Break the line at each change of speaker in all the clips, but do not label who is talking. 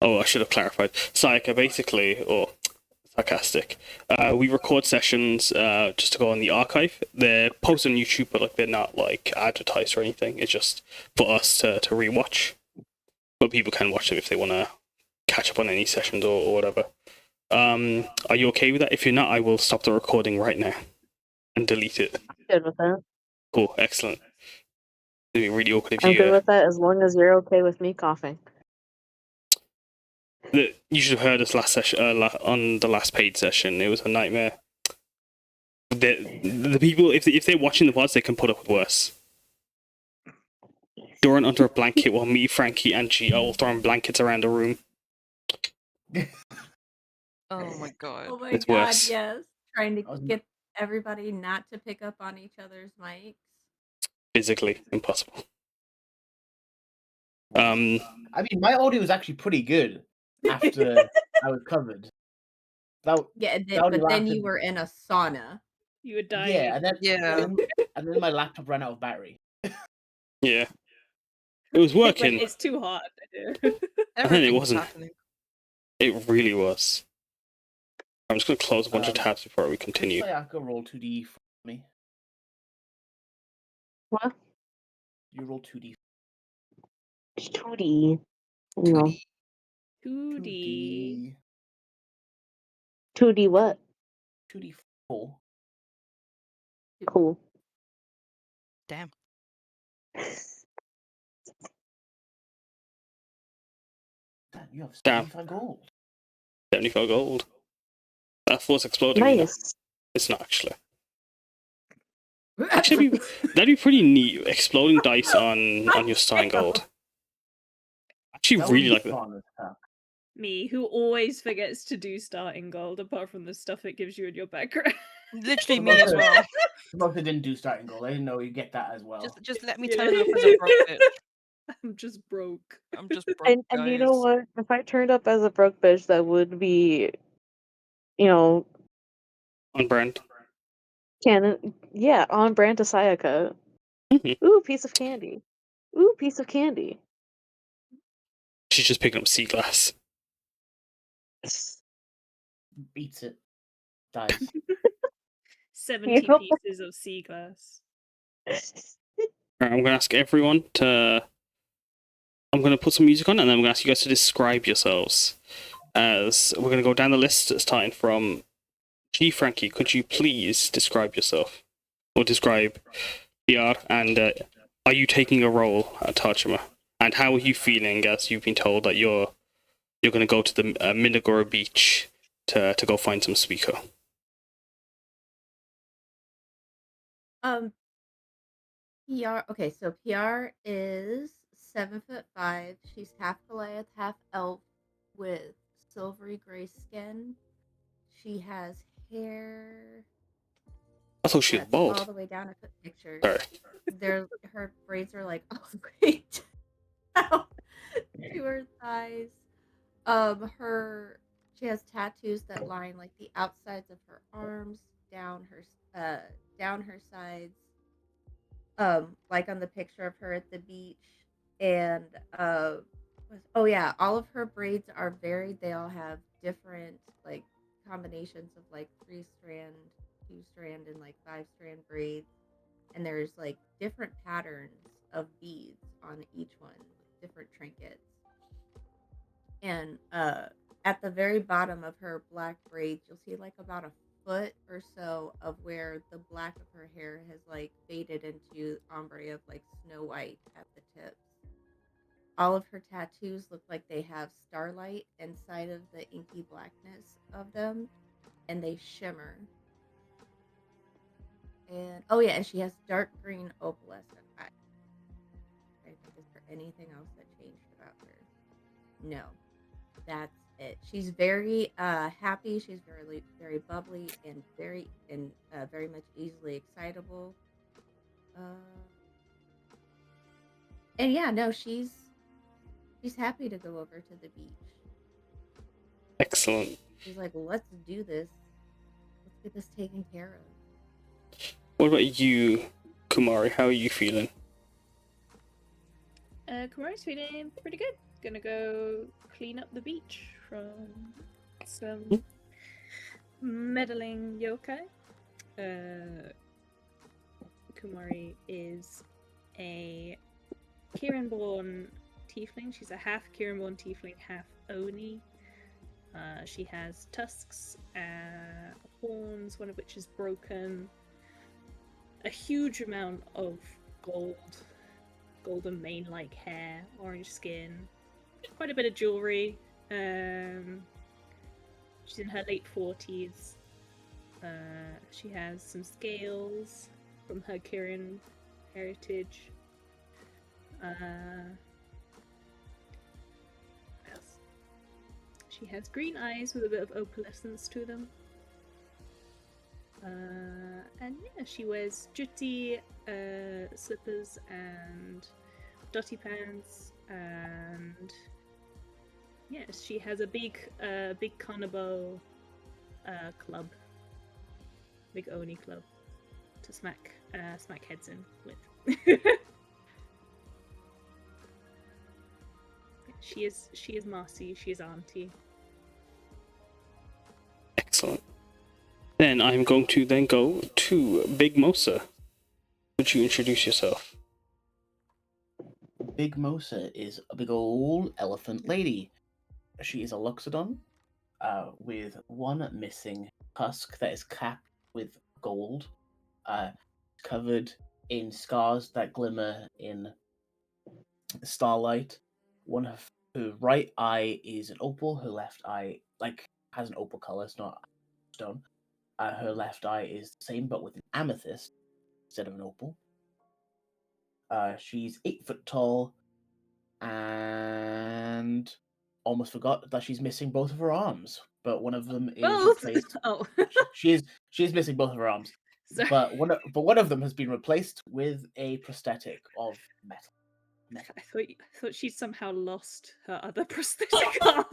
Oh, I should have clarified. Sayaka, basically, or Sarcastic. We record sessions just to go on the archive. They're posted on YouTube, but like they're not like advertised or anything. It's just for us to rewatch. But people can watch them if they want to catch up on any sessions or whatever. Are you okay with that? If you're not, I will stop the recording right now and delete it.
Good with that.
Cool, excellent. It'd be really awkward if
I'm
you.
good with that as long as you're okay with me coughing.
You should have heard us last session on the last paid session. It was a nightmare. The people, if they're watching the pods, they can put up with worse. Doran under a blanket while me, Frankie, and G are all throwing blankets around the room.
Oh my god.
Oh my
It's
god,
worse.
yes. Trying to get everybody not to pick up on each other's mics.
Physically impossible.
I mean, my audio was actually pretty good after I was covered.
But then you were in a sauna.
You were dying.
Yeah, and then my laptop ran out of battery.
Yeah. It was working.
It's too hot.
And then it wasn't. It really was. I'm just going to close a bunch of tabs before we continue.
Sayaka roll 2D for me.
What?
You roll 2D.
2D. No.
2D.
2D what?
2D4.
Cool.
Damn.
Damn, you have
Damn.
75 gold.
75 gold. That force exploding.
Nice.
It's not actually. Actually, that'd be pretty neat. Exploding dice on your starting gold. Actually,
That would
really
be
like that.
fun as heck.
Me, who always forgets to do starting gold, apart from the stuff it gives you in your background.
Literally me as well.
Most they didn't do starting gold. I didn't know you get that as well.
Just let me
Yeah.
turn up as a broke bitch.
I'm just broke.
I'm just broke,
And you know what? If I turned up as a broke bitch, that would be,
On brand.
canon. Yeah, on brand to Sayaka.
Mm-hmm.
Ooh, piece of candy. Ooh, piece of candy.
She's just picking up sea glass.
Beats it. Dies.
70 pieces of sea glass.
Right, I'm going to ask everyone to... I'm going to put some music on, and then I'm going to ask you guys to describe yourselves. As we're going to go down the list, starting from G. Frankie, could you please describe yourself? Or describe Piyar, and are you taking a role at Tajima? And how are you feeling as you've been told that you're going to go to the Minagura beach to go find some Suiko?
Piyar. Okay, so Piyar is 7'5". She's half Goliath, half elf, with silvery gray skin. She has hair.
I thought she was
that's
bald.
all the way down. I put pictures.
Sorry.
Her braids are like all the way down to her thighs. She has tattoos that line like the outsides of her arms, down her sides. Like on the picture of her at the beach, and all of her braids are varied. They all have different like combinations of like 3-strand, 2-strand, and like 5-strand braids, and there's like different patterns of beads on each one, different trinkets. And at the very bottom of her black braids, you'll see like about a foot or so of where the black of her hair has like faded into ombre of like snow white at the tips. All of her tattoos look like they have starlight inside of the inky blackness of them, and they shimmer. And and she has dark green opalescent eyes. Is there anything else that changed about her? No, that's it. She's very happy. She's very very bubbly and very much easily excitable. And yeah, no, she's happy to go over to the beach.
Excellent.
She's like, let's do this. Let's get this taken care of.
What about you, Kumari? How are you feeling?
Kumari's feeling pretty good. Gonna go clean up the beach from some meddling yokai. Kumari is a Kirin-born tiefling. She's a half Kirin-born tiefling, half Oni. She has tusks, horns, one of which is broken, a huge amount of golden mane-like hair, orange skin, quite a bit of jewelry. She's in her late 40s. She has some scales from her Kirin heritage. What else? She has green eyes with a bit of opalescence to them. And yeah, she wears juti, slippers, and dotty pants, and yes, she has a big Kanabo club, big Oni club to smack heads in with. She is Marcy. She is Auntie.
Excellent. Then I'm going to then go to Big Mosa. Would you introduce yourself?
Big Mosa is a big old elephant lady. She is a Loxodon, with one missing tusk that is capped with gold, covered in scars that glimmer in starlight. Her right eye is an opal. Her left eye has an opal color. It's not stone. Her left eye is the same, but with an amethyst instead of an opal. She's 8 foot tall, and almost forgot that she's missing both of her arms. But one of them is
Both.
replaced.
Oh,
She is missing both of her arms,
sorry.
but one of them has been replaced with a prosthetic of metal.
I thought she'd somehow lost her other prosthetic arm.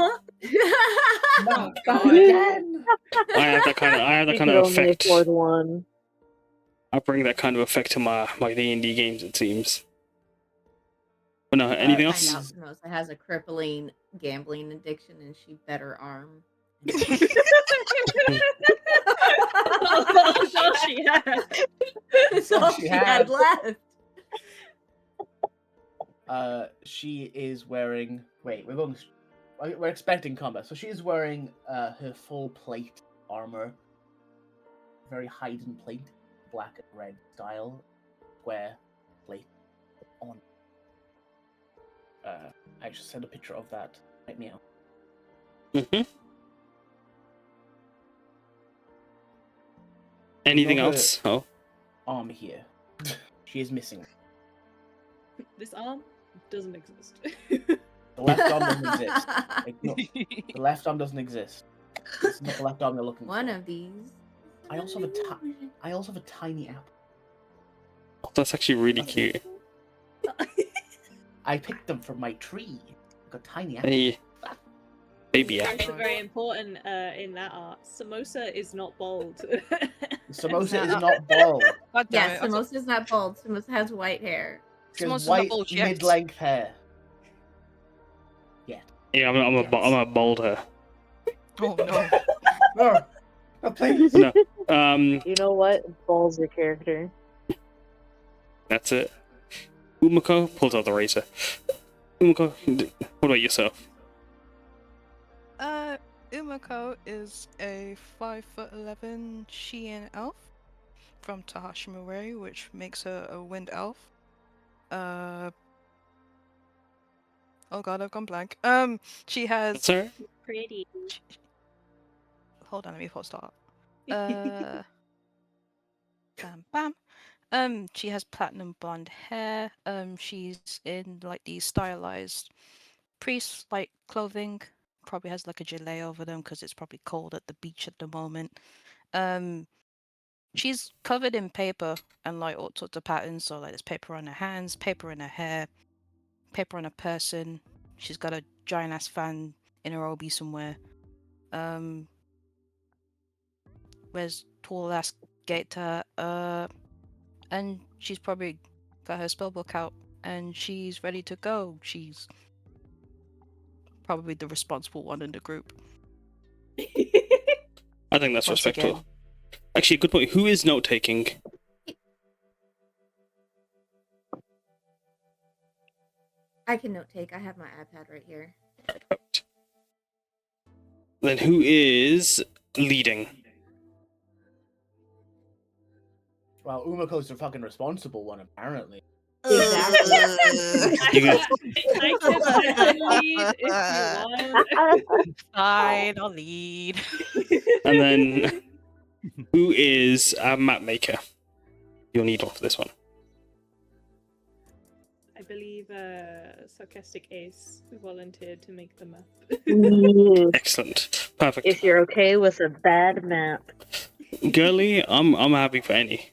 Not
God.
again.
I have that kind
We
of
could only
effect.
afford one.
I bring that kind of effect to my D&D games, it seems. But no, anything
Find
else?
out Mimosa has a crippling gambling addiction and she bet her arm.
That's all she had.
That's all she had left.
She is wearing. Wait, we're expecting combat. So she is wearing her full plate armor, very hidden plate, black and red style, square plate on. I just sent a picture of that right now.
Mm-hmm. Anything
Not her
else? Oh,
arm here. She is missing.
This arm doesn't exist.
The left arm doesn't exist. The left arm doesn't exist. This is not the left arm you're looking
One
for.
of these.
I also have a tiny apple.
that's actually really
Okay.
cute.
I picked them from my tree. Got tiny apple.
Hey, baby
Very,
apple.
very important in that art. Samosa is not bald.
Samosa is
not-
not bald.
God damn
Yes,
it.
Samosa's not bald. Samosa has white hair.
She has
Samosa's not
white
bald yet.
mid-length hair.
Yeah, I'm a bold her.
Oh no.
No, no, please.
No.
You know what? Balls your character.
That's it. Umeko pulls out the razor. Umeko, what about yourself?
Umeko is a 5'11" Shiin elf from Tahashimaru, which makes her a wind elf. Oh god, I've gone blank. She has.
Sir?
Pretty.
Hold on, let me post start. Bam, bam. She has platinum blonde hair. She's in like these stylized priest-like clothing. Probably has like a gilet over them because it's probably cold at the beach at the moment. She's covered in paper and like all sorts of patterns. So like there's paper on her hands, paper in her hair, paper on her person. She's got a giant ass fan in her obi somewhere. Wears tall ass gaiter. And she's probably got her spellbook out and she's ready to go. She's probably the responsible one in the group.
I think that's
Once
respectful.
again.
Actually, good point. Who is note taking?
I can note take. I have my iPad right here.
Then who is leading?
Well, Umeko's the fucking responsible one, apparently.
Exactly.
You guys-
I can lead if you want.
Fine, I'll lead.
And then who is a map maker? You'll need one for this one.
I believe Sarcastic Ace volunteered to make the map.
Yes,
Excellent. Perfect.
if you're okay with a bad map.
Girly, I'm happy for any.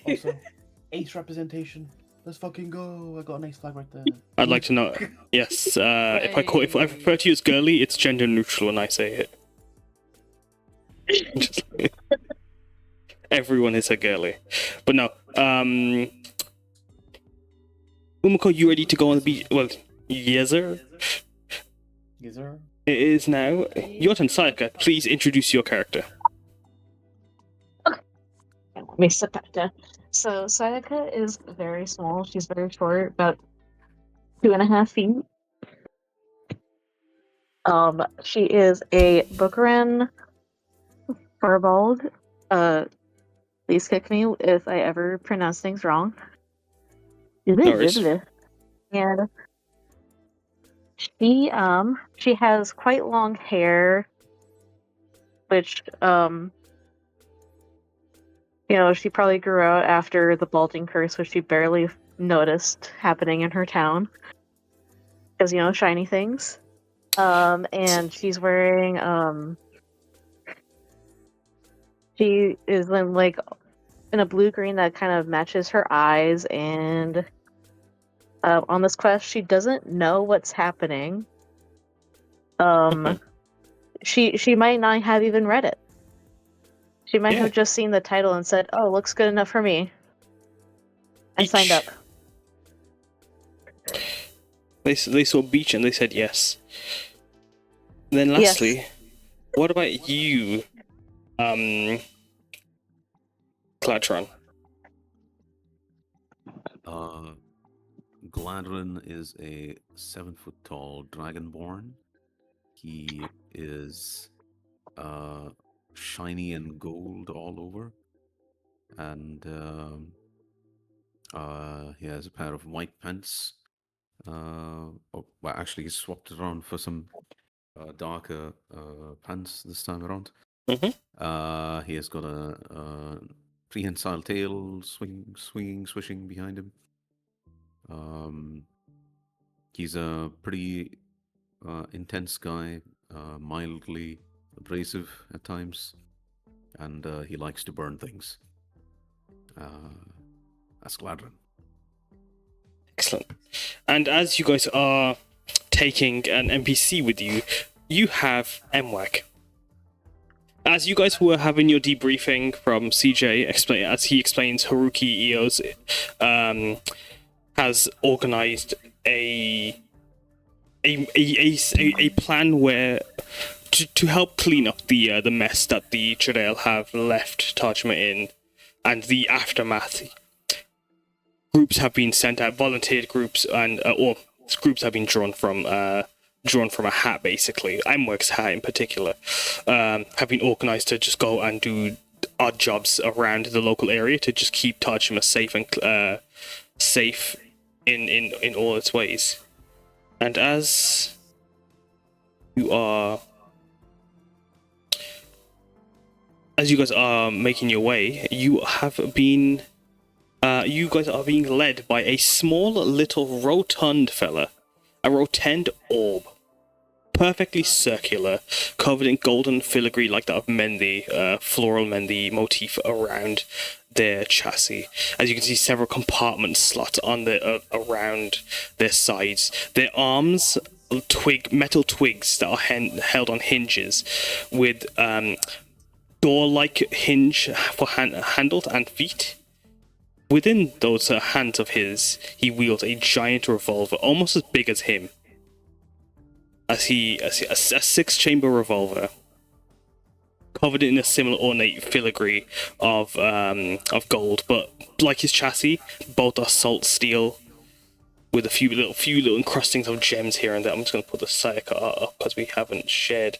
Also, ace representation. Let's fucking go. I got an ace flag right there.
I'd like to know. Yes, if I refer to you as girly, it's gender neutral when I say it. Just like- everyone is a girly, but no. Umeko, you ready to go on the beach? Well, yes, sir.
Yes, sir.
It is now your turn, Sayaka. Please introduce your character.
Let me sit back down. So Sayaka is very small. She's very short, about 2.5 feet. She is a Bookeran Farbald. Please kick me if I ever pronounce things wrong.
worries.
And she has quite long hair, which she probably grew out after the balding curse, which she barely noticed happening in her town. Because, shiny things. And she's wearing, she is in a blue-green that kind of matches her eyes, and on this quest, she doesn't know what's happening. She might not have even read it. She might
Yeah.
have just seen the title and said, "Oh, looks good enough for me," and signed up.
They saw beach and they said yes. And then
Yes.
lastly, what about you, Gladdron?
Gladdron is a 7-foot-tall dragonborn. He is shiny and gold all over, and he has a pair of white pants. Actually, he swapped it around for some darker pants this time around.
Mhm.
He has got a prehensile tail swishing behind him. He's a pretty intense guy, mildly abrasive at times, and he likes to burn things. That's Gladdron.
Excellent. And as you guys are taking an NPC with you, you have MWAC. As you guys were having your debriefing from CJ, as he explains, Haruki Eos has organized a plan where to help clean up the mess that the Churel have left Tajima in, and the aftermath. Groups have been sent out, volunteered groups, and or groups have been drawn from a hat, basically. MWork's hat in particular, have been organized to just go and do odd jobs around the local area to just keep Tajima safe and safe in all its ways. And as you guys are making your way, you guys are being led by a small little rotund fella, a rotund orb, perfectly circular, covered in golden filigree like that of Mendi, floral Mendi motif around their chassis. As you can see, several compartment slots on the around their sides. Their arms, metal twigs that are held on hinges, with door-like hinge for handles and feet. Within those hands of his, he wields a giant revolver, almost as big as him. as a 6-chamber revolver, covered in a similar ornate filigree of gold, but like his chassis, both are salt steel with a few little encrustings of gems here and there. I'm just gonna put the Sayaka art up because we haven't shared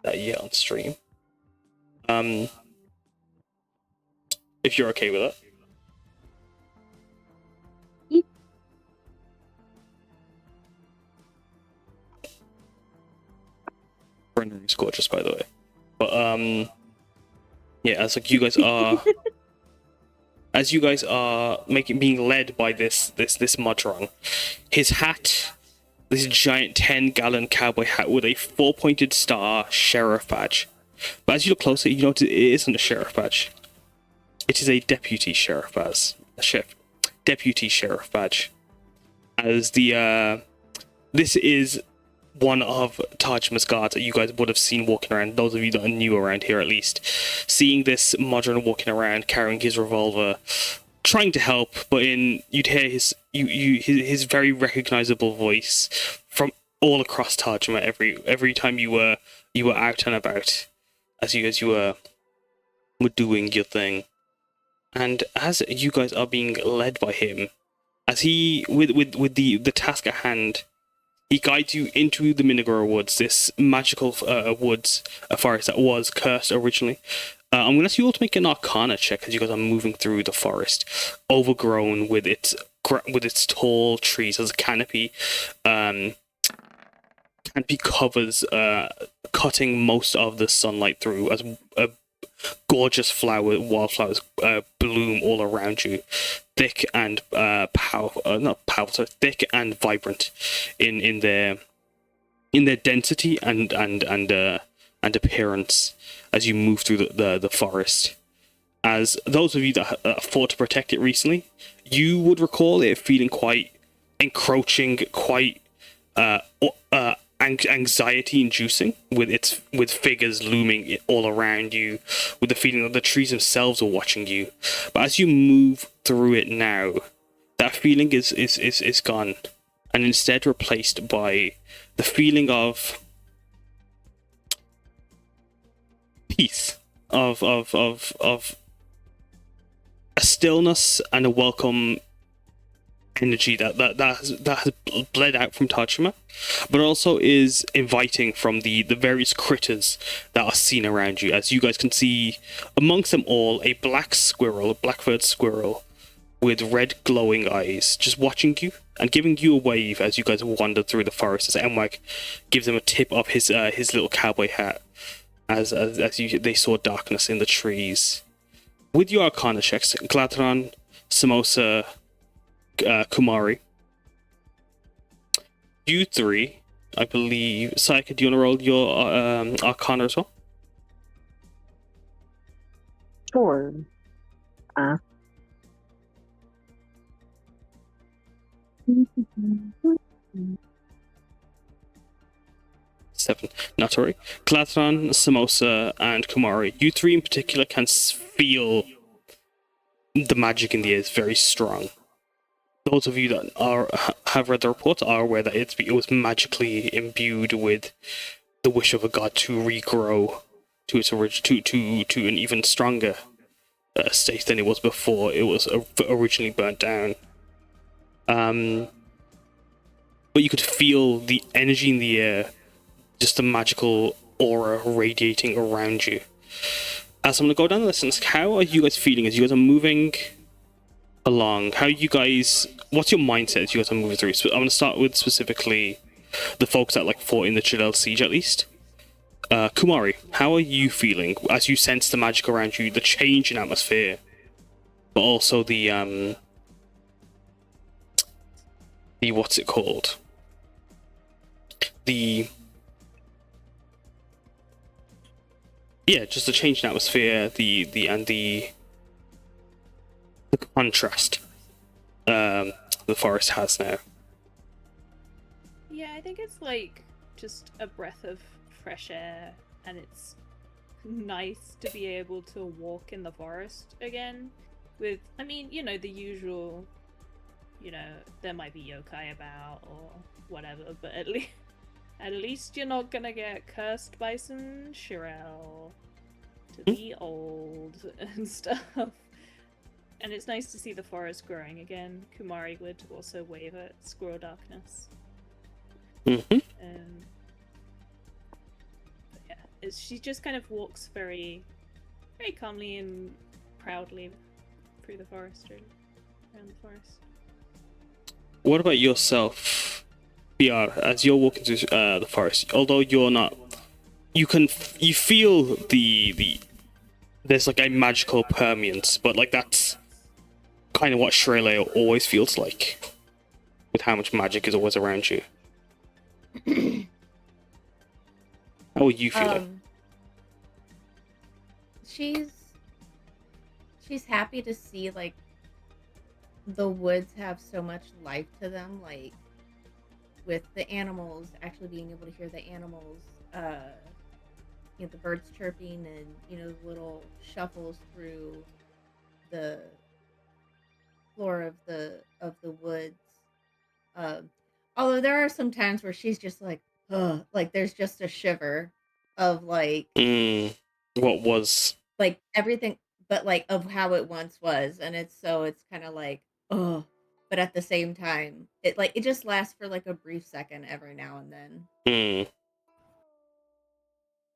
that yet on stream. If you're okay with that. Rendering's gorgeous, by the way. But yeah, as like you guys are, being led by this Modron, his hat, this giant 10-gallon cowboy hat with a 4-pointed star sheriff badge. But as you look closer, you notice it isn't a sheriff badge. It is a deputy sheriff badge. Deputy sheriff badge. As this is one of Tajima's guards that you guys would have seen walking around, those of you that are new around here at least. Seeing this Modron walking around, carrying his revolver, trying to help, but you'd hear his very recognizable voice from all across Tajima every time you were out and about, as you were doing your thing. And as you guys are being led by him, as he with the task at hand, he guides you into the Minagura woods, this magical forest that was cursed originally. I'm going to ask you all to make an Arcana check as you guys are moving through the forest, overgrown with its tall trees as a canopy. Canopy covers, cutting most of the sunlight through as gorgeous wildflowers bloom all around you, thick and thick and vibrant in their density and appearance as you move through the forest. As those of you that fought to protect it recently, you would recall it feeling quite encroaching, quite anxiety-inducing, with figures looming all around you, with the feeling that the trees themselves are watching you. But as you move through it now, that feeling is gone, and instead replaced by the feeling of peace, of a stillness and a welcome energy that has bled out from Tajima, but also is inviting from the various critters that are seen around you. As you guys can see, amongst them all, a black-furred squirrel with red glowing eyes, just watching you and giving you a wave as you guys wander through the forest. As Emwag gives him a tip of his little cowboy hat, as they saw darkness in the trees. With your Arcana checks, Gladdron, Samosa, Kumari, you three, I believe. Sayaka, do you want to roll your Arcana as well?
Sure.
7. Natori, Gladdron, Samosa, and Kumari. You three in particular can feel the magic in the air is very strong. Those of you that have read the report are aware that it was magically imbued with the wish of a god to regrow to its to an even stronger state than it was before it was originally burnt down. But you could feel the energy in the air, just the magical aura radiating around you. As I'm going to go down the list, how are you guys feeling as you guys are moving along? What's your mindset as you guys are moving through? So I'm going to start with specifically the folks that fought in the Churel siege at least. Kumari, how are you feeling as you sense the magic around you, the change in atmosphere, but also the what's it called? Just the change in atmosphere, the contrast the forest has now.
Yeah, I think it's just a breath of fresh air, and it's nice to be able to walk in the forest again with, the usual, there might be yokai about or whatever, but at At least you're not gonna get cursed by some Churel to be old and stuff. And it's nice to see the forest growing again. Kumari would also wave at Squirrel Darkness.
Mm-hmm.
But yeah, she just kind of walks very, very calmly and proudly through the forest, really, around the forest.
What about yourself, Piyar? As you're walking through the forest, although you're not, you feel the there's like a magical permeance, but like that's kind of what Churel always feels like, with how much magic is always around you. How are you feeling?
She's happy to see like the woods have so much life to them, like with the animals, actually being able to hear the animals, the birds chirping and little shuffles through the floor of the woods. Although there are some times where she's just like, ugh, like there's just a shiver of like
What was
like everything, but like of how it once was, and it's kind of like, ugh, but at the same time, it just lasts for like a brief second every now and then.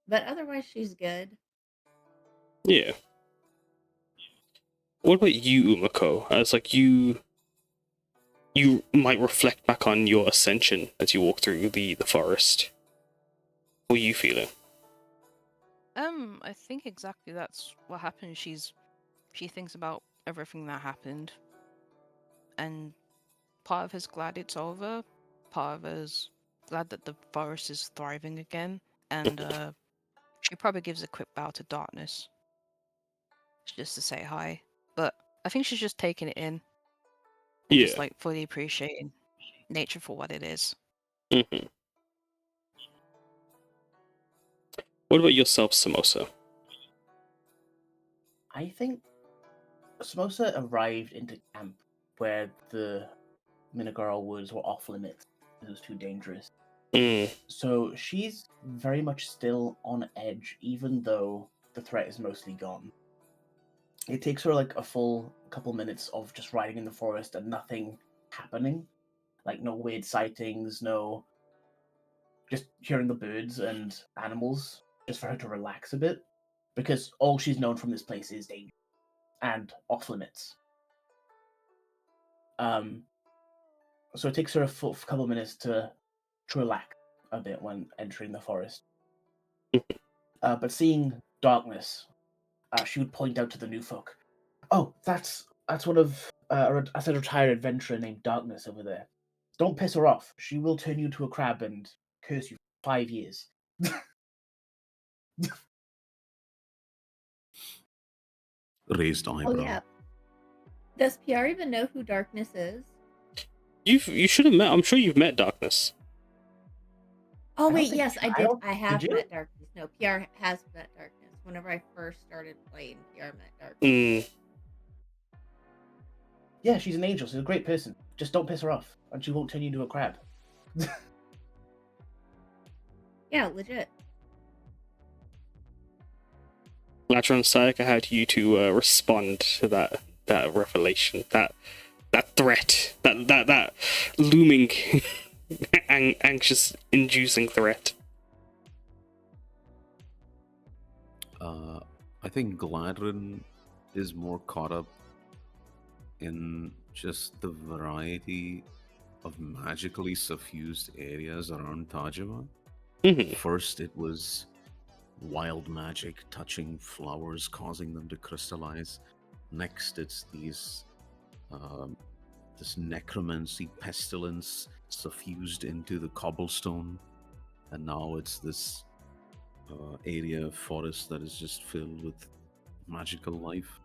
But otherwise, she's good.
Yeah. What about you, Umeko? As like you might reflect back on your ascension as you walk through the forest. What are you feeling?
I think exactly that's what happened. She thinks about everything that happened, and part of her's glad it's over, part of her's glad that the forest is thriving again, and she probably gives a quick bow to Darkness, just to say hi. But I think she's just taking it in, and just like fully appreciating nature for what it is.
Mm-hmm. What about yourself, Samosa?
I think Samosa arrived into camp where the Minagura woods were off limits. It was too dangerous. So she's very much still on edge, even though the threat is mostly gone. It takes her like a full couple minutes of just riding in the forest and nothing happening. Like no weird sightings, no just hearing the birds and animals, just for her to relax a bit. Because all she's known from this place is danger and off limits. So it takes her a full couple of minutes to relax a bit when entering the forest. But seeing Darkness, she would point out to the new folk, "Oh, that's one of a retired adventurer named Darkness over there. Don't piss her off. She will turn you to a crab and curse you for 5 years."
Raised eyebrow.
Oh yeah. Does Piyar even know who Darkness is?
You should have met. I'm sure you've met Darkness.
Oh wait, yes, I did. I have
Did you?
met Darkness. No, Piyar has met Darkness. Whenever I first started playing, Piyar met Darkness.
Yeah, she's an angel. She's a great person. Just don't piss her off, and she won't turn you into a crab.
Yeah, legit.
Gladdron and Sayaka, how do you two respond to that revelation, that threat, that looming, anxious-inducing threat?
I think Gladdron is more caught up in just the variety of magically suffused areas around Tajima. First, it was wild magic touching flowers, causing them to crystallize. Next, it's these this necromancy pestilence suffused into the cobblestone, and now it's this area of forest that is just filled with magical life.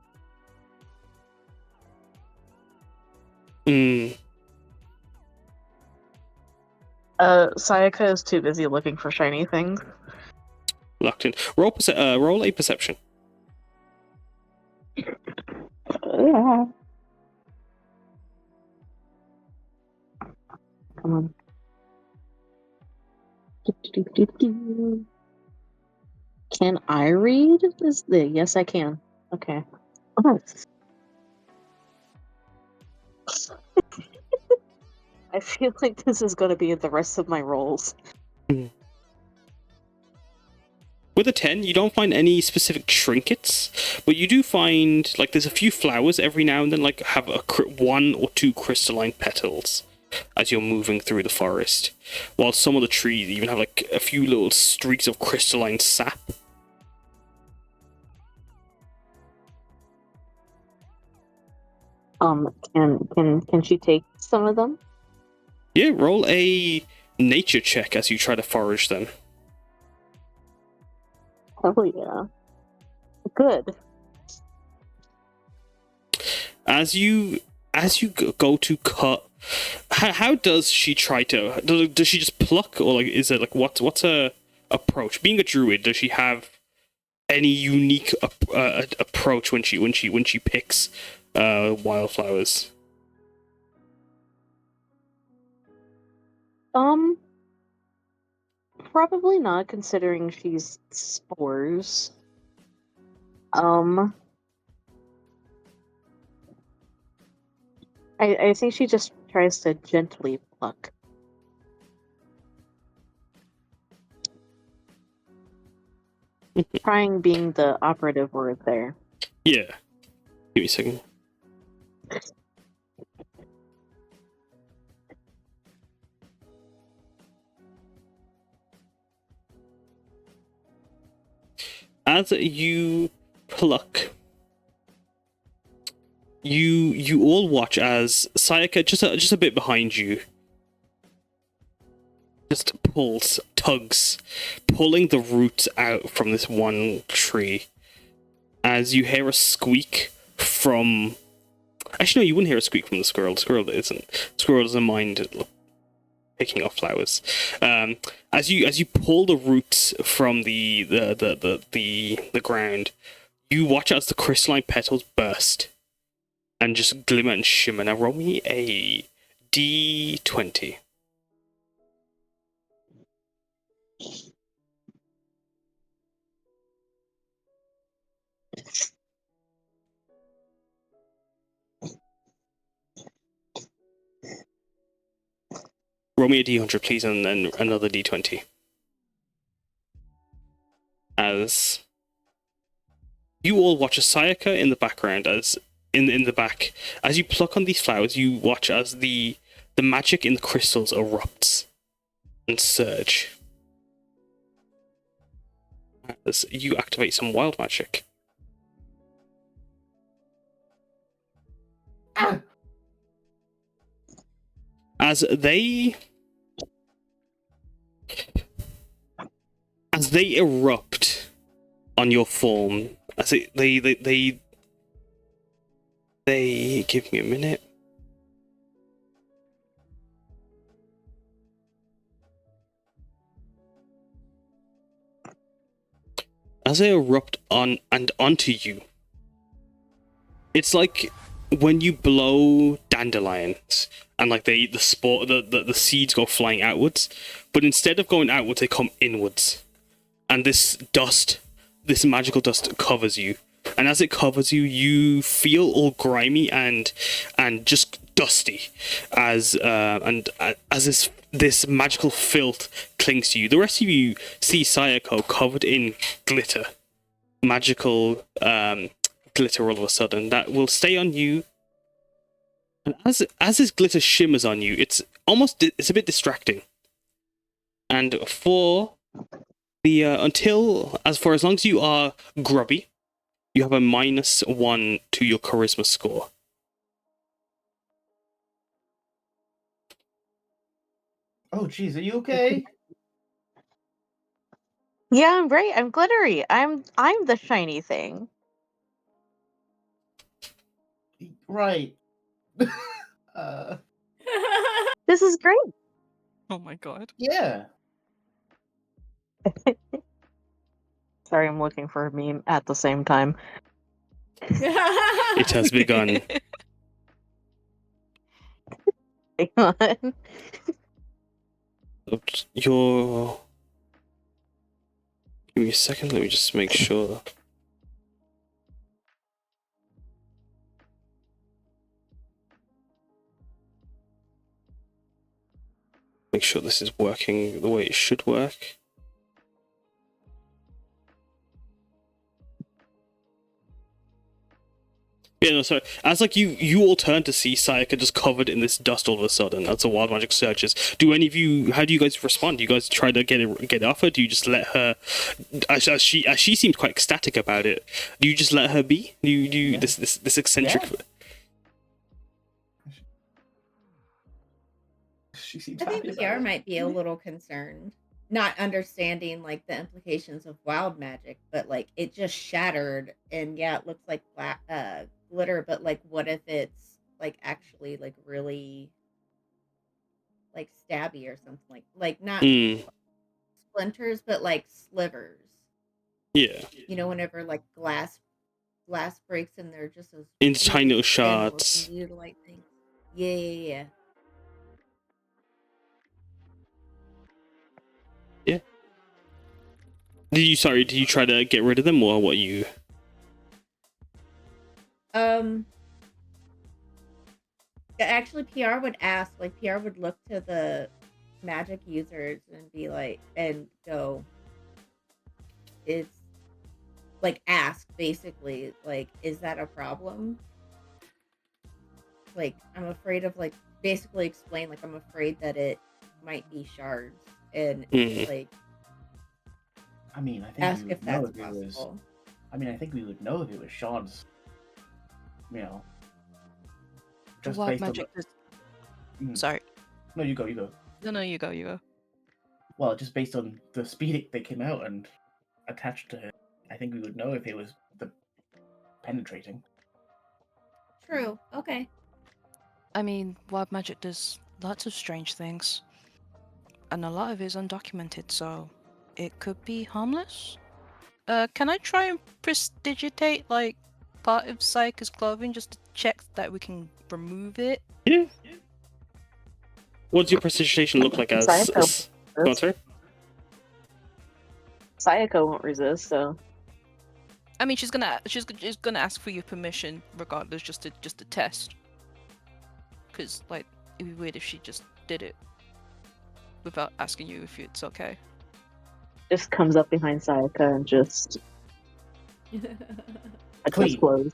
Sayaka is too busy looking for shiny things.
Locked in. Roll a perception.
Yeah. Come on. Can I read this? Yes, I can. Okay. Oh. I feel like this is going to be the rest of my rolls.
With a 10, you don't find any specific trinkets, but you do find, like, there's a few flowers every now and then, like, have one or two crystalline petals as you're moving through the forest, while some of the trees even have, like, a few little streaks of crystalline sap.
Can she take some of them?
Yeah, roll a nature check as you try to forage them.
Oh yeah. Good.
As you go to cut, how does she try to? Does she just pluck, or like is it like what's her approach? Being a druid, does she have any unique approach when she picks wildflowers?
Probably not, considering she's spores. I think she just tries to gently pluck. Trying being the operative word there.
Yeah. Give me a second. As you pluck, you all watch as Sayaka, just a bit behind you, just tugs, pulling the roots out from this one tree. As you hear a squeak from... Actually, no, you wouldn't hear a squeak from the squirrel. The squirrel doesn't mind picking up flowers. As you pull the roots from the ground, you watch as the crystalline petals burst and just glimmer and shimmer. Now roll me a D20. Roll me a D100, please, and then another D20. As you all watch a Sayaka in the background, as in the back, as you pluck on these flowers, you watch as the magic in the crystals erupts and surge. As you activate some wild magic. As they erupt on your form, as they give me a minute. As they erupt on and onto you, it's like when you blow dandelions and like the seeds go flying outwards, but instead of going outwards, they come inwards, and this magical dust covers you. And as it covers you, you feel all grimy and just dusty, as this magical filth clings to you. The rest of you see Sayako covered in glitter, magical glitter all of a sudden that will stay on you. And as this glitter shimmers on you, it's a bit distracting. And for the as long as you are grubby, you have a -1 to your charisma score.
Oh, jeez, are you okay?
Yeah, I'm great. I'm glittery. I'm the shiny thing.
Right.
This is great.
Oh my god.
Yeah.
Sorry, I'm looking for a meme at the same time.
It has begun.
Hang on.
Your Give me a second, let me just make sure. Make sure this is working the way it should work. Yeah, no, sorry. As like you all turn to see Sayaka just covered in this dust all of a sudden. That's a wild magic searches. Do any of you? How do you guys respond? Do you guys try to get off her? Do you just let her? As she seemed quite ecstatic about it. Do you just let her be? Do you
Yeah.
this eccentric?
Yeah. She seems
I think
happy
Piyar
about it.
might be a little concerned, not understanding like the implications of wild magic, but like it just shattered, and yeah, it looks like glitter, but like, what if it's like actually like really like stabby or something, like not splinters, but like slivers.
Yeah.
You know, whenever like glass breaks and they're just those
In tiny little
really thin little
shards.
mutilate things. Yeah.
Yeah. Did you try to get rid of them, or what you?
Actually, PR would ask, like, PR would look to the magic users and be like, and go, it's like, ask basically, like, is that a problem? Like, I'm afraid of, like, basically explain, like, I'm afraid that it might be shards, and like,
I mean, I think
ask
we
if
would know
that's
if it was.
possible.
I mean, I think we would know if it was shards. You know, just
Wild
based
magic.
on.
Sorry.
No, you go. You go.
No, you go.
Well, just based on the speed they came out and attached to it, I think we would know if it was the penetrating.
True. Okay.
I mean, wild magic does lots of strange things, and a lot of it is undocumented, so it could be harmless. Can I try and prestidigitate like part of Sayaka's clothing just to check that we can remove it?
Yeah. What's your precipitation look like as?
Sayaka.
Go on, sorry?
Sayaka won't resist, so
I mean, she's gonna ask for your permission regardless, just to test. Because like it'd be weird if she just did it without asking you if it's okay.
just comes up behind Sayaka and just adjusts clothes.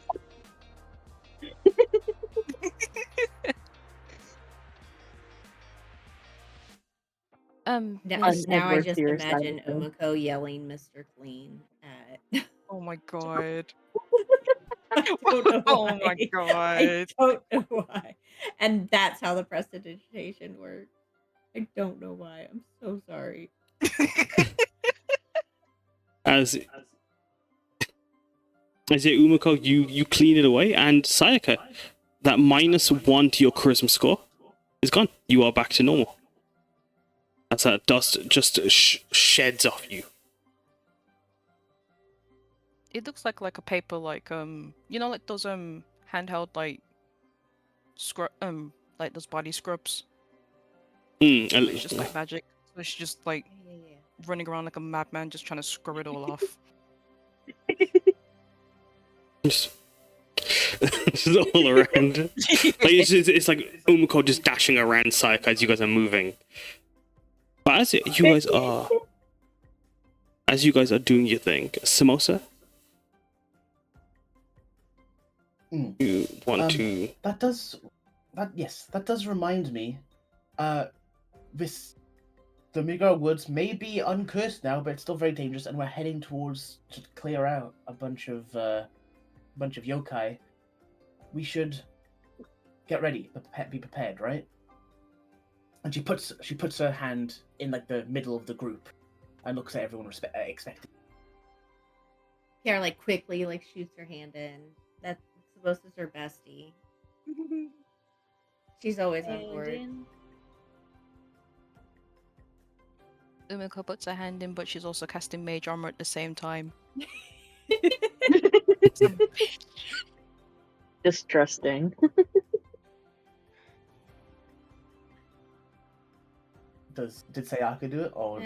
Now I just imagine Umeko yelling Mr. Clean at.
Oh my god.
I don't know
Oh
why.
my god.
I don't know why. And that's how the prestidigitation works. I don't know why. I'm so sorry.
As it, Umeko, you clean it away, and Sayaka, that -1 to your charisma score is gone. You are back to normal. As that dust just sheds off you.
It looks like a paper, like you know, like those handheld like like those body scrubs. It's just like magic. So she's just like running around like a madman, just trying to scrub it all off.
Just all around. Like it's like Umeko just dashing around Sayaka as you guys are moving. But as you guys are doing your thing, Samosa, you want to?
That does remind me. The Minagura Woods may be uncursed now, but it's still very dangerous, and we're heading towards to clear out a bunch of yokai. We should get ready, be prepared, right? And she puts her hand in like the middle of the group, and looks at everyone expecting.
Pierre like quickly like shoots her hand in. That's supposed to her bestie. She's always on board.
Umeko puts her hand in, but she's also casting mage armor at the same time.
Distrusting.
Did Sayaka do it, or?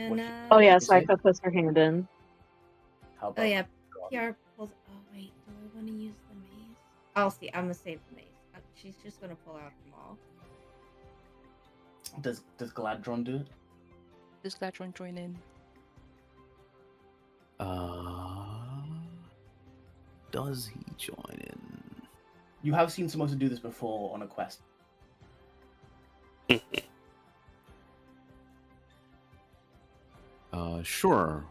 Oh yeah, Sayaka puts her hand in.
How
Oh
about
yeah, Piyar pulls. Oh wait, do I want to use the mace? I'll see. I'm gonna save the mace. She's just gonna pull out the maul.
Does Gladdron do it?
Does Gladdron join in?
Does he join in?
You have seen Samosa do this before on a quest.
Sure.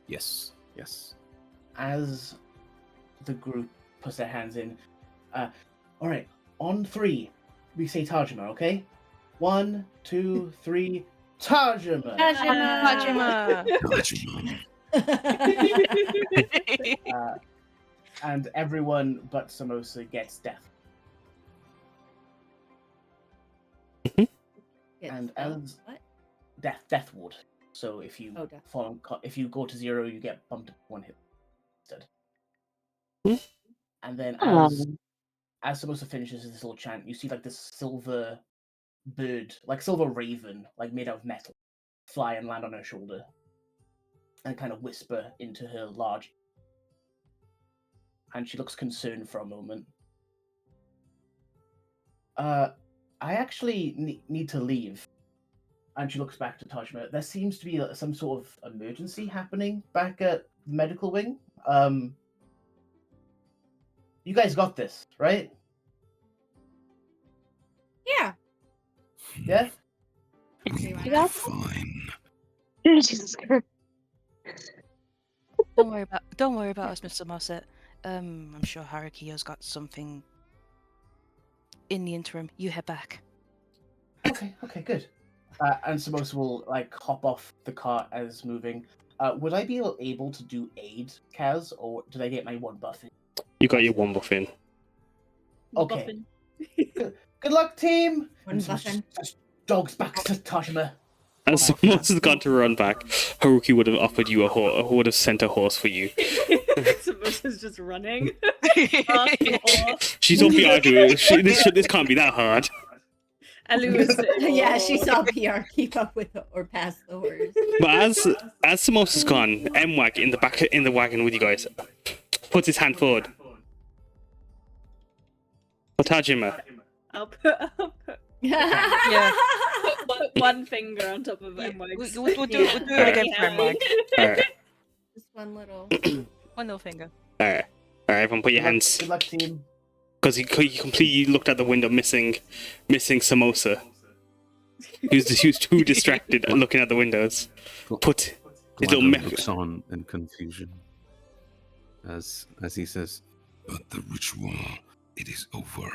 Yes.
As the group puts their hands in, all right, on 3, we say Tajima, okay? 1, 2, 3, Tajima!
Tajima!
And everyone but Samosa gets death. And as
what?
death ward. So if you
Oh, death.
if you go to 0, you get bumped up 1 hit instead. And then as Samosa finishes this little chant, you see like this silver bird, like silver raven, like made out of metal, fly and land on her shoulder, and kind of whisper into her large. And she looks concerned for a moment. I actually need to leave. And she looks back to Tajima. There seems to be some sort of emergency happening back at the medical wing. You guys got this, right?
Yeah.
Yeah?
Fine.
Jesus Christ.
Don't worry about us, Mr. Mossett. I'm sure Haruki has got something. In the interim, you head back.
Okay, good. And Samosa will like hop off the cart as moving. Would I be able to do aid, Kaz, or did I get my 1 buff in?
You got your 1 buff in.
Okay. Good luck, team!
One buff in.
Just dogs back to Tajima.
As someone has gone to run back, Haruki would have offered you a horse, would have sent a horse for you.
Samosa's just running.
She's on Piyar doing it. This can't be that hard.
Yeah, she saw Piyar keep up with or pass the horse.
But as Samosa's gone, M-Wag in the wagon with you guys puts his hand forward. For Tajima.
I'll put
Yeah.
put one finger on top of M-Wag's.
We'll do it again for M-Wag.
Alright.
Just one little.
One little finger.
Alright, everyone put your hands.
Good luck, team.
Because he completely looked out the window, missing Samosa. He was too distracted at looking at the windows. Put his little
Gladdron looks on in confusion as he says, "But the ritual, it is over."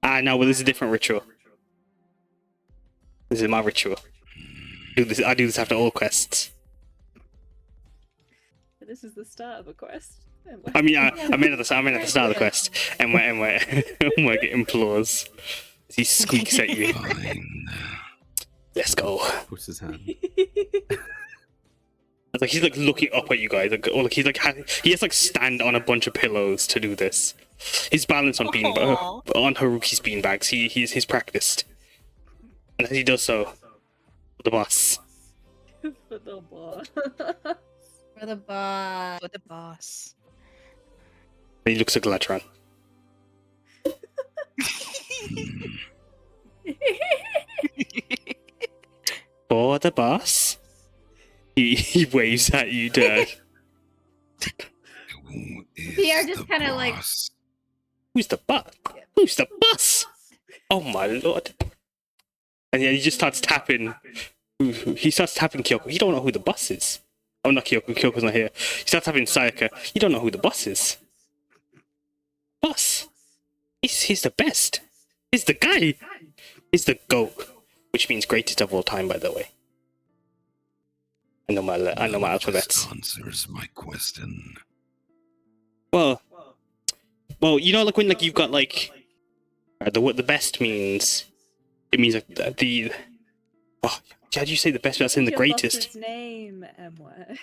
No, well, this is a different ritual. This is my ritual. I do this after all quests.
This is the start of a quest.
I mean, I mean at the start of the quest, and where implores. He squeaks at you.
Fine.
Let's go.
Puts his hand.
It's like he's like looking up at you guys, he has like stand on a bunch of pillows to do this. He's balanced on on Haruki's beanbags. He's practiced, and as he does so, the boss.
For the boss.
For the boss.
For the boss.
And he looks at Gladdron. For the boss. He waves at you, Dad.
Piyar just kind of like.
Who's the boss? Who's the boss? Oh my lord! And yeah, he just starts tapping. He starts tapping Kyuko. You don't know who the boss is. Oh, not Kyuko. Kyoko's not here. He starts tapping Sayaka. You don't know who the boss is. Boss. He's the best. He's the guy. He's the GOAT, which means greatest of all time, by the way. I know my alphabets.
Answers my question.
Well, you know, like when you've got like what the best means. It means like the. Oh, how do you say the best? That's in the greatest.
His name, M-Wag.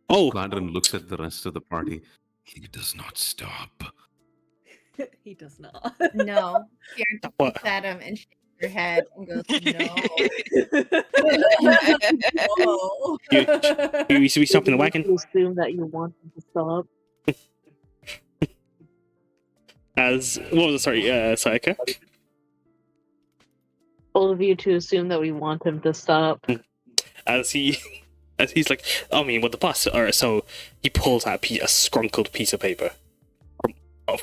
Oh,
Gladdron looks at the rest of the party. He does not stop.
He does not.
No. Piyar just
What?
looks at him and shakes her head and goes, "No." Whoa.
We stop in the wagon.
To assume that you want him to stop.
As what was it? Sorry, Sayaka.
All of you to assume that we want him to stop.
As he's like, I mean, with the bus. Alright, so he pulls out a scrunkled piece of paper.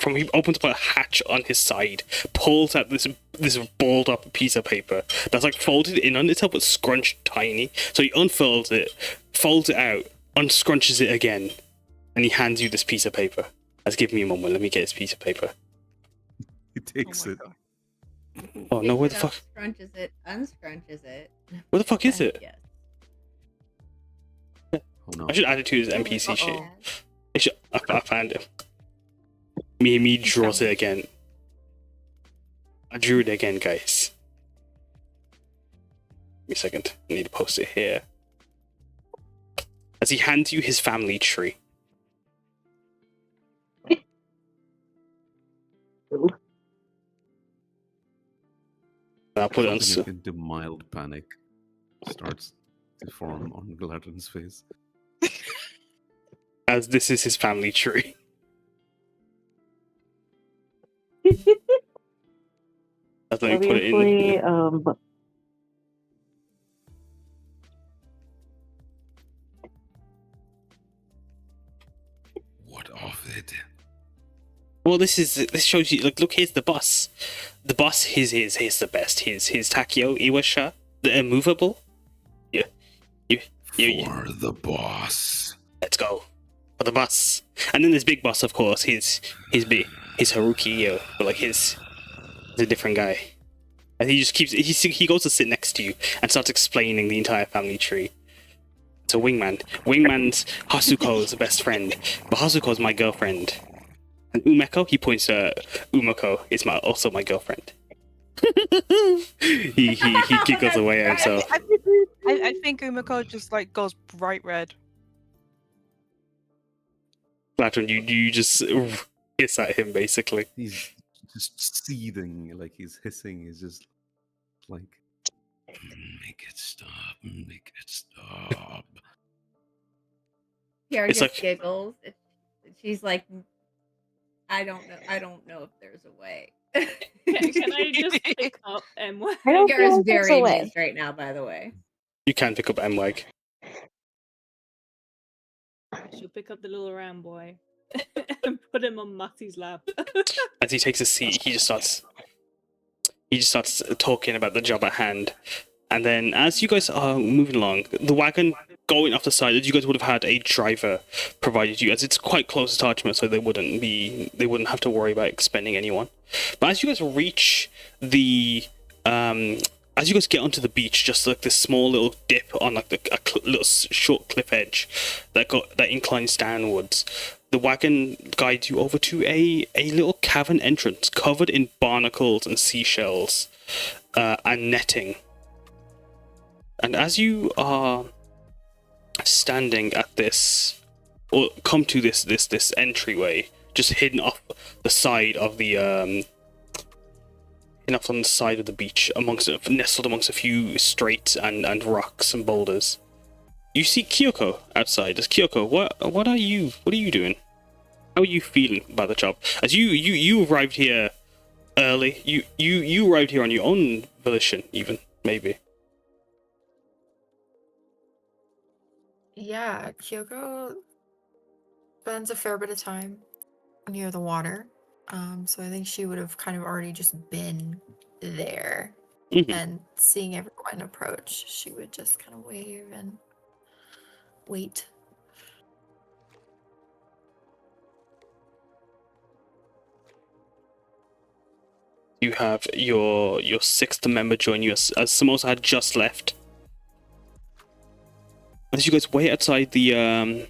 He opens up a hatch on his side, pulls out this balled up piece of paper that's like folded in on itself but scrunched tiny. So he unfolds it, folds it out, unscrunches it again, and he hands you this piece of paper. Let's give me a moment. Let me get this piece of paper.
He takes it.
Oh no, where the fuck?
Scrunches it, unscrunches it.
Where the fuck is it?
Yes.
Oh no.
I should add it to his NPC sheet. I found it. Me draws it again. I drew it again, guys. Give me a second. I need to post it here. As he hands you his family tree. I'll put it on.
Something into mild panic starts to form on Gladdron's face.
As this is his family tree. Let me put it in.
What of it?
Well, this shows you. Look, here's the bus. The bus, here's the best. His Takio Iwasha, the immovable. Yeah,
For the boss.
Let's go for the bus. And then there's big boss, of course. His Haruki, but like he's a different guy. And he just keeps he goes to sit next to you and starts explaining the entire family tree. It's a wingman. Wingman's Hasuko is the best friend, but Hasuko is my girlfriend. And Umeko, he points to Umeko, is also my girlfriend. he giggles away at himself.
I think Umeko just like goes bright red.
Gladdron, you just hiss at him basically.
He's just seething, like he's hissing. He's just like, make it stop, make it stop.
Piyar
It's
just
like-
giggles. She's like, I don't know if there's a way.
Can I just pick up MY?
I don't
Piyar
feel
is
like there's
very
a way.
amused right now, by the way.
You can pick up MWAG.
She'll pick up the little round boy and put him on Matty's lap.
As he takes a seat, he just starts talking about the job at hand. And then as you guys are moving along, the wagon going off the side, you guys would have had a driver provided you, as it's quite close to Tajima, so they wouldn't have to worry about expending anyone. But as you guys reach the as you guys get onto the beach, just like this small little dip on like a little short cliff edge that inclines downwards, the wagon guides you over to a little cavern entrance covered in barnacles and seashells and netting. And as you are standing at this, or come to this entryway, just hidden off the side of the enough on the side of the beach, nestled amongst a few straits and rocks and boulders, you see Kyuko outside. As Kyuko, what are you doing? How are you feeling about the job? As you arrived here early. You arrived here on your own volition, even maybe.
Yeah, Kyoko spends a fair bit of time near the water. So I think she would have kind of already just been there.
Mhm.
And seeing everyone approach, she would just kind of wave and wait.
You have your sixth member join you as Samosa had just left. As you guys wait outside the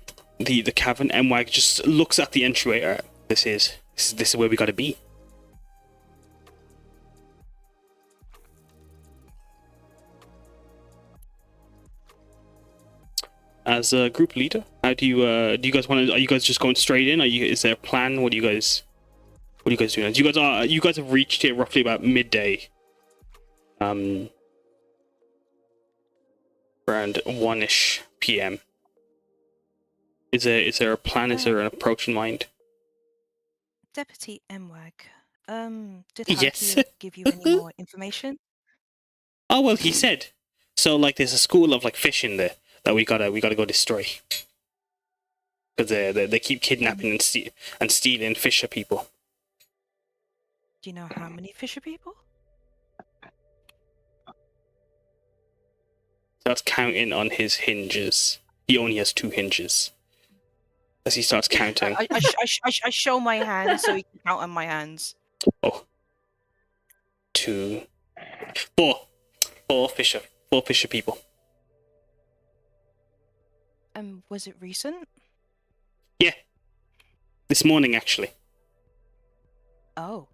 cavern, MWAG just looks at the entryway. This is where we gotta be. As a group leader, how do you guys want to? Are you guys just going straight in? Is there a plan? What are you guys doing? You guys have reached here roughly about midday. around 1ish p.m. Is there a plan? Is there an approach in mind?
Deputy MWAG, did
Yes.
Haruki give you any more information?
Oh well, he said. So like, there's a school of like fishing there that we gotta go destroy because they keep kidnapping and stealing fisher people.
Do you know how many fisher people?
Starts counting on his hinges. He only has 2 hinges. As he starts counting.
I show my hands so he can count on my hands.
Oh. 2, 4. 4 fisher people.
Was it recent?
Yeah. This morning, actually.
Oh.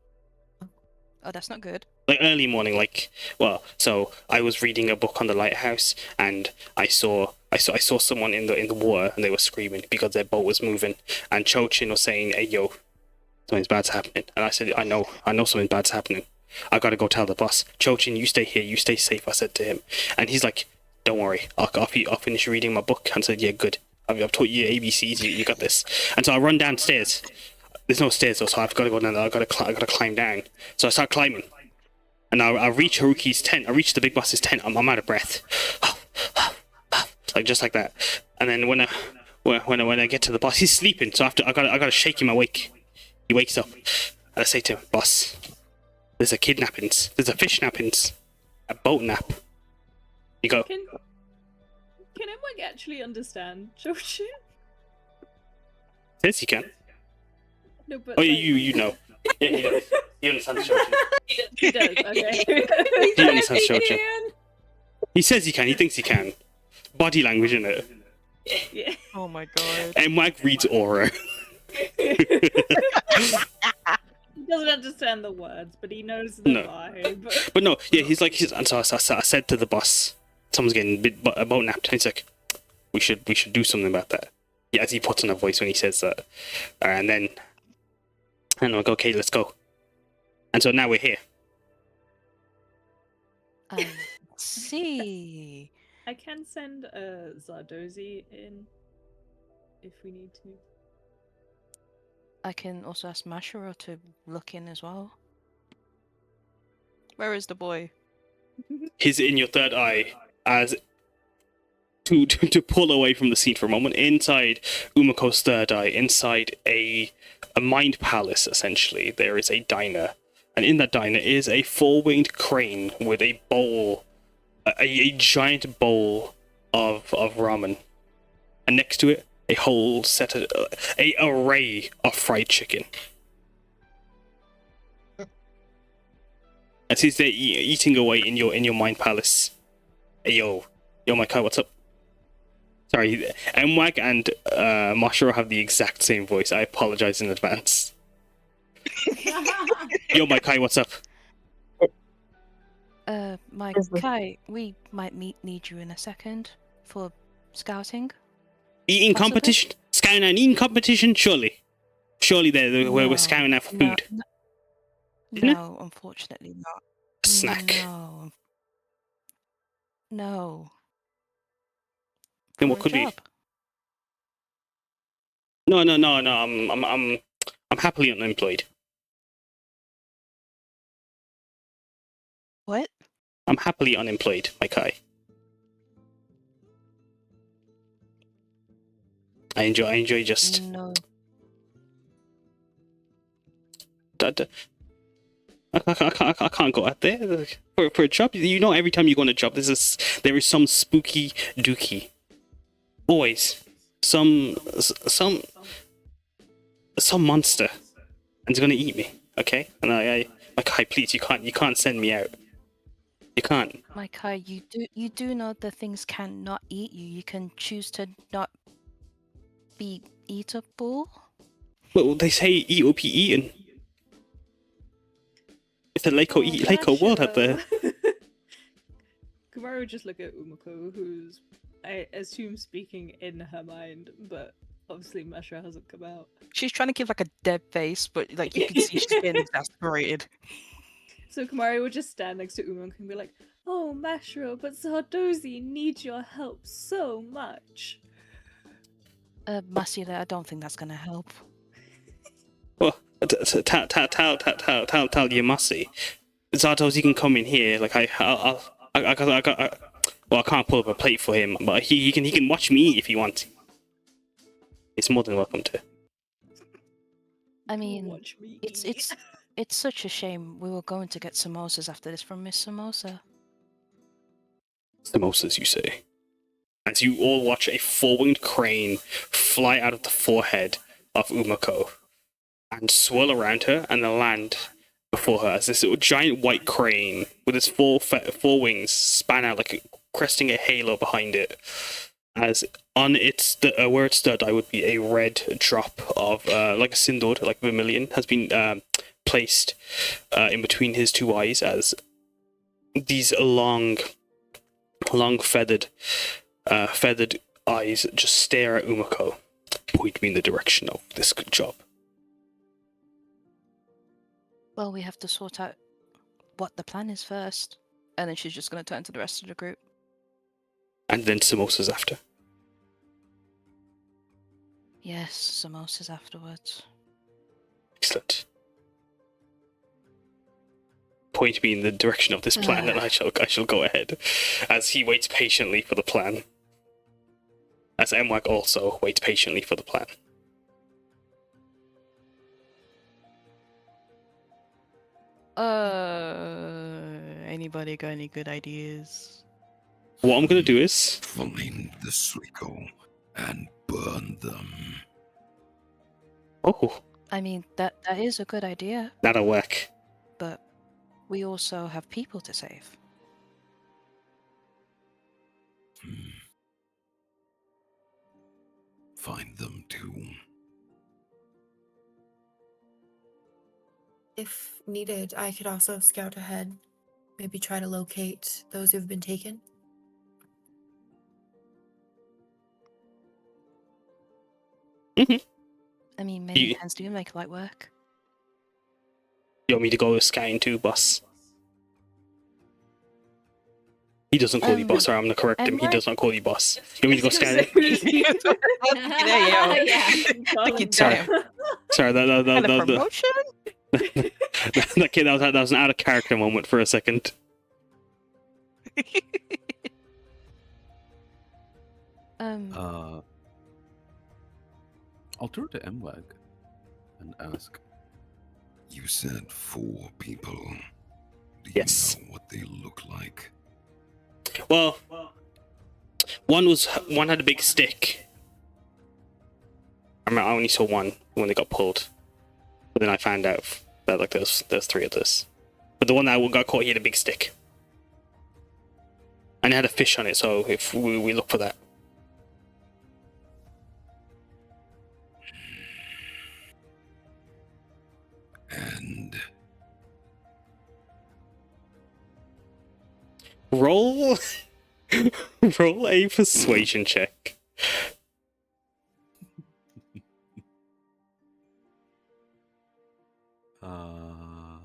Oh, that's not good.
Like early morning, so I was reading a book on the lighthouse, and I saw someone in the water, and they were screaming because their boat was moving, and Chochin was saying, "Hey yo, something bad's happening," and I said, "I know something bad's happening. I gotta go tell the boss. Chochin, you stay here, you stay safe," I said to him, and he's like, "Don't worry, I'll finish reading my book," and I said, "Yeah, good. I've taught you ABCs, you got this." And so I run downstairs. There's no stairs though, so I've got to go down there. I gotta climb down. So I start climbing, and I reach Haruki's tent. I reach the big boss's tent. I'm out of breath, like just like that. And then when I get to the boss, he's sleeping. So I gotta shake him awake. He wakes up, and I say to him, "Boss, there's a kidnappings. There's a fish nappings, a boat nap." You go.
Can anyone actually understand Chochin?
Yes, he can.
No, but
Oh yeah, you know. Yeah, he does. He understands Chochin.
He does. Okay.
He understands Chochin. He says he can. He thinks he can. Body language, innit?
Yeah.
Oh my god.
And Mag reads aura.
He doesn't understand the words, but he knows the vibe.
But no, yeah, and so I said to the boss, someone's getting a boat napped, and he's like, we should do something about that. Yeah, as he puts on a voice when he says that. And then I'm like, okay, let's go. And so now we're here.
Let's see.
I can send Zardozi in if we need to.
I can also ask Mashiro to look in as well. Where is the boy?
He's in your third eye, as to pull away from the scene for a moment. Inside Umeko's third eye, inside a mind palace, essentially, there is a diner. And in that diner is a 4-winged crane with a bowl, a giant bowl of ramen. And next to it, a whole set of, a array of fried chicken. As he's there eating away in your mind palace. Hey, yo, Mike, what's up? Sorry, MWAG and Mashiro have the exact same voice. I apologize in advance. Yo, Mike, what's up?
Mike, Kai, we might need you in a second for scouting.
Eating
Possibly?
competition? Scouting and eating competition? Surely we're scouting out for food.
No, unfortunately not.
A snack.
No.
Then
For
what
a
could be?
job.
No. I'm happily unemployed.
What?
I'm happily unemployed, my Kai. I enjoy just.
No.
I can't go out there for a job. You know, every time you go on a job, there is some spooky dookie. Always some monster, and it's gonna eat me. Okay, and I my Kai, please, you can't send me out. You can't.
My Kai, you do know that things cannot eat you. You can choose to not be eatable.
Well, they say eat or be eaten. It's a Leiko world out there.
Kumari would just look at Umeko, who's, I assume, speaking in her mind, but obviously Mashra hasn't come out.
She's trying to give like a dead face, but like you can see she's getting exasperated.
So Kumari would just stand next to Umeko and be like, "Oh, Mashro, but Zardozi needs your help so much."
Masila, I don't think that's gonna help.
Well, tell you, Mussy. Zardoz, you can come in here. Like well, I can't pull up a plate for him, but he can watch me eat if he wants. He's more than welcome to.
I mean,
Watch me
it's
eat.
it's such a shame. We were going to get samosas after this from Miss Samosa.
Samosas, you say? As you all watch a four-winged crane fly out of the forehead of Umeko and swirl around her and then land before her as this little giant white crane with its four wings span out like cresting a halo behind it. As on its where it stood, I would be a red drop of like a Sindor, like vermilion, has been placed in between his two eyes as these long feathered eyes just stare at Umeko, point me in the direction of this good job.
Well, we have to sort out what the plan is first, and then she's just going to turn to the rest of the group.
And then samosas after.
Yes, samosas afterwards.
Excellent. Point me in the direction of this plan, and I shall go ahead. As he waits patiently for the plan. As Mwag also waits patiently for the plan.
Anybody got any good ideas?
What I'm gonna do is
Find the Suiko and burn them.
oh,
I mean, that is a good idea,
that'll work.
but we also have people to save.
Find them too.
If needed, I could also scout ahead. Maybe try to locate those who've been taken.
I mean, many hands do make light work.
You want me to go scouting too, boss? He doesn't call you boss, or I'm gonna correct him. He does not call you boss. You want me to go scouting?
Sorry.
Sorry,
And a promotion?
that was an out of character moment for a second.
I'll turn to Mwag and ask.
You said 4 people. Do
Yes.
you know what they look like?
Well, one had a big stick. I mean, I only saw one when they got pulled, but then I found out that like there's 3 others. But the one that got caught, he had a big stick, and it had a fish on it. So if we look for that.
And
Roll a persuasion check.
Uh,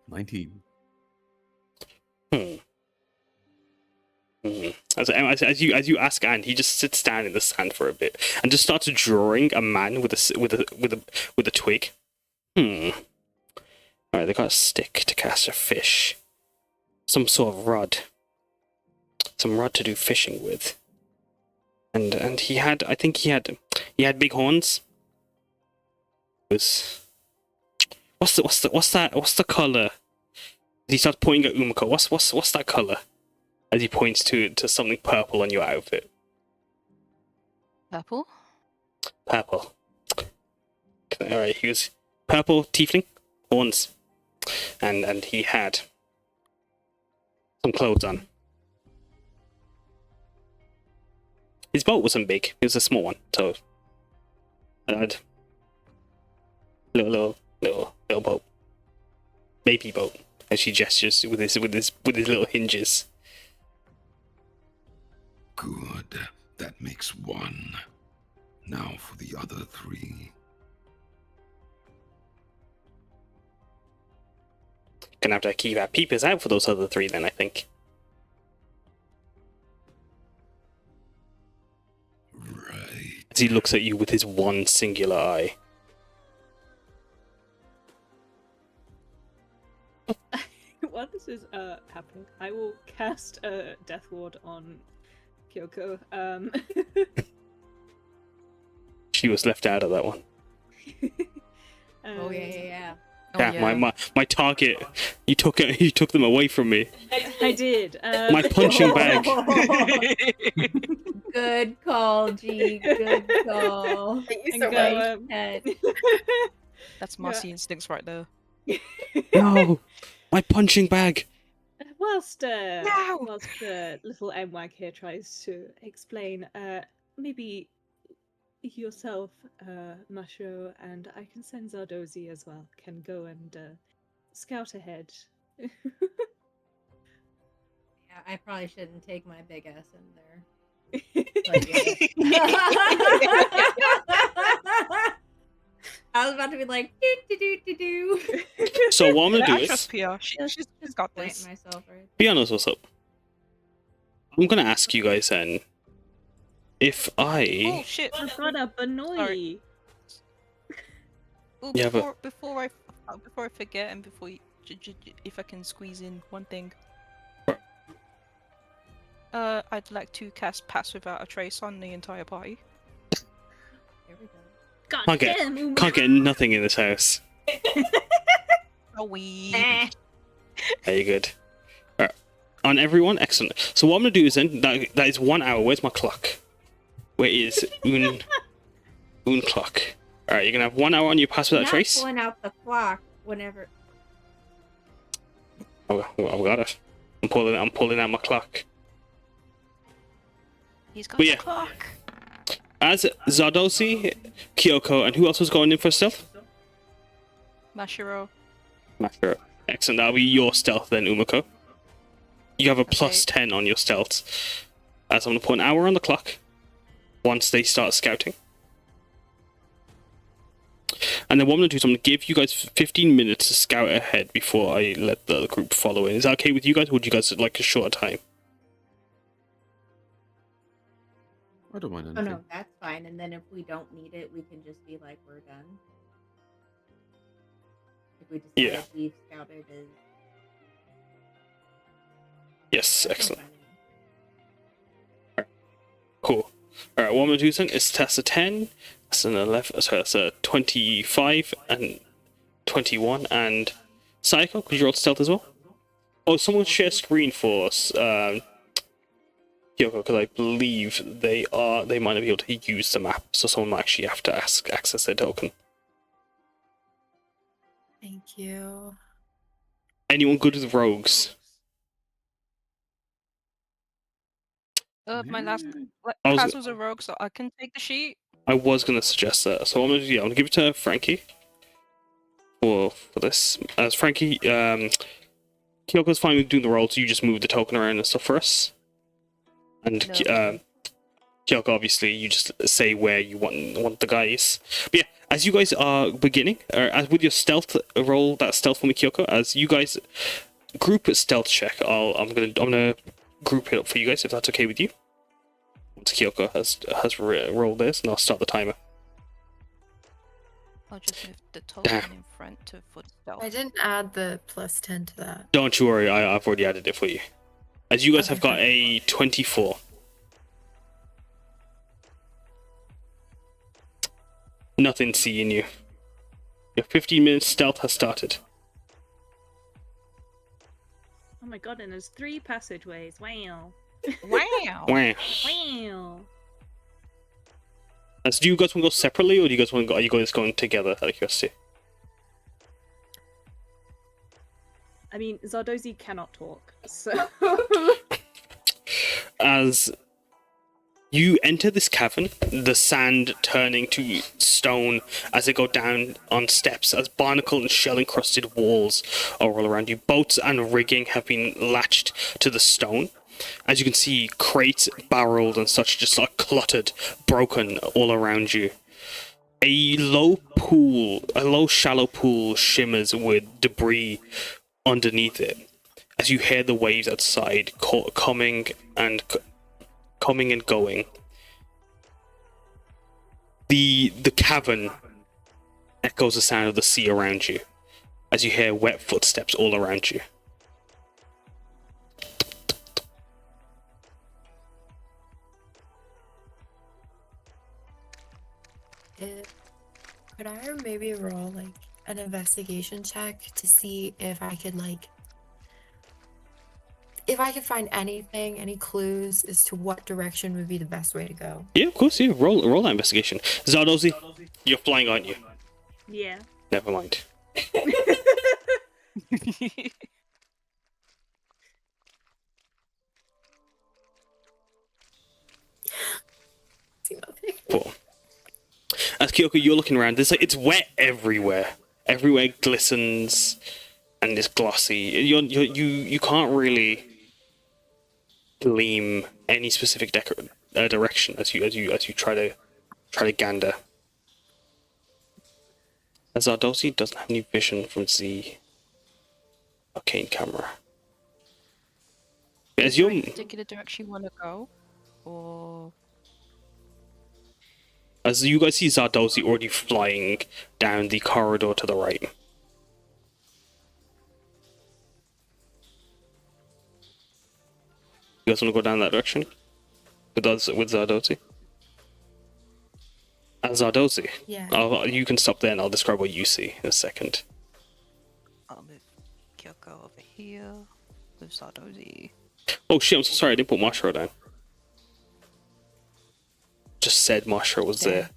19.
As you ask Anne, he just sits down in the sand for a bit and just starts drawing a man with a twig. Alright, they got a stick to cast a fish. Some sort of rod. Some rod to do fishing with. And I think he had big horns. What's the colour? He starts pointing at Umeko. What's that colour? As he points to something purple on your outfit.
Purple?
Purple. Alright, he was purple tiefling, horns. And he had some clothes on. His boat wasn't big, it was a small one, so I had little boat. Baby boat, as she gestures with his little hinges.
good. That makes 1. Now for the other 3.
Gonna have to keep our peepers out for those other three then, I think.
Right.
As he looks at you with his one singular eye.
While this is happening, I will cast a Death Ward on Kyuko.
She was left out of that one.
Oh yeah.
Oh,
Yeah, my target. You took them away from me.
I did.
My punching bag.
Good call, G. Good call.
Thank you
And
so
go,
much.
Head.
That's Marcy instincts right there.
No, my punching bag.
Whilst
No!
little Mwag here tries to explain, maybe yourself, Masho, and I can send Zardozi as well, can go and scout ahead.
Yeah, I probably shouldn't take my big ass in there. But yeah. I was about to be like, do.
So what I'm gonna do
I
is,
trust Piyar. She's got
Plant
this.
myself right.
be honest, what's up? I'm gonna ask you guys then, if
Oh
I,
shit!
What up, Banoi?
Ooh,
Yeah, but-
before I forget and before you, if I can squeeze in one thing. I'd like to cast Pass Without a Trace on the entire party.
Here we go.
God
Can't get-
damn, Uma.
can't get nothing in this house.
Oh, we.
There you good. Alright. On everyone, excellent. So what I'm gonna do is then that is 1 hour. Where's my clock? Where is un clock? Alright, you're gonna have 1 hour on your pass without
Not
trace.
pulling out the clock whenever.
Oh, I got it. I'm pulling out my clock.
He's got
But
the
yeah.
clock.
As Zardozi, Kyoko, and who else was going in for stealth?
Mashiro.
Master. Excellent. That'll be your stealth then, Umeko. You have a plus 10 on your stealth. As I'm gonna put an hour on the clock once they start scouting. And then what I'm gonna do is I'm gonna give you guys 15 minutes to scout ahead before I let the group follow in. Is that okay with you guys, or would you guys like a shorter time?
I don't mind
Oh
anything.
no, that's fine. And then if we don't need it, we can just be like, we're done. If we decide
Yeah.
we've scouted is.
Yes,
that's
excellent.
fine.
Cool. Alright, what I'm gonna do then is test a 10, that's an 11, sorry, that's a 25 and 21, and Sayaka, could you roll stealth as well? Oh, someone share screen for us, Kyoko, because I believe they might not be able to use the map, so someone might actually have to access their token.
Thank you.
Anyone good with rogues?
My last
I was-
class was a rogue, so I can take the sheet.
I was gonna suggest that, so I'm gonna give it to Frankie for this. As Frankie, Kyoko's fine with doing the rolls. You just move the token around and stuff for us. And
No.
Kyoko, obviously, you just say where you want the guys. But yeah, as you guys are beginning, or as with your stealth roll, that stealth for me, Kyoko. As you guys group a stealth check, I'm gonna group it up for you guys if that's okay with you. Once Kyoko has rolled this, and I'll start the timer.
I'll just move the token
Damn.
in front to for the stealth.
I didn't add the plus 10 to that.
Don't you worry, I've already added it for you. As you guys have got
Okay.
a 24. Nothing seeing you. Your 15-minute stealth has started.
Oh my god, and there's 3 passageways. Wow.
Wow.
Wow.
Wow.
So do you guys want to go separately, or do you guys want to go? Are you guys going together? Out of curiosity.
I mean, Zardozi cannot talk, so.
As you enter this cavern, the sand turning to stone as they go down on steps, as barnacle and shell-encrusted walls are all around you. Boats and rigging have been latched to the stone. As you can see, crates, barrels and such just like cluttered, broken all around you. A low shallow pool shimmers with debris underneath it, as you hear the waves outside coming and going. The cavern echoes the sound of the sea around you, as you hear wet footsteps all around you.
Could I maybe roll like an investigation check to see if I could find anything, any clues as to what direction would be the best way to go?
Yeah, of course. Yeah, roll that investigation. Zardozi, you're flying, aren't you?
Yeah.
Never mind.
See nothing.
4. As Kyoko, you're looking around. It's wet everywhere. Everywhere glistens and is glossy. You can't really gleam any specific direction as you try to gander. As Zardozi doesn't have any vision from the arcane camera. As you
particular direction you want to go, or
as you guys see Zardozi already flying down the corridor to the right. You guys want to go down that direction with Zardozi? Zardozi.
Yeah.
You can stop there and I'll describe what you see in a second.
I'll move Kyoko over here with Zardozi.
Oh shit, I'm so sorry, I didn't put Mashro down. Just said Mashro was there.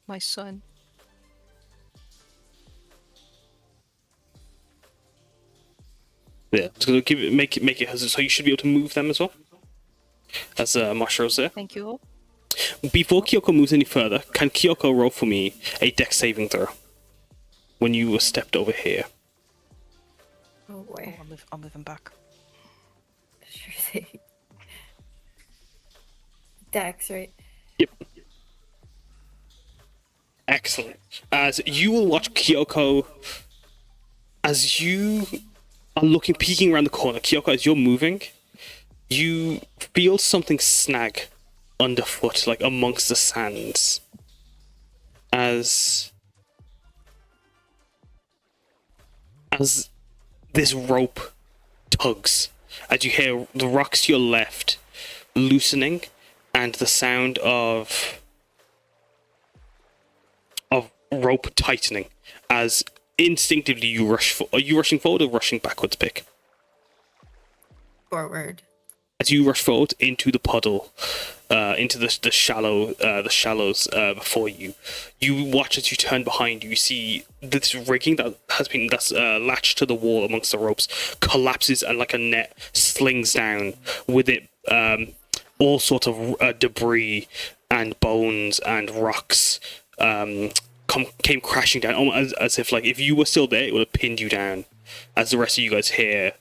My son.
Yeah, just gonna make it so you should be able to move them as well. As Mashro's there.
Thank you.
Before Kyoko moves any further, can Kyoko roll for me a dex saving throw? When you were stepped over here.
Oh boy.
Oh, I'll move him back.
Sure thing. Dex, right?
Yep. Excellent. As you will watch Kyoko, as you are peeking around the corner, Kyoko, as you're moving, you feel something snag underfoot, like amongst the sands. As this rope tugs, as you hear the rocks to your left loosening, and the sound of rope tightening, as instinctively you rush. Are you rushing forward or rushing backwards, Pick?
Forward.
As you rush forward into the puddle, into the shallows before you, you watch as you turn behind you. You see this rigging that's latched to the wall amongst the ropes collapses and like a net slings down with it. All sorts of debris and bones and rocks came crashing down, almost as if like if you were still there, it would have pinned you down. As the rest of you guys hear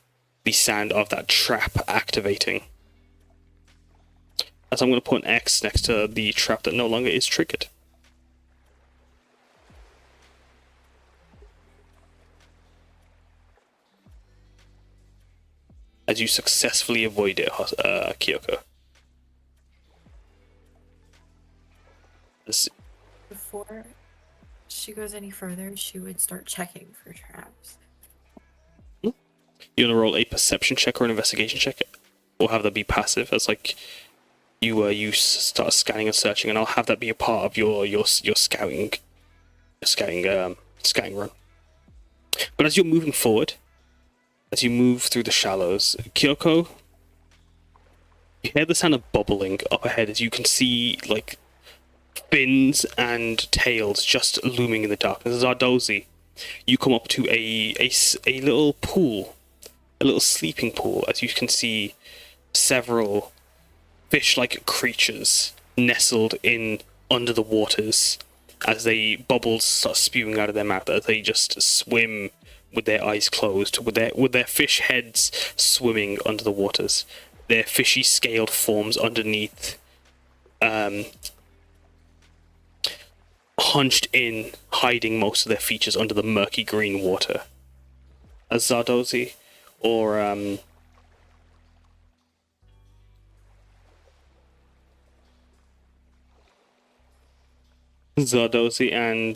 the sound of that trap activating. As I'm going to put an X next to the trap that no longer is triggered. As you successfully avoid it, Kyoko.
Before she goes any further, she would start checking for traps.
You want to roll a perception check or an investigation check, or have that be passive, as like you start scanning and searching, and I'll have that be a part of your scouting run. But as you're moving forward, as you move through the shallows, Kyoko, you hear the sound of bubbling up ahead as you can see like fins and tails just looming in the darkness. Zardozi, you come up to a little pool, a little sleeping pool, as you can see several fish-like creatures nestled in under the waters as they bubbles start spewing out of their mouth as they just swim with their eyes closed, with their fish heads swimming under the waters, their fishy scaled forms underneath hunched in, hiding most of their features under the murky green water. Zardozi or Zardozi and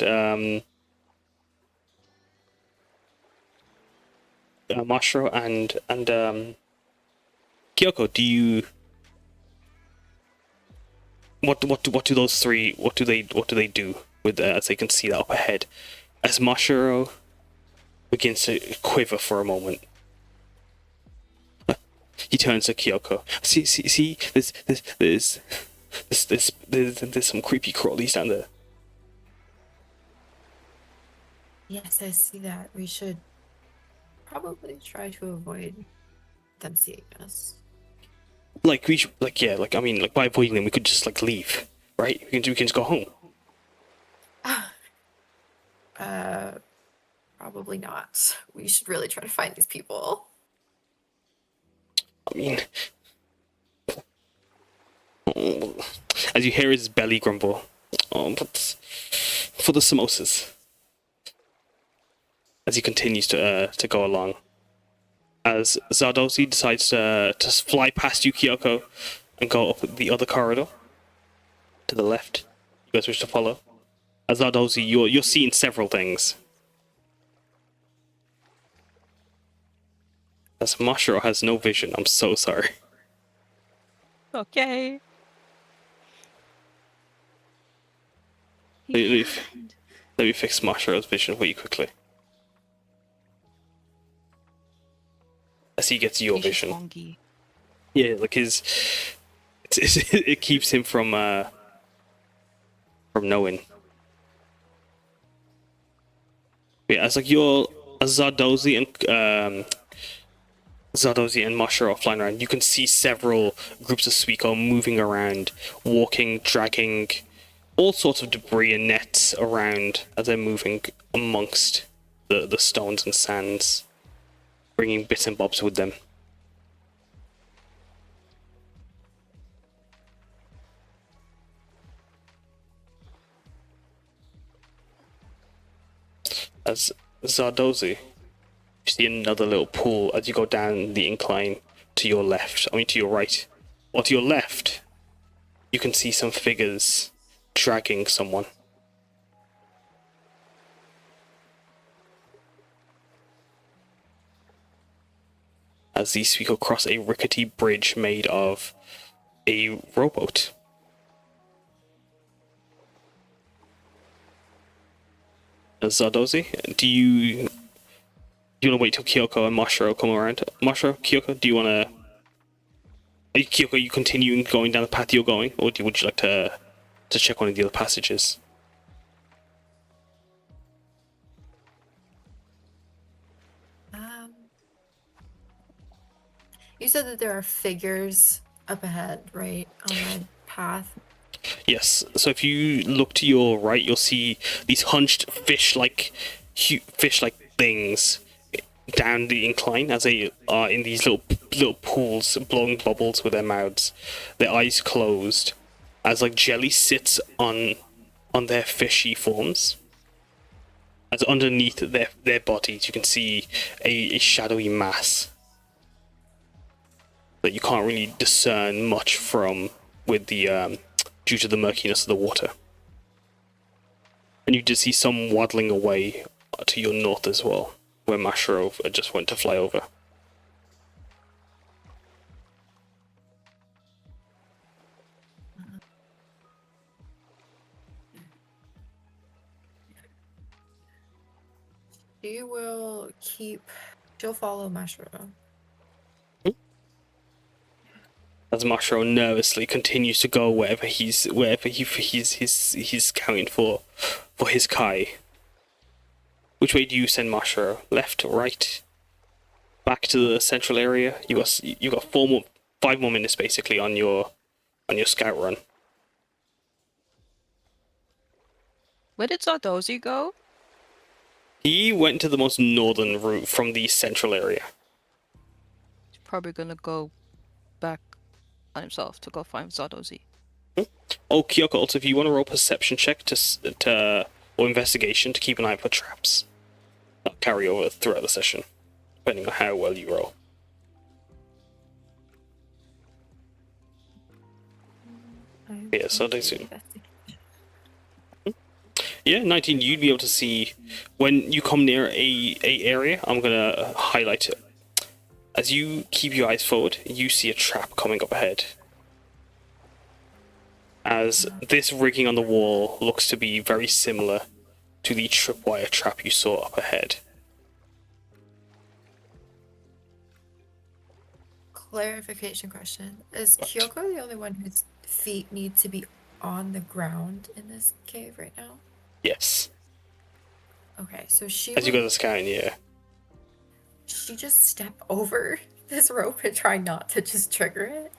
Mashiro and Kyoko, do you what do those three what do they do with as they can see that up ahead as Mashiro begins to quiver for a moment? He turns to Kyoko. See there's some creepy crawlies down there.
Yes, I see that. We should probably try to avoid them seeing us.
Like we should, I mean, like by avoiding them, we could just like leave, right? We can just go home.
Probably not. We should really try to find these people.
I mean, as you hear his belly grumble, but for the samosas. As he continues to go along, as Zardozi decides to fly past you, Kyoko, and go up the other corridor to the left. You guys wish to follow? As Zardozi, you're seeing several things. As Mashiro has no vision, I'm so sorry.
Okay.
Let me fix Mashiro's vision for you quickly. As he gets your vision.
Wonky.
Yeah, like it keeps him from knowing. Yeah, as like you're Zardozi and Mashiro are flying around, you can see several groups of Suiko moving around, walking, dragging all sorts of debris and nets around as they're moving amongst the stones and sands, bringing bits and bobs with them. As Zardozi, you see another little pool as you go down the incline to your left. I mean, to your right. Or to your left, you can see some figures dragging someone. As these Suiko cross a rickety bridge made of a rowboat. Zardozi, do you want to wait till Kyoko and Mashiro come around? Mashiro, Kyoko, do you want to... Kyoko, are you continuing going down the path you're going? Or would you like to check one of the other passages?
You said that there are figures up ahead, right? On the path.
Yes, so if you look to your right, you'll see these hunched fish-like things down the incline as they are in these little pools, blowing bubbles with their mouths, their eyes closed, as like jelly sits on their fishy forms. As underneath their bodies, you can see a shadowy mass that you can't really discern much from with the due to the murkiness of the water. And you did see some waddling away to your north as well, where Mashiro just went to fly over.
She'll follow Mashiro.
As Mashiro nervously continues to go wherever he's counting for his Kai. Which way do you send Mashiro? Left, right, back to the central area? You got 5 more minutes basically on your scout run.
Where did Zardozi go?
He went to the most northern route from the central area.
He's probably gonna go back on himself to go find Zardozi.
Oh, Kyoko, also, if you want to roll perception check or investigation to keep an eye out for traps, that'll carry over throughout the session. depending on how well you roll. Yeah, so they see. Yeah, 19. You'd be able to see when you come near a area. I'm gonna highlight it. As you keep your eyes forward, you see a trap coming up ahead. As this rigging on the wall looks to be very similar to the tripwire trap you saw up ahead.
Clarification question. Is Kyuko the only one whose feet need to be on the ground in this cave right now?
Yes.
Okay, so
As you go to the scan, yeah.
she just step over this rope and try not to just trigger it?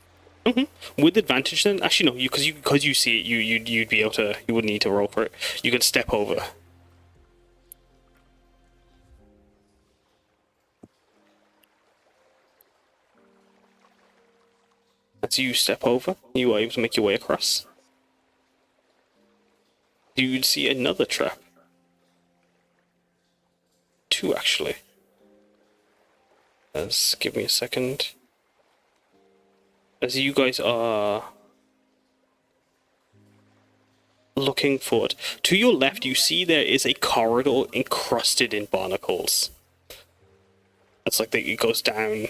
With advantage, then actually no, because you see it, you'd be able to. You wouldn't need to roll for it. You can step over. As you step over, you are able to make your way across. You'd see another trap. Two, actually. Give me a second. As you guys are looking forward, to your left, you see there is a corridor encrusted in barnacles. It's like it goes down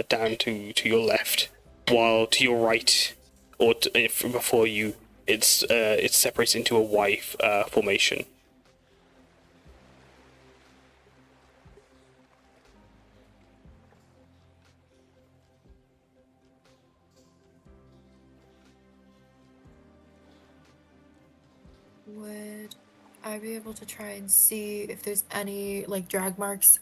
down to your left, while to your right, or before you, it separates into a Y formation.
Would I be able to try and see if there's any like drag marks?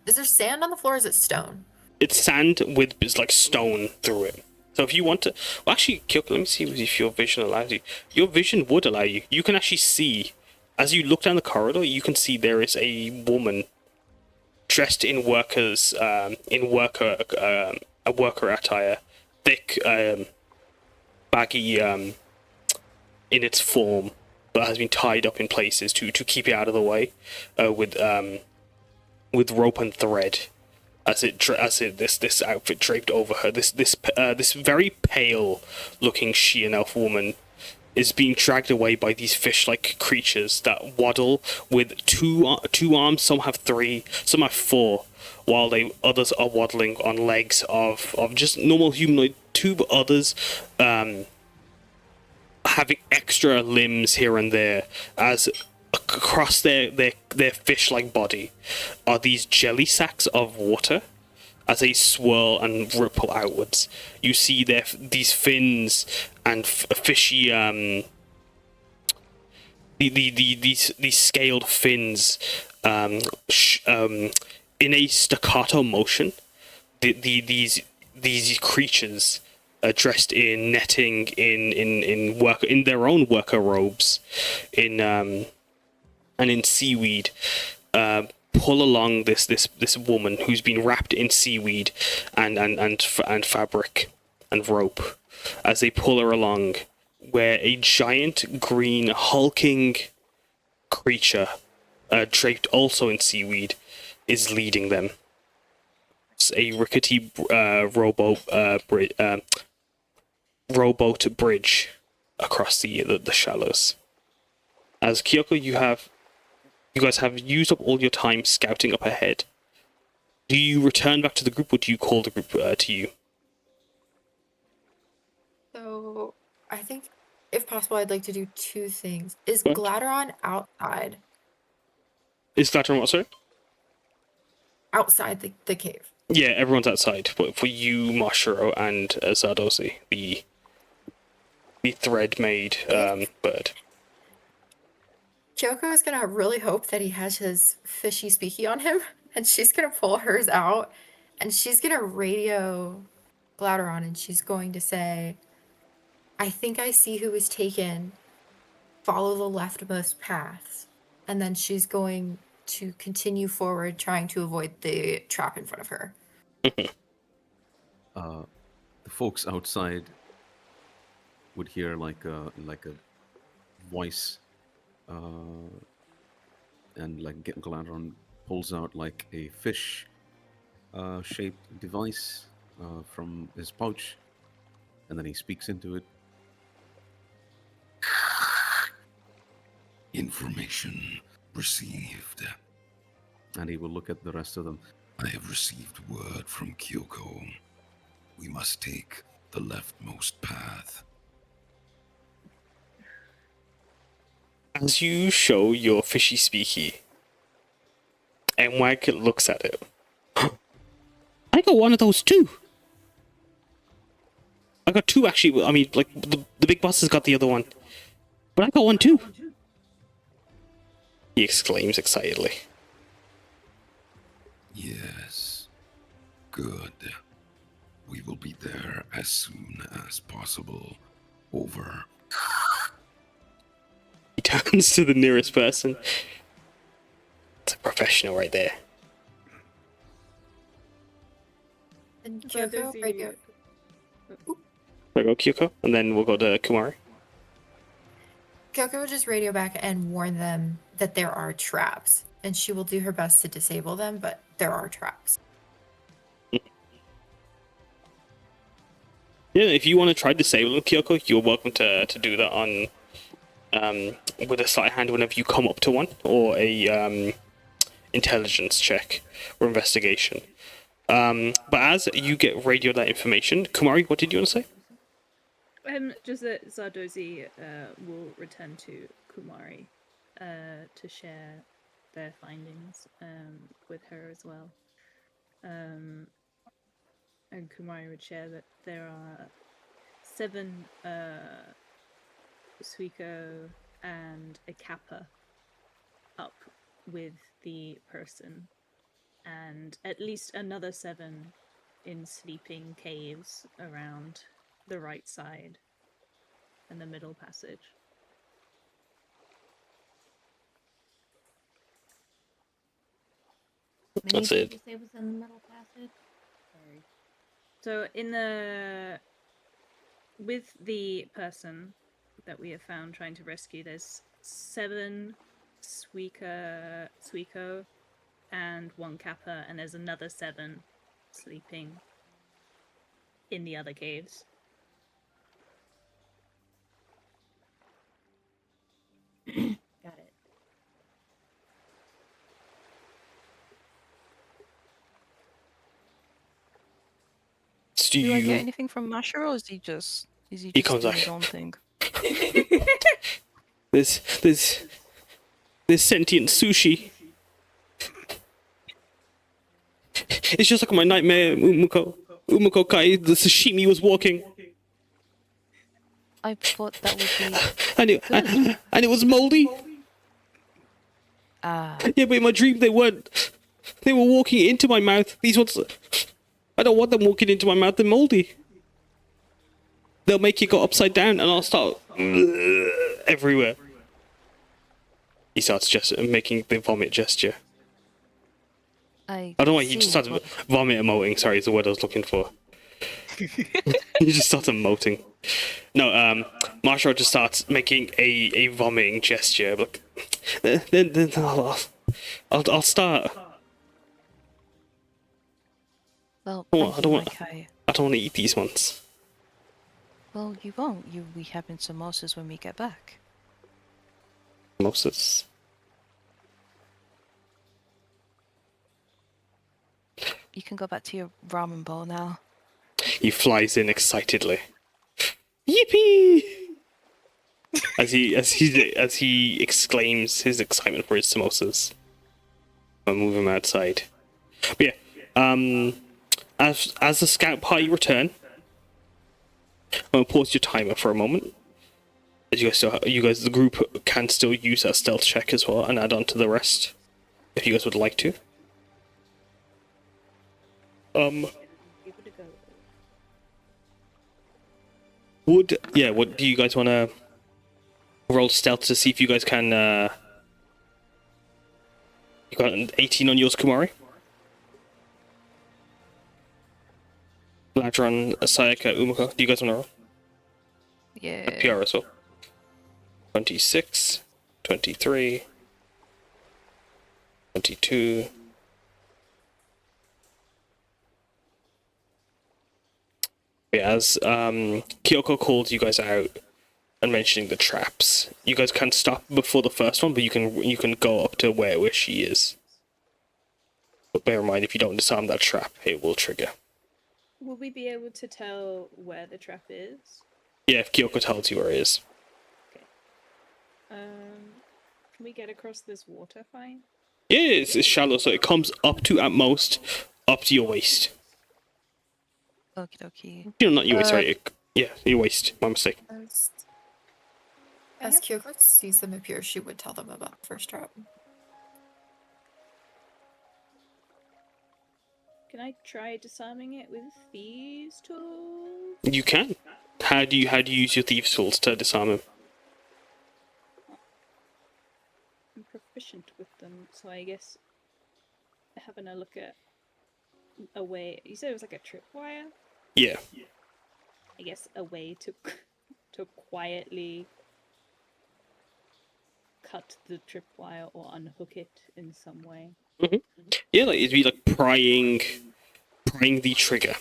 Is there sand on the floor or is it stone?
It's sand with like stone through it. So if you want to, well, actually, Kyuko, let me see if your vision allows you. Your vision would allow you. You can actually see, as you look down the corridor, you can see there is a woman dressed in worker attire, thick, baggy, in its form, but has been tied up in places to keep it out of the way, with rope and thread. This outfit draped over her, this very pale looking Shian elf woman is being dragged away by these fish-like creatures that waddle with two arms. Some have 3, some have 4, while others are waddling on legs of just normal humanoid 2, but others having extra limbs here and there, as across their fish-like body are these jelly sacks of water as they swirl and ripple outwards. You see these fins and fishy these scaled fins in a staccato motion. These creatures dressed in netting, in their own worker robes, and in seaweed, pull along this woman who's been wrapped in seaweed and fabric and rope, as they pull her along, where a giant green hulking creature, draped also in seaweed, is leading them. It's a rickety rowboat bridge across the shallows. As Kyuko, you guys have used up all your time scouting up ahead. Do you return back to the group, or do you call the group to you?
So I think, if possible, I'd like to do 2 things. Is
What?
Gladdron outside?
Is Gladdron what, sorry?
Outside the cave.
Yeah, everyone's outside, but for you, Mashiro, and Zadosi, the thread-made bird.
Kyoko is gonna really hope that he has his fishy speaky on him, and she's gonna pull hers out, and she's gonna radio Gladdron, and she's going to say, "I think I see who was taken. Follow the leftmost paths," and then she's going to continue forward, trying to avoid the trap in front of her.
The folks outside would hear like a voice, and like Gladdron pulls out like a fish shaped device from his pouch, and then he speaks into it.
Information received.
And he will look at the rest of them.
I have received word from Kyuko. We must take the leftmost path.
As you show your fishy speaky, and Wag looks at it. I got one of those too. I got two actually. I mean, like the big boss has got the other one, but I got one too. He exclaims excitedly.
Yes. Good. We will be there as soon as possible. Over.
He turns to the nearest person. It's a professional right there.
And
So does
Kyuko
he-
radio.
We'll go Kyuko, and then we'll go to Kumari.
Kyuko will just radio back and warn them that there are traps, and she will do her best to disable them, but there are traps.
Yeah, if you want to try disabling Kyoko, you're welcome to do that on with a sleight of hand whenever you come up to one, or a intelligence check or investigation. But as you get radio that information, Kumari, what did you want to say?
Just that Zardozi will return to Kumari to share their findings with her as well. And Kumari would share that there are 7 Suiko and a Kappa up with the person, and at least another 7 in sleeping caves around the right side and the middle passage.
That's
Many
it.
did you say was in the middle passage? Sorry.
So in the with the person that we have found trying to rescue, there's 7 Suiko and 1 Kappa, and there's another 7 sleeping in the other caves.
Got it.
So
Do I get
you
anything from Masher, or is he just
comes
doing
back.
his own thing?
there's sentient sushi. It's just like my nightmare, Umeko Kai. The sashimi was walking,
I thought that would be
and it was moldy.
ah.
Yeah, but in my dream they weren't. They were walking into my mouth. These ones, I don't want them walking into my mouth. They're moldy. They'll make you go upside down, and I'll start everywhere. He starts just making the vomit gesture.
I
I don't know why he just
see,
started
but
vomit emoting. Sorry, is the word I was looking for. He just starts emoting. No, Marshall just starts making a vomiting gesture. Look, then I'll start.
well,
I
thank
don't
you,
want-
Yohkai.
I don't want to eat these ones.
Well, you won't. We having samosas when we get back.
Moses.
You can go back to your ramen bowl now.
He flies in excitedly. Yippee! As he exclaims his excitement for his samosas. I'll move him outside. But yeah, as the scout party return, I'm gonna pause your timer for a moment. As you guys, the group can still use that stealth check as well and add on to the rest, if you guys would like to.
Able to go.
What do you guys want to roll stealth to see if you guys can? You got an 18 on yours, Kumari. Gladdron, Sayaka, Umeko. Do you guys want to roll?
Yeah.
Piyar as well. 26, 23, 22, as Kyoko calls you guys out and mentioning the traps, you guys can't stop before the first one, but you can go up to where she is. But bear in mind, if you don't disarm that trap, it will trigger.
Will we be able to tell where the trap is?
Yeah, if Kyoko tells you where it is.
Okay. Can we get across this water fine?
Yeah, it's shallow, so it comes up to, at most, up to your waist.
Okie dokie.
You know, not your waist, sorry. Yeah, your waist. My mistake.
As Kyoko sees them appear, she would tell them about the first trap.
Can I try disarming it with these tools?
You can. How do you use your thieves' tools to disarm him?
I'm proficient with them, so I guess having a look at a way. You said it was like a tripwire?
Yeah.
I guess a way to quietly cut the tripwire or unhook it in some way.
Yeah, like it'd be like prying the trigger.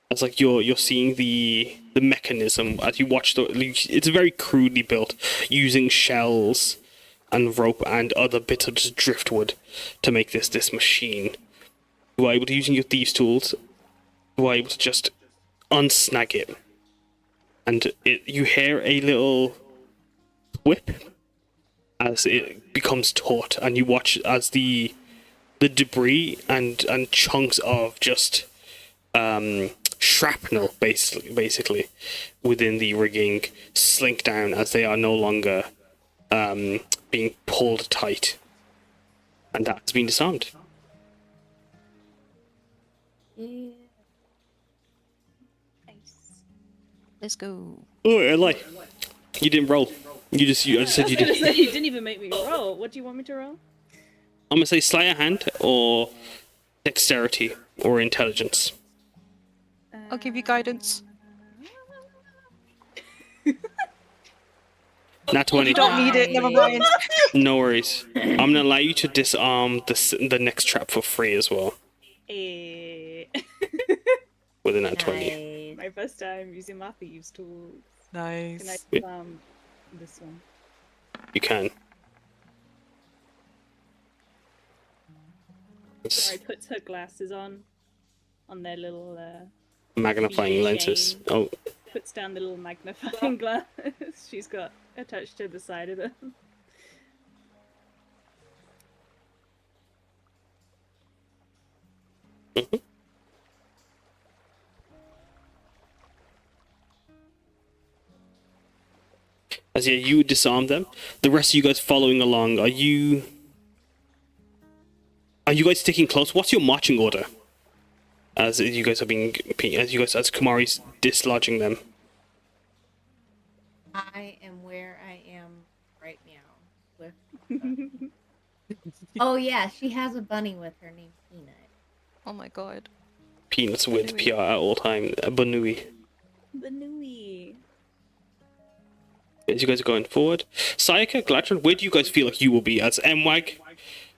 It's like you're seeing the mechanism as you watch it's very crudely built, using shells and rope and other bits of just driftwood to make this machine. You are able to, using your thieves' tools, you are able to just unsnag it. And you hear a little whip as it becomes taut, and you watch as the debris and chunks of just shrapnel basically within the rigging slink down as they are no longer being pulled tight, and that has been disarmed.
Yeah. Nice.
Let's go.
Oh, I lie. You didn't roll. I just said you did.
Say, you didn't even make me roll. What do you want me to roll?
I'm gonna say sleight of hand or dexterity or intelligence.
I'll give you guidance.
Nat 20.
You don't need it, never mind.
No worries. I'm gonna allow you to disarm the next trap for free as well. With a nat 20.
My first time using my thieves' tools.
Nice.
Can I disarm this one?
You can.
Sorry, puts her glasses on their little
Magnifying lenses.
shame.
Oh,
Puts down the little magnifying glass she's got attached to the side of them.
as you disarm them, the rest of you guys following along, are you guys sticking close? What's your marching order? As you guys as Kumari's dislodging them.
I am where I am right now. With oh yeah, she has a bunny with her named Peanut.
Oh my god.
Peanuts with Piyar at all time. Banui.
Banui.
As you guys are going forward, Sayaka, Gladdron, where do you guys feel like you will be as Mwag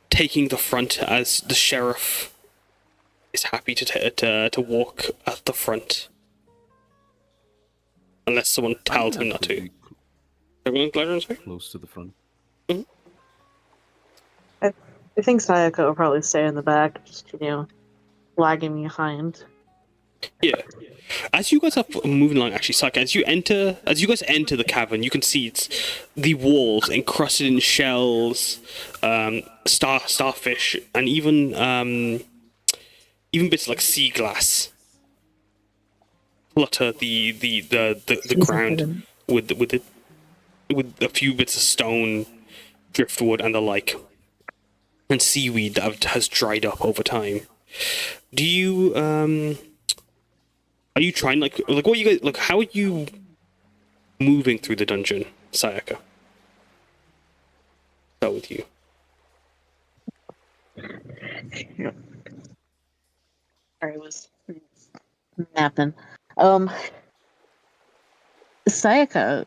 taking the front, as the sheriff is happy to walk at the front, unless someone tells him not to. Everyone, Gladdron, sorry?
Close to the front.
I think Sayaka will probably stay in the back, just lagging behind.
Yeah. As you guys are moving along, actually, Sayaka, as you guys enter the cavern, you can see it's the walls encrusted in shells, starfish, and even bits like sea glass flutter the ground with a few bits of stone, driftwood, and the like, and seaweed that has dried up over time. Do you are you trying like what you guys how are you moving through the dungeon, Sayaka? Start with you.
I was napping. Sayaka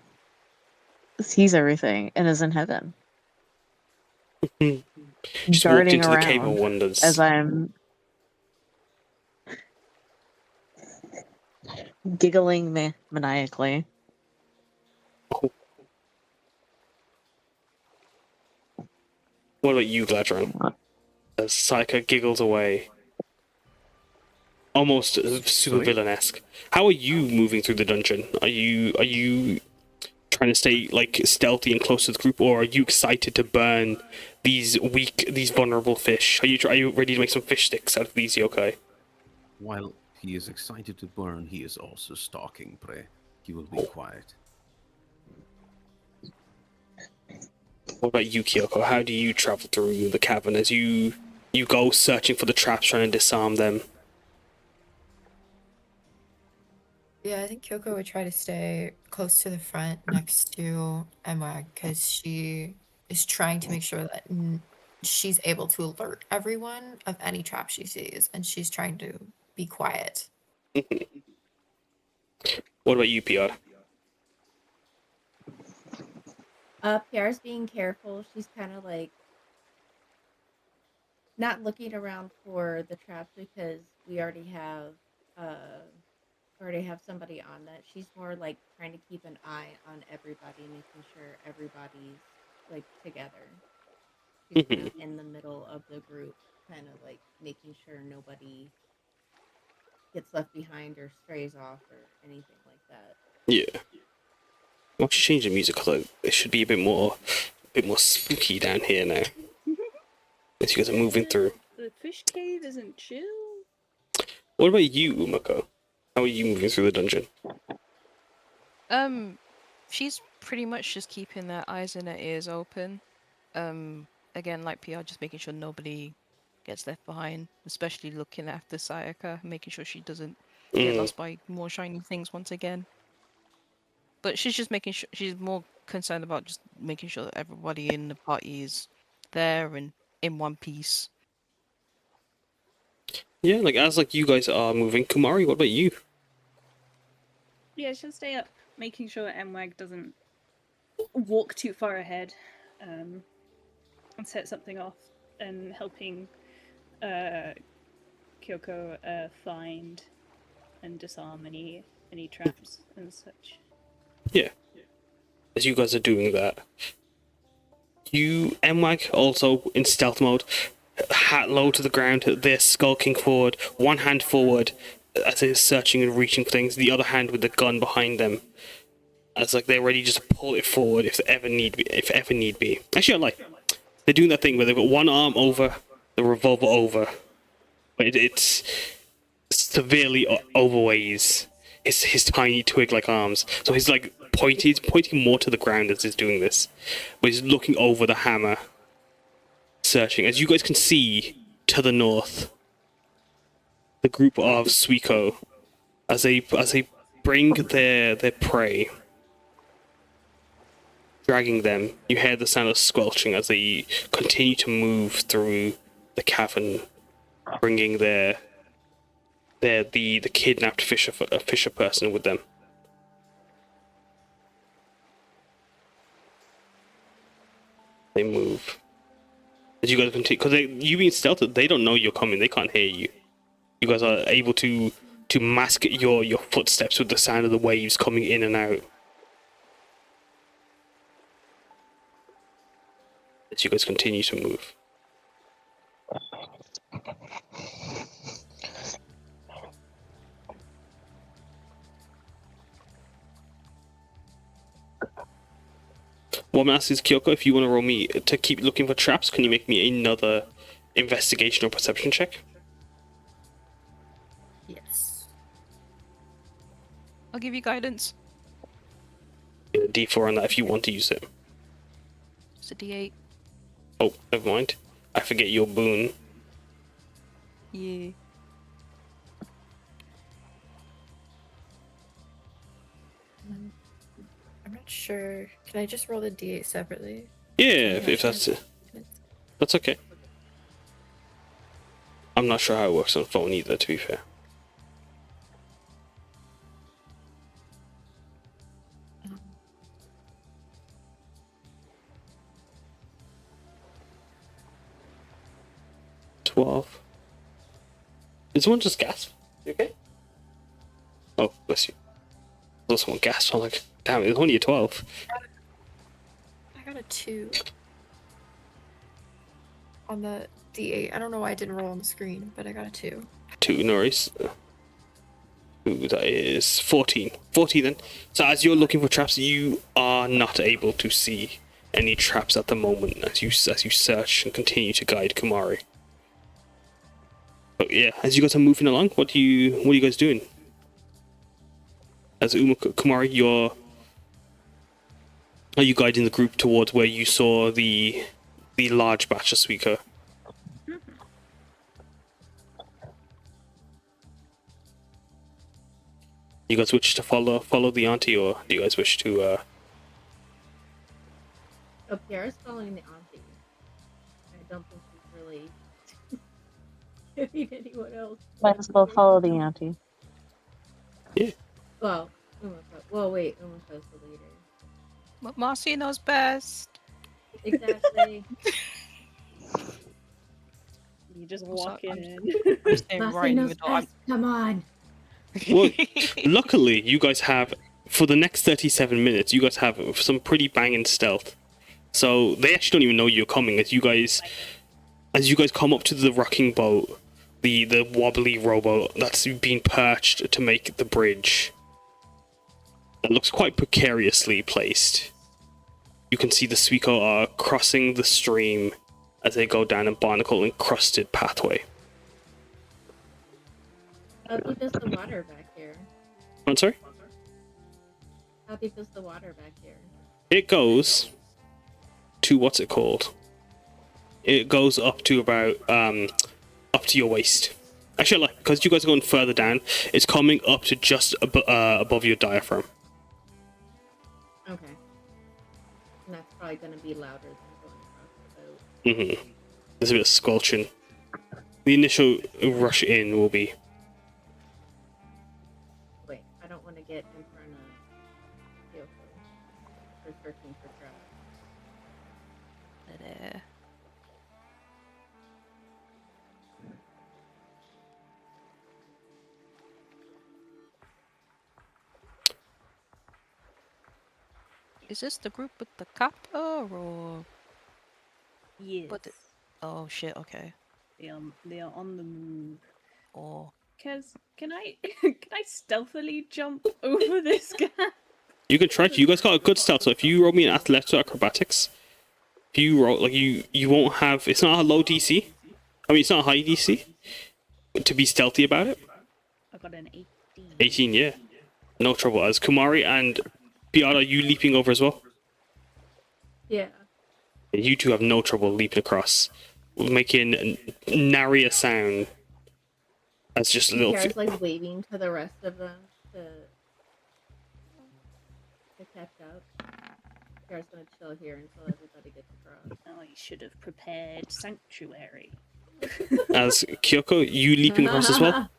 sees everything and is in heaven.
Just walked into the Cave of Wonders.
As I'm giggling maniacally.
What about you, Gladdron? As Sayaka giggles away. Almost super
Sorry?
villain-esque. How are you moving through the dungeon? Are you trying to stay like stealthy and close to the group, or are you excited to burn these vulnerable fish? Are you ready to make some fish sticks out of these yokai?
While he is excited to burn, he is also stalking prey. He will be quiet.
What about you, Kyoko? How do you travel through the cavern as you go searching for the traps, trying to disarm them?
Yeah, I think Kyoko would try to stay close to the front next to Emma because she is trying to make sure that she's able to alert everyone of any trap she sees, and she's trying to be quiet.
What about you, Piyar?
Piyar's being careful. She's kind of like not looking around for the traps because we already have somebody on that. She's more like trying to keep an eye on everybody, making sure everybody's like together. She's kind of in the middle of the group, kind of like making sure nobody gets left behind or strays off or anything like that.
Yeah. Why don't you change the music? Cause it should be a bit more spooky down here now. As you guys are moving through.
The fish cave isn't chill.
What about you, Umeko? How are you moving through the dungeon?
She's pretty much just keeping her eyes and her ears open. Again, like PR, just making sure nobody gets left behind, especially looking after Sayaka, making sure she doesn't get lost by more shiny things once again. But she's just making sure, she's more concerned about just making sure that everybody in the party is there and in one piece.
Yeah, like as like you guys are moving, Kumari, what about you?
Yeah, she'll stay up, making sure Mwag doesn't walk too far ahead, and set something off, and helping Kyoko find and disarm any traps and such.
Yeah. As you guys are doing that, Mwag, also in stealth mode, hat low to the ground, they're skulking forward, one hand forward as they're searching and reaching for things, the other hand with the gun behind them. As like they're ready just to pull it forward if ever need be. Actually, I like they're doing that thing where they've got one arm over, the revolver over, but it's severely overweighs his tiny twig-like arms. So he's like pointing more to the ground as he's doing this, but he's looking over the hammer, searching. As you guys can see to the north, the group of Suiko, as they bring their prey, dragging them, you hear the sound of squelching as they continue to move through the cavern, bringing the kidnapped fisher person with them. They move. As you guys continue, because you being stealth, they don't know you're coming. They can't hear you. You guys are able to mask your footsteps with the sound of the waves coming in and out. As you guys continue to move. What I'm asking is, Kyoko, if you want to roll me to keep looking for traps, can you make me another investigation or perception check?
Yes.
I'll give you guidance.
Get a D4 on that if you want to use it.
It's a D8.
Oh, never mind. I forget your boon.
Yeah.
I'm not sure. Can I just roll the D8 separately?
Yeah, if that's it. That's okay. I'm not sure how it works on phone either, to be fair. $12. Did someone just gasp? You okay? Oh, bless you. There's someone gasped. I'm like, damn, it's only a 12.
I got a 2 on the D8. I don't know why I didn't roll on the screen, but I got a 2.
2, no worries. Ooh, that is 14. 14 then. So as you're looking for traps, you are not able to see any traps at the moment as you search and continue to guide Kumari. But yeah, as you guys are moving along, what are you guys doing? As Umeko, Kumari, are you guiding the group towards where you saw the large batch of Suiko? You guys wish to follow the auntie, or do you guys wish to
Oh, Piyar's following the auntie. I don't think she's really doing anyone else.
Might as well follow the auntie.
Well, Umeko. Well, wait, Umeko's the leader.
But Marcy knows best.
Exactly.
You just walk in.
I'm staying
Marcy
right in the
knows
middle.
best. Come on.
Well, luckily, you guys have, for the next 37 minutes, you guys have some pretty banging stealth. So they actually don't even know you're coming as you guys come up to the rocking boat, the wobbly rowboat that's been perched to make the bridge. It looks quite precariously placed. You can see the Suiko are crossing the stream as they go down a barnacle-encrusted pathway.
How deep is the water back here?
I'm sorry?
How deep is the water back here?
It goes to, what's it called? It goes up to about, up to your waist. Actually, like, because you guys are going further down, it's coming up to just above your diaphragm.
Okay. And that's probably going to be louder than going across the boat.
There's a bit of squelching. The initial rush in will be...
Wait, I don't want to get in front of Kyuko for searching for traps.
Is this the group with the copper or?
Yes.
But oh shit! Okay.
They are on the move.
Oh.
Can I stealthily jump over this gap?
You can try to. You guys got a good stealth, so if you roll me an athletics or acrobatics, if you roll, like, you won't have... It's not a low DC. I mean, it's not a high DC. To be stealthy about it.
I got an 18.
18, yeah. No trouble. As Kumari and Piyar, are you leaping over as well?
Yeah.
You two have no trouble leaping across. Making nary a sound. As just a little...
Piyar's like waving to the rest of them to catch up. Piyar's gonna chill here until everybody gets across.
I should have prepared sanctuary.
As Kyuko, you leaping across as well?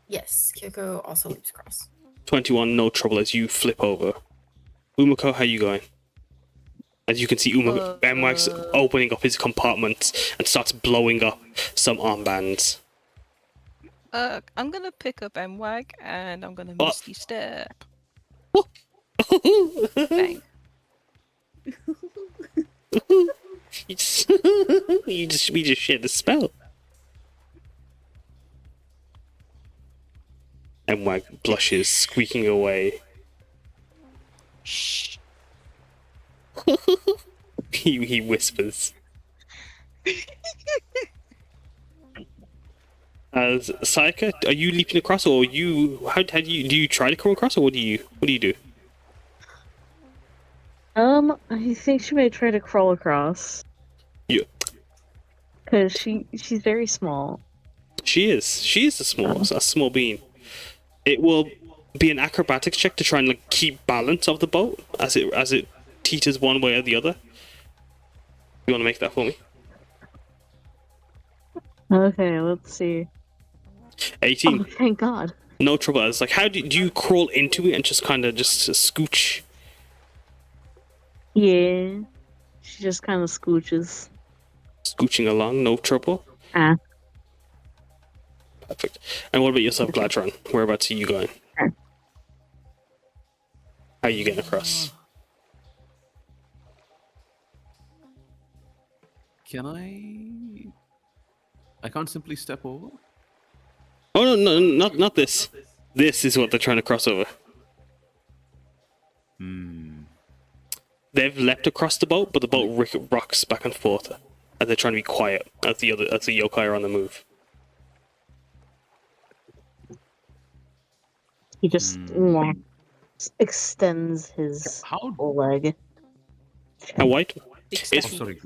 Yes, Kyuko also leaps across.
21, no trouble as you flip over. Umeko, how you going? As you can see, Mwag's opening up his compartments and starts blowing up some armbands.
I'm gonna pick up Mwag and I'm gonna misty step. Bang.
We just shared the spell. Mwag blushes, squeaking away.
Shh.
he whispers. As Sayaka, are you leaping across, or how do you try to come across, or what do you do?
I think she may try to crawl across.
Yeah.
Cause she's very small.
She is a small being. It will be an acrobatics check to try and like keep balance of the boat as it teeters one way or the other. You want to make that for me?
Okay, let's see.
18.
Oh, thank God.
No trouble. It's like, how do you crawl into it and just kind of just scooch?
Yeah. She just kind of scooches.
Scooching along, no trouble. Perfect. And what about yourself, Gladdron? Whereabouts are you going? How are you getting across?
Can I can't simply step over?
Oh no, not this. This is what they're trying to cross over. They've leapt across the boat, but the boat rocks back and forth, and they're trying to be quiet as the yokai are on the move.
He just extends his leg.
How wide?
Extend.
It's,
Sorry.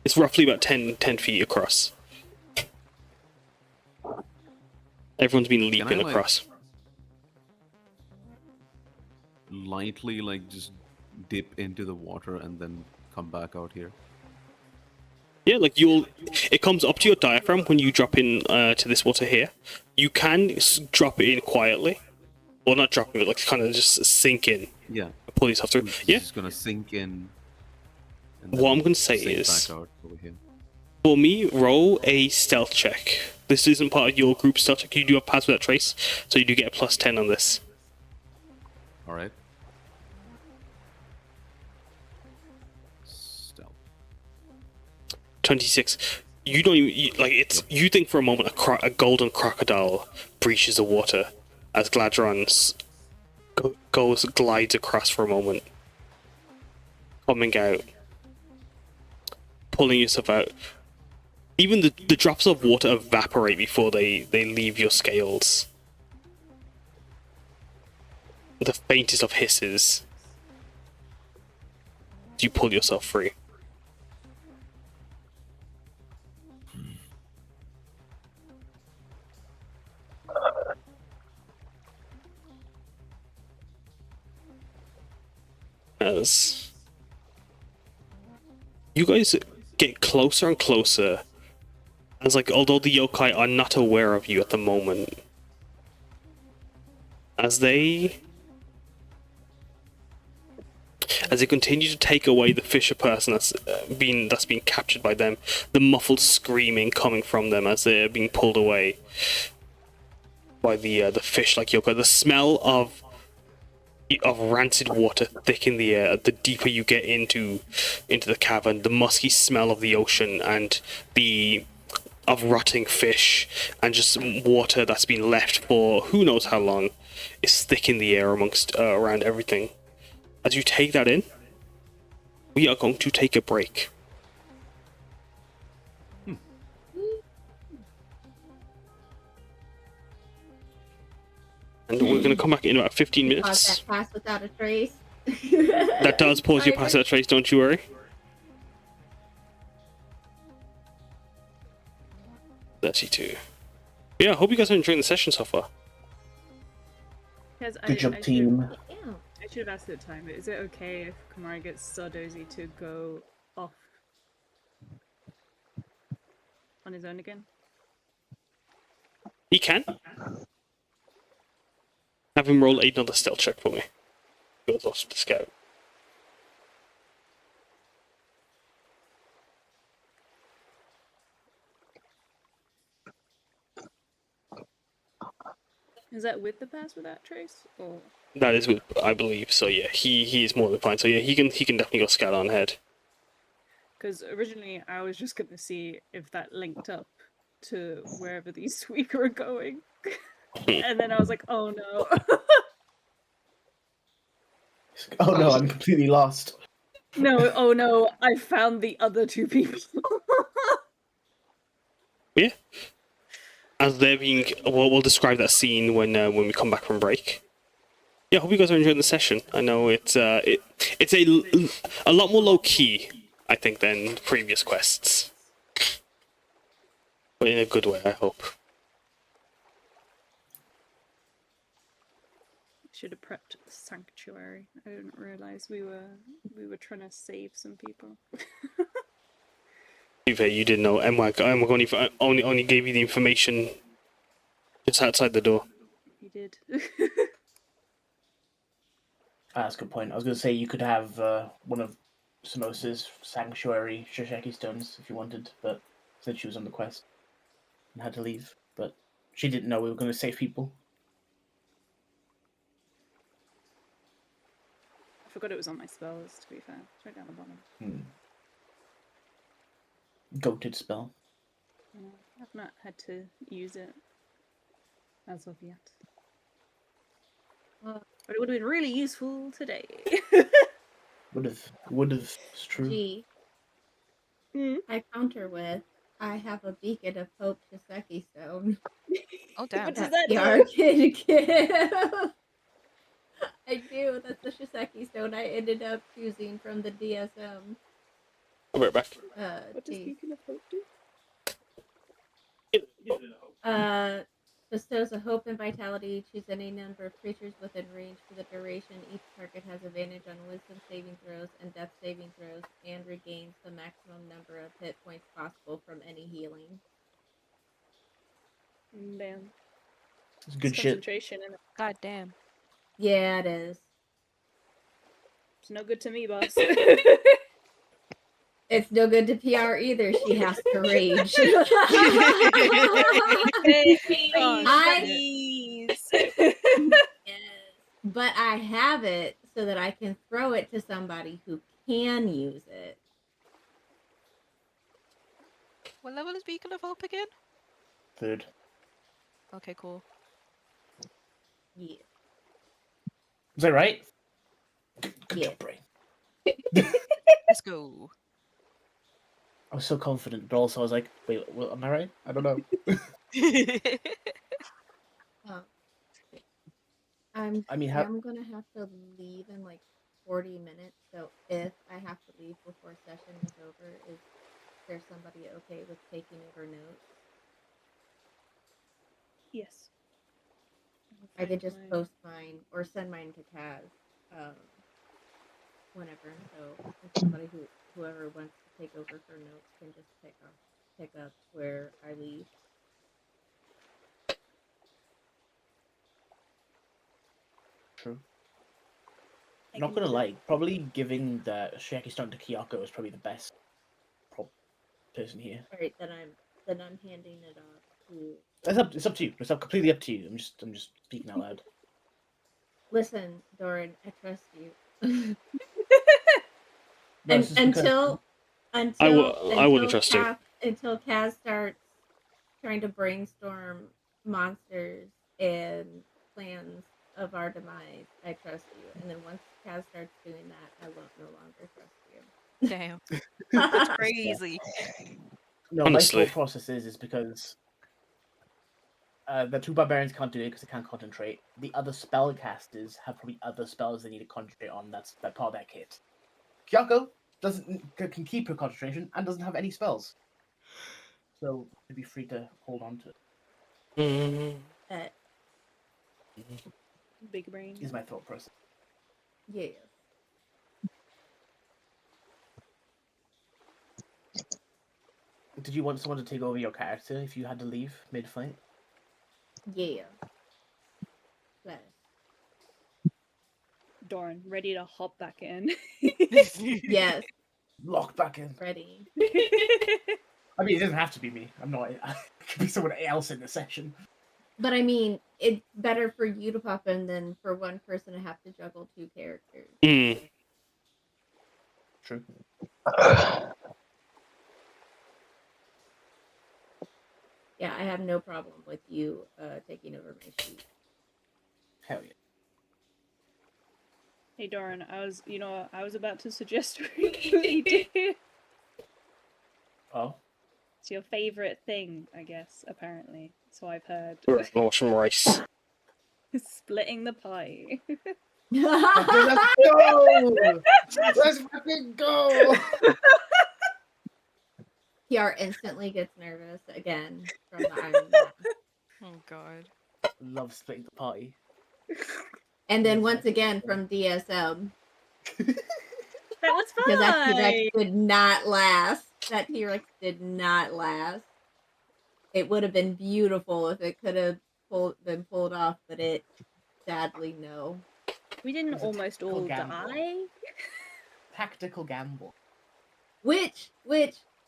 it's roughly about 10 feet across. Everyone's been leaping across.
Lightly, like, just dip into the water and then come back out here.
Yeah, like it comes up to your diaphragm when you drop in to this water here. You can drop it in quietly. Well, not drop it, like kind of just sink in.
Yeah.
Pull yourself through.
It's
Yeah.
just gonna sink in. And
What I'm
then
going to say
sink
is,
back out over here.
for me, roll a stealth check. This isn't part of your group stealth check. You do have pass without trace, so you do get a plus 10 on this.
All right. Stealth.
26. You don't even you think for a moment a golden crocodile breaches the water as Gladdron glides across for a moment, coming out, pulling yourself out. Even the drops of water evaporate before they leave your scales. The faintest of hisses. You pull yourself free. As you guys get closer and closer, as although the yokai are not aware of you at the moment, as they continue to take away the fisher person that's been captured by them, the muffled screaming coming from them as they're being pulled away by the fish-like yokai, the smell of rancid water thick in the air. The deeper you get into the cavern, the musky smell of the ocean and of rotting fish and just water that's been left for who knows how long is thick in the air around everything. As you take that in, we are going to take a break. And we're going to come back in about 15 minutes.
Pause that pass without a trace.
That does pause your pass without trace, don't you worry. $32. Yeah, I hope you guys are enjoying the session so far.
Good job, team.
I should have asked at the time, but is it okay if Kumari gets so dozy to go off on his own again?
He can. Have him roll another stealth check for me. Goes off the scout.
Is that with the pass without trace, or?
That is, I believe. So yeah, he is more than fine. So yeah, he can definitely go scout on ahead.
Because originally I was just gonna see if that linked up to wherever these Suiko are going, and then I was like, oh no.
Oh no, I'm completely lost.
No, oh no, I found the other two people.
Yeah. As they're being, we'll describe that scene when we come back from break. Yeah, I hope you guys are enjoying the session. I know it's a lot more low key, I think, than previous quests, but in a good way, I hope.
Should have prepped the sanctuary. I didn't realize we were trying to save some people.
You didn't know. Emma only gave you the information just outside the door.
He did.
That's a good point. I was going to say you could have one of Samosa's sanctuary Shisheki stones if you wanted, but said she was on the quest and had to leave. But She didn't know we were going to save people.
I forgot it was on my spells, to be fair. It's right down the bottom.
Goated spell.
Yeah, I've not had to use it as of yet. But it would have been really useful today.
Would have. It's true.
G. I counter with, I have a beacon of hope Shiseki stone.
Oh damn.
What does that
Piyar
do?
can give. I do. That's the Shiseki stone I ended up choosing from the DSM.
I'll be right back.
What does
geez.
Beacon of Hope do?
Bestows a hope and vitality. Choose any number of creatures within range for the duration. Each target has advantage on wisdom saving throws and death saving throws, and regains the maximum number of hit points possible from any healing.
Damn.
It's good
It's
shit.
concentration, and
God damn.
Yeah, it is.
it's no good to me, boss.
It's no good to PR either. She has to rage. But I have it so that I can throw it to somebody who can use it.
What level is Beacon of Hope again?
3rd.
Okay, cool.
Yeah.
Is that right? Good
Yeah.
job, brain.
Let's go.
I was so confident, but also I was like, wait, am I right? I don't know.
I'm
how-
gonna have to leave in like 40 minutes, so if I have to leave before session is over, is there somebody okay with taking over notes?
Yes.
I could just post mine or send mine to Kaz whenever, so if somebody whoever wants to take over for notes can just pick up where I leave.
True. I'm not gonna lie, probably giving the Shiyaki stone to Kyuko is probably the best person here.
Alright, then I'm handing it off to.
It's up to you. It's completely up to you. I'm just speaking out loud.
Listen, Doran, I trust you.
No,
and
it's just because-
I wouldn't trust him.
Until Kaz starts trying to brainstorm monsters and plans of our demise, I trust you. And then once Kaz starts doing that, I won't no longer trust you.
Damn. That's crazy.
No,
Honestly.
my thought process is because the 2 barbarians can't do it because they can't concentrate. The other spellcasters have probably other spells they need to concentrate on. That's part of their kit. Kyuko can keep her concentration and doesn't have any spells, so she'd be free to hold on to it.
Big brain.
Is my thought process.
Yeah.
Did you want someone to take over your character if you had to leave mid-fight?
Yeah. Yes.
Doran, ready to hop back in.
Yes.
Lock back in.
Ready.
I mean, it doesn't have to be me. I'm not. It could be someone else in the session.
But I mean, it's better for you to pop in than for one person to have to juggle 2 characters.
True.
Yeah, I have no problem with you taking over my sheet.
Hell yeah.
Hey Doran, I was about to suggest we do.
Oh.
It's your favorite thing, I guess, apparently. So I've heard.
Awesome rice.
Splitting the pie.
Let's go! Let's fucking go!
PR instantly gets nervous again from the Iron Man.
Oh god.
Love splitting the party.
And then once again from DSM.
That was fun!
Because that T-Rex did not last. That T-Rex did not last. It would have been beautiful if it could have been pulled off, but it sadly no.
We didn't almost all die.
Tactical gamble.
Which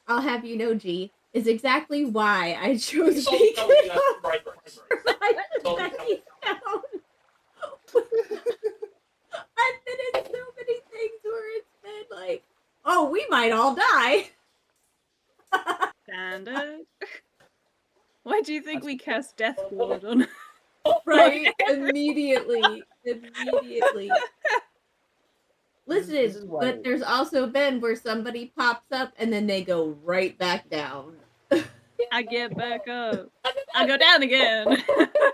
I'll have you know, G, is exactly why I chose
Don't
Beacon
tell me that's
Hope.
right. Don't tell me.
I've been in so many things where it's been like, oh, we might all die.
Standard. Why do you think we cast Death Ward on?
Right? Immediately. Listen,
This is why-
but there's also been where somebody pops up and then they go right back down.
I get back up. I go down again.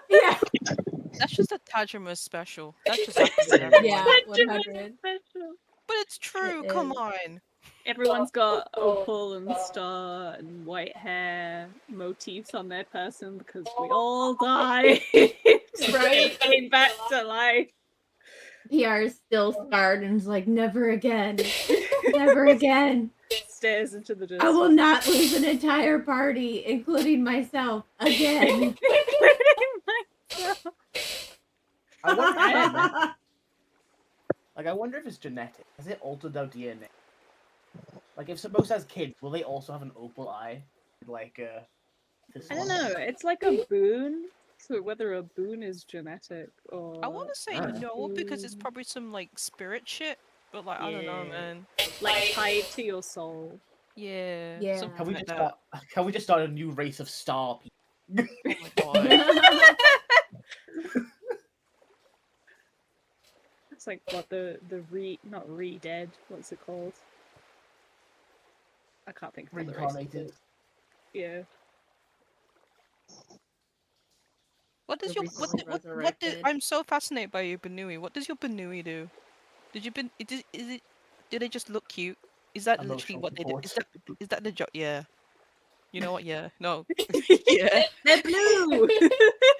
Yeah.
That's just a Tajima special. That's just happens to everyone.
Yeah,
Tajima
100.
special.
But it's true.
It
Come
is.
on.
Everyone's got opal and star and white hair motifs on their person because we all die.
Right?
Came back to life.
Piyar is still scarred and is like, never again. Never again.
Stares into the distance.
I will not lose an entire party, including myself, again.
I wonder if I wonder if it's genetic. Has it altered our DNA? Like, if Suppose has kids, will they also have an opal eye? Like,
I don't know. It's like a boon. So whether a boon is genetic or
I want to say no because it's probably some like spirit shit. But like I don't know,
Yeah.
man.
like tied to your soul.
Yeah.
Yeah.
something
Can we
like
just
that.
can we just start a new race of star people?
Oh my god.
It's like what the not re-dead. What's it called? I can't think of what the race is
Reincarnated.
called. Yeah.
What does
The
your
recently
what did
resurrected.
I'm so fascinated by your Banui. What does your Banui do? Did you is it do they just look cute? Is that literally
Emotional
what they do?
support.
Is that the job? Yeah. You know what? Yeah. No. Yeah.
They're blue.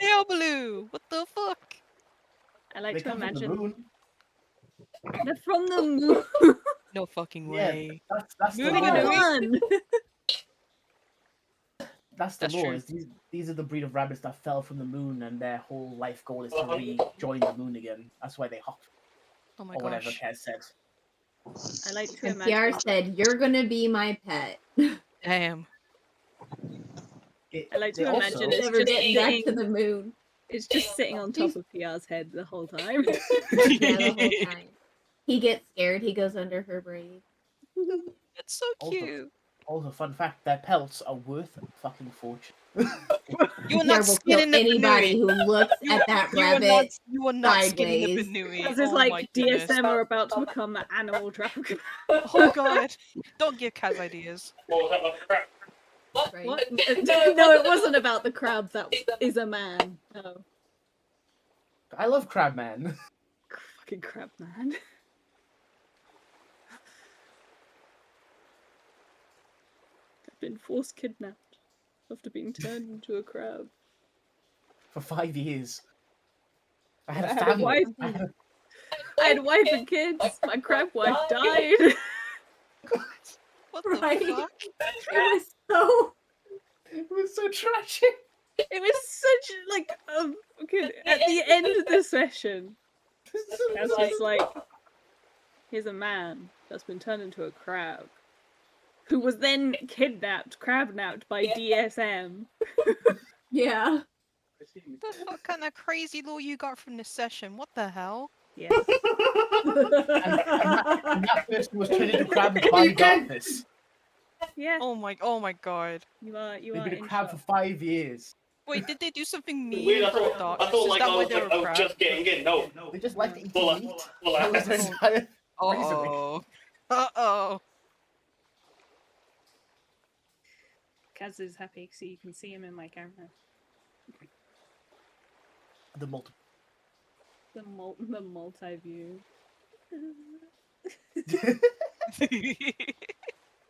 Hell blue. What the fuck?
I like
They
to
come from the
imagine
moon.
they're from the moon.
No fucking
Yeah,
way.
that's the
Moving
law.
on.
That's the
That's
law.
true.
Is these are the breed of rabbits that fell from the moon, and their whole life goal is to rejoin the moon again. That's why they hop,
Oh my
or whatever
gosh.
Kaz said.
I like to
And
imagine.
Piyar said, you're gonna be my pet.
Damn.
I like
They
to imagine
also-
it's
Never
just
getting back to
sitting.
the moon.
It's just sitting on top of Piyar's head the whole time.
Yeah, the whole time. He gets scared, he goes under her braid.
That's so
Also-
cute.
Also, fun fact: their pelts are worth a fucking fortune.
You are
Piyar
not
will kill
skinning the
anybody
Banui.
who looks at that
You are not.
rabbit.
You are not skinning the
sideways.
Banui.
Because it's
Oh my
like
goodness.
DSM are about to become an animal trafficker.
Oh god. Don't give Kaz ideas.
Right?
What? No, it wasn't about the crab. That is a man. No,
I love Crabman.
fucking crab man. I've been force kidnapped after being turned into a crab.
For 5 years. I had
I
a
had a
family.
wife. I had a wife and kids. My crab wife died.
What the
Right?
fuck?
It was so
tragic.
It was such like okay, at the end of the session, I was just like, here's a man that's been turned into a crab, who was then crabnapped by DSM.
yeah.
What the fuck kind of crazy law you got from this session? What the hell?
Yeah.
And that person was turned into crab by darkness.
Yeah.
Oh my god.
You are
They've been a
in
crab
shock.
for 5 years.
Wait, did they do something mean?
Wait, I
with the
thought
darkness? Is
like
that
I
why
was,
they were
I was
crabs?
just getting in. No.
They just liked eating
Well,
meat.
well,
That was their entire reasoning.
Uh-oh. Uh-oh.
Kaz is happy so you can see him in my camera.
The multiple.
The multi-view.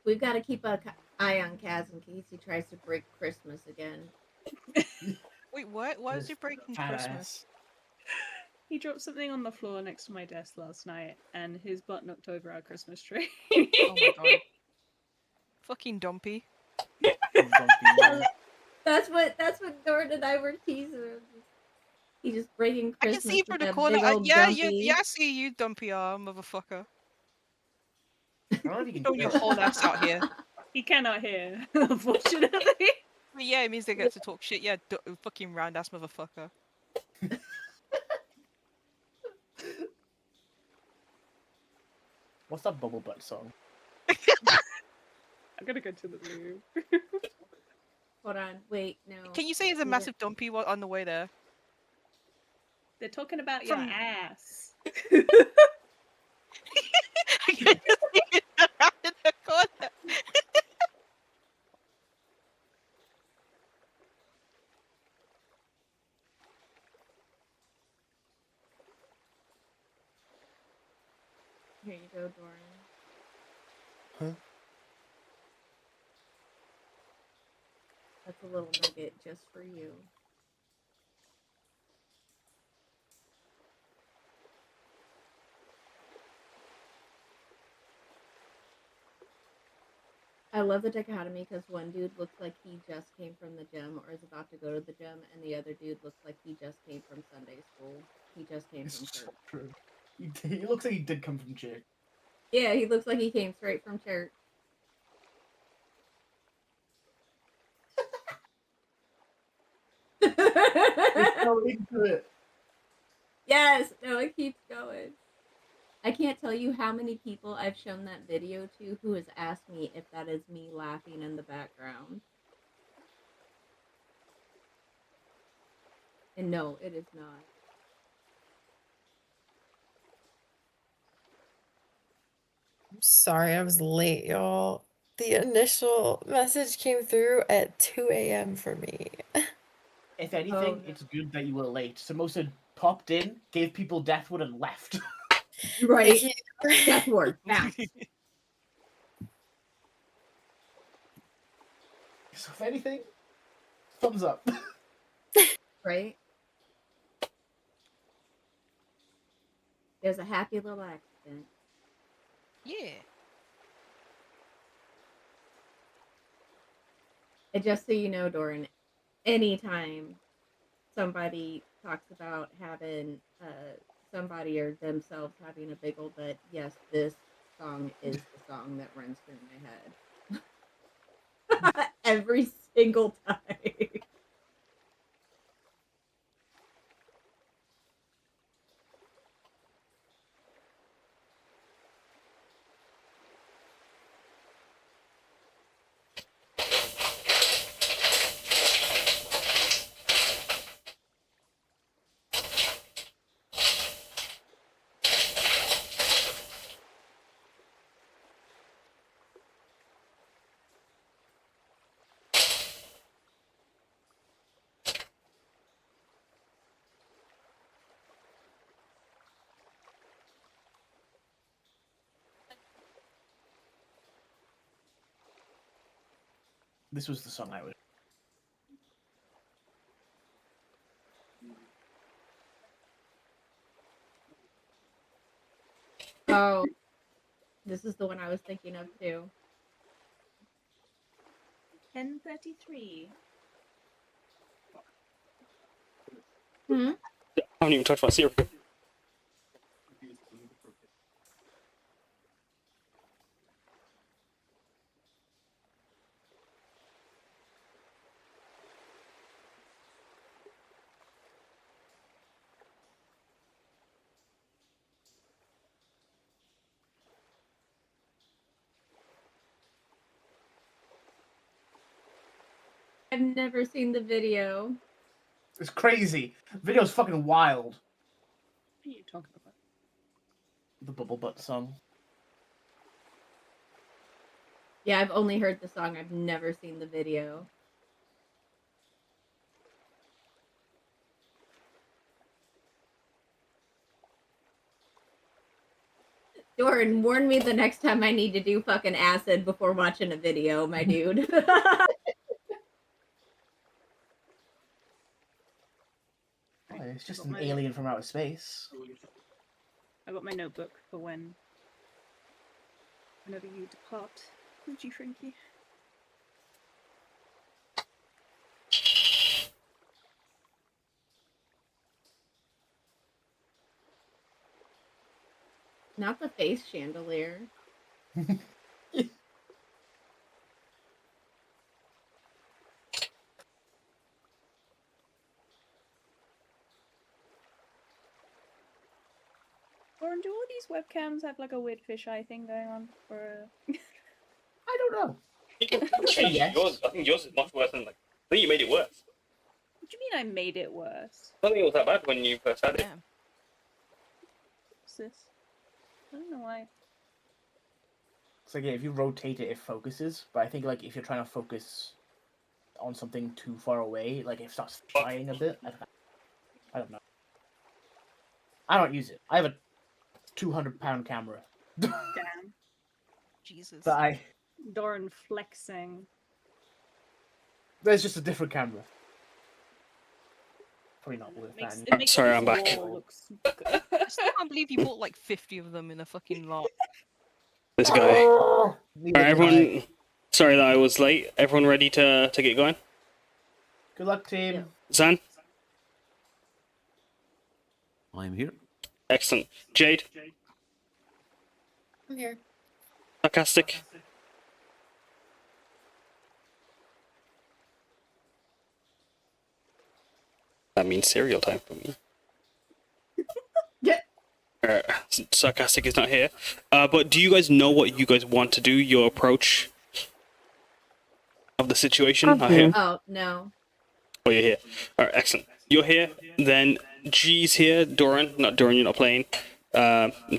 We've got to keep an eye on Kaz in case he tries to break Christmas again.
Wait, what? Why is he breaking Christmas?
He dropped something on the floor next to my desk last night, and his butt knocked over our Christmas tree.
Oh my god. Fucking dumpy.
That's what Norton and I were teasing him. He's just breaking
I
Christmas
can see you
with
through the
that
corner.
big old
Yeah,
dumpy.
I see you, dumpy motherfucker.
I don't know if you can
Showing your whole ass out here.
He cannot hear, unfortunately.
But yeah, it means they get to talk shit. Yeah, fucking round ass motherfucker.
What's that bubble butt song?
I'm gonna go to the loo.
Hold on, wait, no.
Can you say it's a massive dumpy on the way there?
They're talking about
From-
your ass.
I can just see it around in the corner.
Here you go, Doran.
Huh?
That's a little nugget just for you. I love the dichotomy because one dude looks like he just came from the gym or is about to go to the gym, and the other dude looks like he just came from Sunday school. He just came from
It's
church.
so true. He looks like he did come from church.
Yeah, he looks like he came straight from church.
It's so into it.
Yes, no, it keeps going. I can't tell you how many people I've shown that video to who has asked me if that is me laughing in the background. And no, it is not.
I'm sorry I was late, y'all. The initial message came through at 2 a.m. for me.
If anything,
Oh, no.
it's good that you were late. Samosa popped in, gave people Deathwood, and left.
Right.
Yeah.
Deathward. Bounce.
So if anything, thumbs up.
Right? There's a happy little accident.
Yeah.
And just so you know, Doran, anytime somebody talks about having somebody or themselves having a big old butt, yes, this song is the song that runs through my head. Every single time.
This was the song I was.
Oh, this is the one I was thinking of too.
10:33.
Hmm?
I haven't even touched my cereal.
I've never seen the video.
It's crazy. Video's fucking wild.
What are you talking about?
The bubble butt song.
Yeah, I've only heard the song. I've never seen the video. Doran, warn me the next time I need to do fucking acid before watching a video, my dude.
Oh, it's just an alien from outer space.
I got my notebook for whenever you depart. Would you, Frankie?
Not the face chandelier.
Lauren, do all these webcams have like a weird fisheye thing going on? Or
I don't know.
Change yours. I think yours is much worse than like. I think you made it worse.
what do you mean I made it worse?
I don't think it was that bad when you first had it.
Yeah.
What's this? I don't know why.
So yeah, if you rotate it, it focuses. But I think like if you're trying to focus on something too far away, like it starts shying a bit. I don't know. I don't use it. I have a 200-pound camera.
Damn.
Jesus.
But
Doran flexing.
there's just a different camera. Probably not worth that.
It makes
Sorry,
this
I'm back.
wall look super good.
I still can't believe you bought like 50 of them in a fucking lot.
This guy.
Oh,
Alright, everyone. Sorry that I was late. Everyone ready to get going?
Good luck, team.
Yeah.
Zahn?
I'm here.
Excellent. Jade?
I'm here.
Sarcastic? That means cereal time for me.
Yeah.
Sarcastic is not here. But do you guys know what you guys want to do? Your approach of the situation?
I'm
I hear.
Oh no.
Oh, you're here. Alright, excellent. You're here. Then G's here. Doran. Not Doran, you're not playing.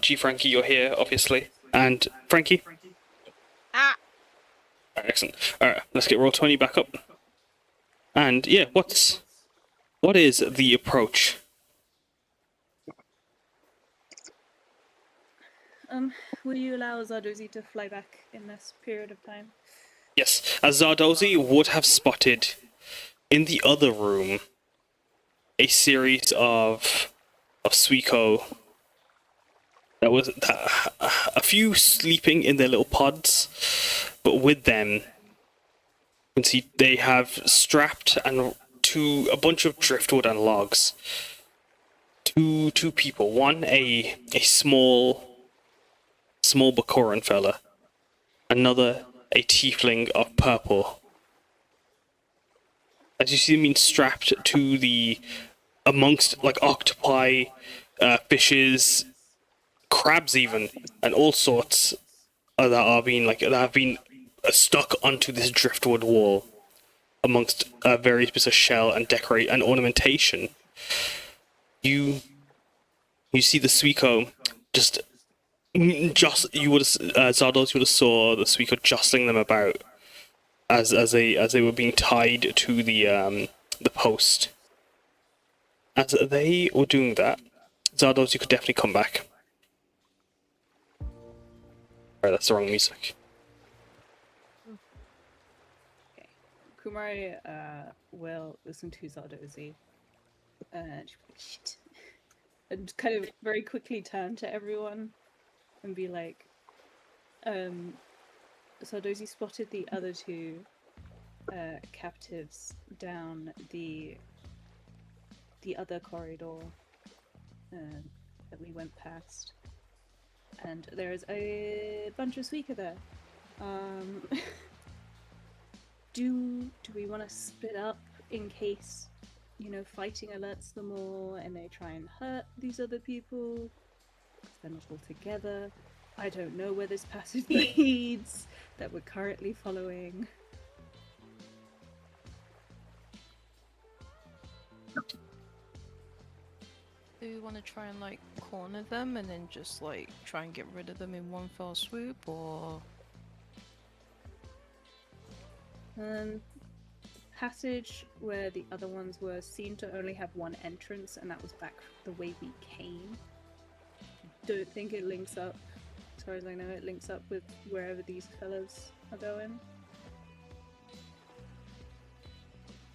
G Frankie, you're here, obviously. And Frankie?
Ah!
Alright, excellent. Alright, let's get Roll20 back up. And yeah, what is the approach?
Will you allow Zardozi to fly back in this period of time?
Yes, as Zardozi would have spotted in the other room a series of Suiko that was a few sleeping in their little pods, but with them you can see they have strapped and to a bunch of driftwood and logs. Two people. One a small Bakoran fella. Another a tiefling of purple. As you see them being strapped to the amongst like octopi, fishes, crabs even, and all sorts that have been stuck onto this driftwood wall amongst various bits of shell and decorate and ornamentation. You see the Suiko you would have Zardos would have saw the Suiko jostling them about as they were being tied to the post. As they were doing that, Zardos, you could definitely come back. Alright, that's the wrong music.
Okay. Kumari will listen to Zardozi and she'll be like, shit. And kind of very quickly turn to everyone and be like, Zardozi spotted the other two captives down the other corridor that we went past. And there is a bunch of Suika there. Do we want to split up in case, fighting alerts them all and they try and hurt these other people? Because they're not all together. I don't know where this passage leads that we're currently following.
Do we want to try and corner them and then just try and get rid of them in one fell swoop, or?
Passage where the other ones were seemed to only have one entrance, and that was back the way we came. Don't think it links up. As far as I know, it links up with wherever these fellas are going.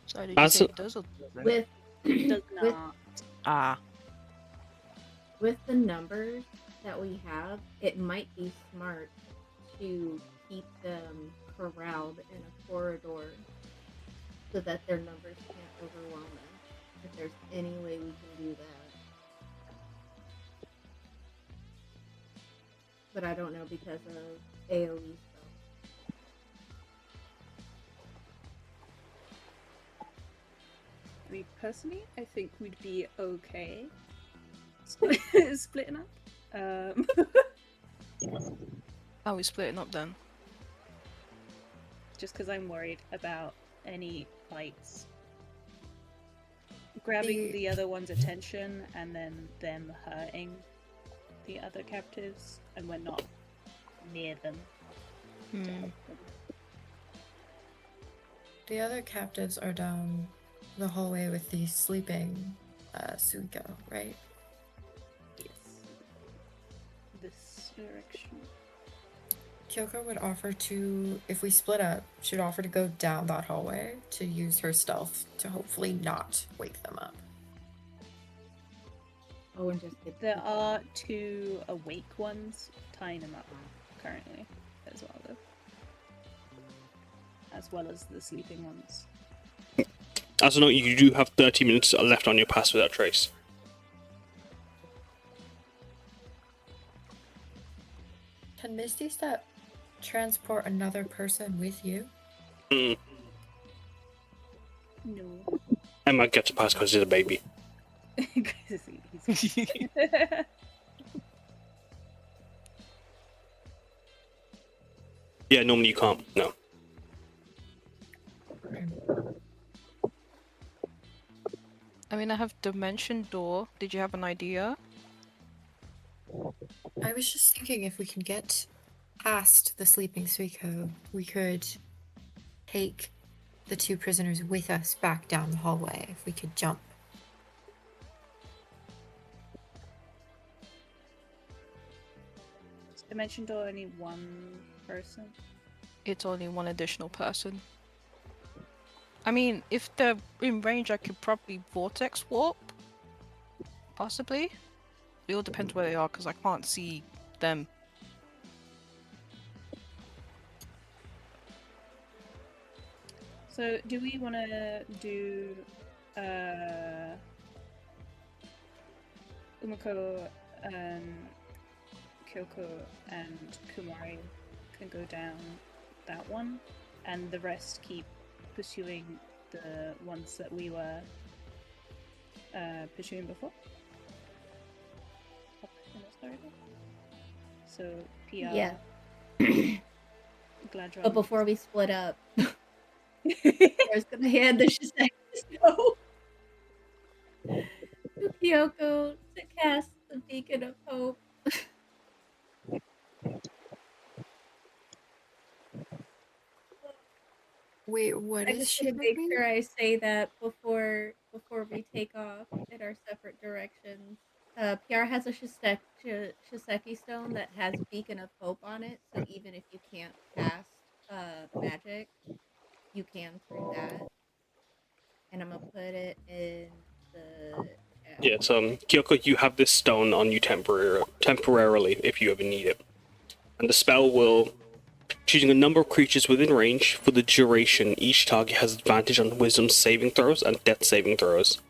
Sorry, did you say it does or
With
It does
With-
not.
Ah.
with the numbers that we have, it might be smart to keep them corralled in a corridor so that their numbers can't overwhelm them. If there's any way we can do that. But I don't know because of AoE stuff.
I mean, personally, I think we'd be okay splitting up.
Oh, we're splitting up then.
Just because I'm worried about any fights grabbing the other one's attention and then them hurting the other captives, and we're not near them to help them.
The other captives are down the hallway with the sleeping Suiko, right?
Yes. This direction.
Kyuko would offer to, if we split up, she'd offer to go down that hallway to use her stealth to hopefully not wake them up.
Oh, and just get
There are 2 awake ones tying them up currently as well, though. As well as the sleeping ones.
As a note, you do have 30 minutes left on your pass without trace.
Can Misty Step transport another person with you?
Mm.
No.
I might get to pass because he's a baby. Yeah, normally you can't. No.
I mean, I have Dimension Door. Did you have an idea?
I was just thinking if we can get past the sleeping Suiko, we could take the 2 prisoners with us back down the hallway if we could jump.
Is Dimension Door only 1 person?
It's only 1 additional person. I mean, if they're in range, I could probably vortex warp. Possibly. It all depends where they are, because I can't see them.
So, do we want to do Umeko, Kyuko, and Kumari can go down that one, and the rest keep pursuing the ones that we were pursuing before? So, Piyar,
Yeah.
Gladdron.
But before we split up, I was gonna hand the Shiseido to Kyoko to cast the Beacon of Hope.
Wait, what
I
is
just
she
want to make
doing?
sure I say that before we take off in our separate directions. Piyar has a Shiseki stone that has Beacon of Hope on it, so even if you can't cast magic, you can through that. And I'm gonna put it in the chat.
Yeah, so Kyoko, you have this stone on you temporarily if you ever need it. And the spell will... Choosing a number of creatures within range for the duration, each target has advantage on wisdom saving throws and death saving throws.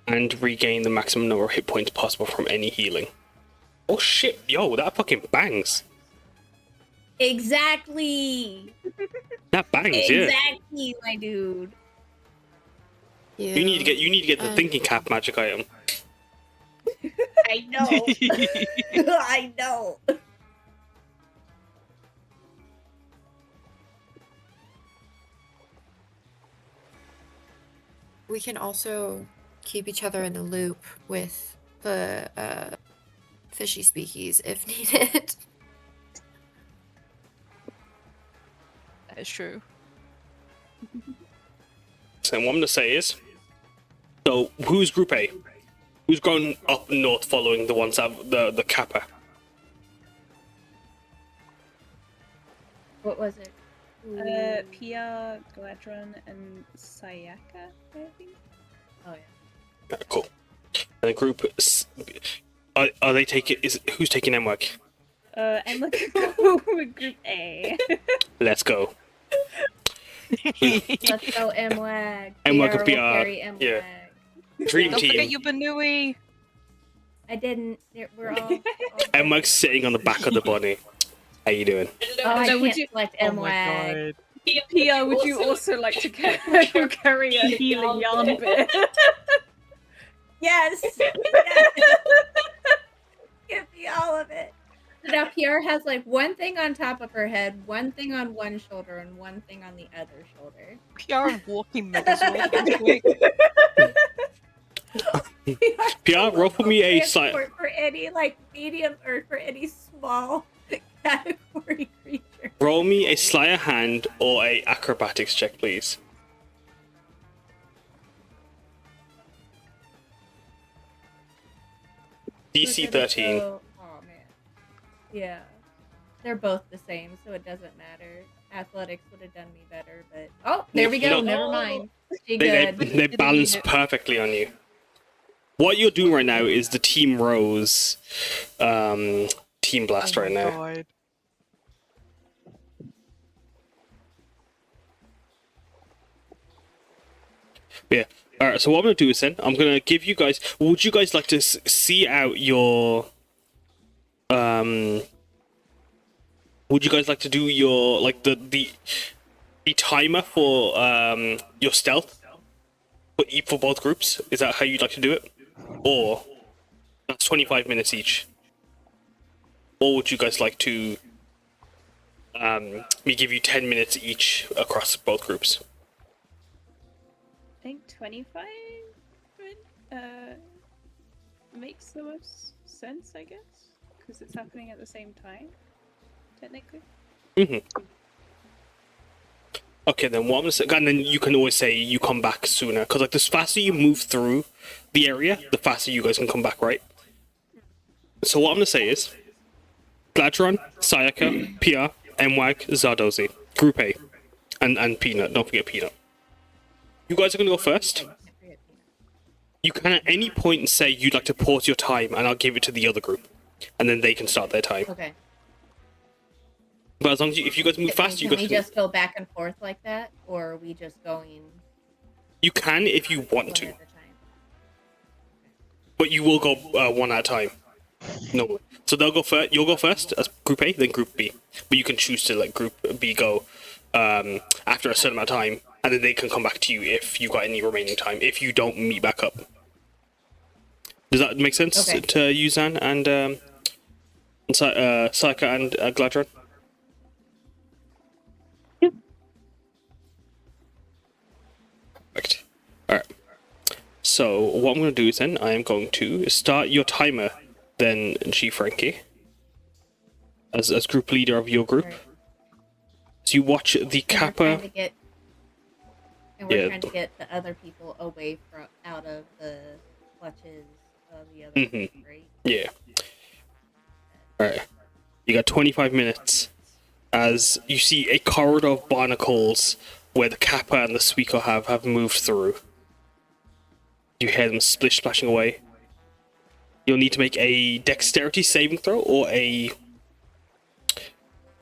And regain the maximum number of hit points possible from any healing. Oh shit, yo, that fucking bangs.
Exactly.
That bangs, yeah.
Exactly, my dude.
You need to get the thinking cap magic item.
I know. I know.
We can also keep each other in the loop with the fishy speakies if needed.
That is true.
So what I'm gonna say is, so who's Group A? Who's going up north following the ones that the Kappa?
What was it?
Piyar, Gladdron, and Sayaka, I think.
Oh yeah.
Yeah, cool. And the group, are they taking? Who's taking MWAG?
And look with Group A.
Let's go.
Let's go, MWAG.
MWAG
will
will be
carry MWAG.
yeah. Dream
Don't
team.
forget your Banui!
I didn't. We're all.
MWAG's sitting on the back of the bunny. How you doing?
Oh, I
So would
can't
you-
select
Oh my
MWAG.
god.
Piyar, would you also like to carry a healing yarn bit?
Yes. Give me all of it. So now Piyar has like one thing on top of her head, one thing on one shoulder, and one thing on the other shoulder.
Piyar walking Megazord at this point.
Piyar, roll for me a
transport for any like medium or for any small category creature.
roll me a sleight of hand or a acrobatics check, please. DC 13.
Oh man. Yeah. They're both the same, so it doesn't matter. Athletics would have done me better, but oh, there we go.
No.
Never mind. She
They
good.
balance perfectly on you. What you're doing right now is the Team Rose Team Blast right now.
God.
Yeah. Alright, so what I'm going to do is then, I'm going to give you guys... Would you guys like to see out your... Would you guys like to do your... Like, the timer for your stealth? For both groups? Is that how you'd like to do it? Or... That's 25 minutes each. Or would you guys like to... me give you 10 minutes each across both groups?
I think 25 makes the most sense, I guess, because it's happening at the same time, technically.
Okay, then what I'm gonna say, and then you can always say you come back sooner, because like the faster you move through the area, the faster you guys can come back, right? So what I'm gonna say is, Gladdron, Sayaka, Piyar, Mwag, Zardozi, Group A, and Peanut. Don't forget Peanut. You guys are gonna go first. You can at any point say you'd like to pause your time, and I'll give it to the other group, and then they can start their time.
Okay.
But as long as if you guys move fast, you
Can
guys
we just go back and forth like that, or are we just going
you can if you want
one
to,
at a time?
but you will go one at a time. No, so they'll go first. You'll go first as Group A, then Group B. But you can choose to let Group B go after a certain amount of time, and then they can come back to you if you got any remaining time. If you don't meet back up, does that make sense to you, Zahn and Sayaka and Gladdron? Perfect. Alright. So what I'm going to do is then I am going to start your timer then, G. Frankie, as group leader of your group. Right. So you watch the Kappa.
We're trying to get the other people away from out of the clutches of the other group, right?
Yeah. Alright. You got 25 minutes as you see a corridor of barnacles where the Kappa and the Suiko have moved through. You hear them splish splashing away. You'll need to make a dexterity saving throw or a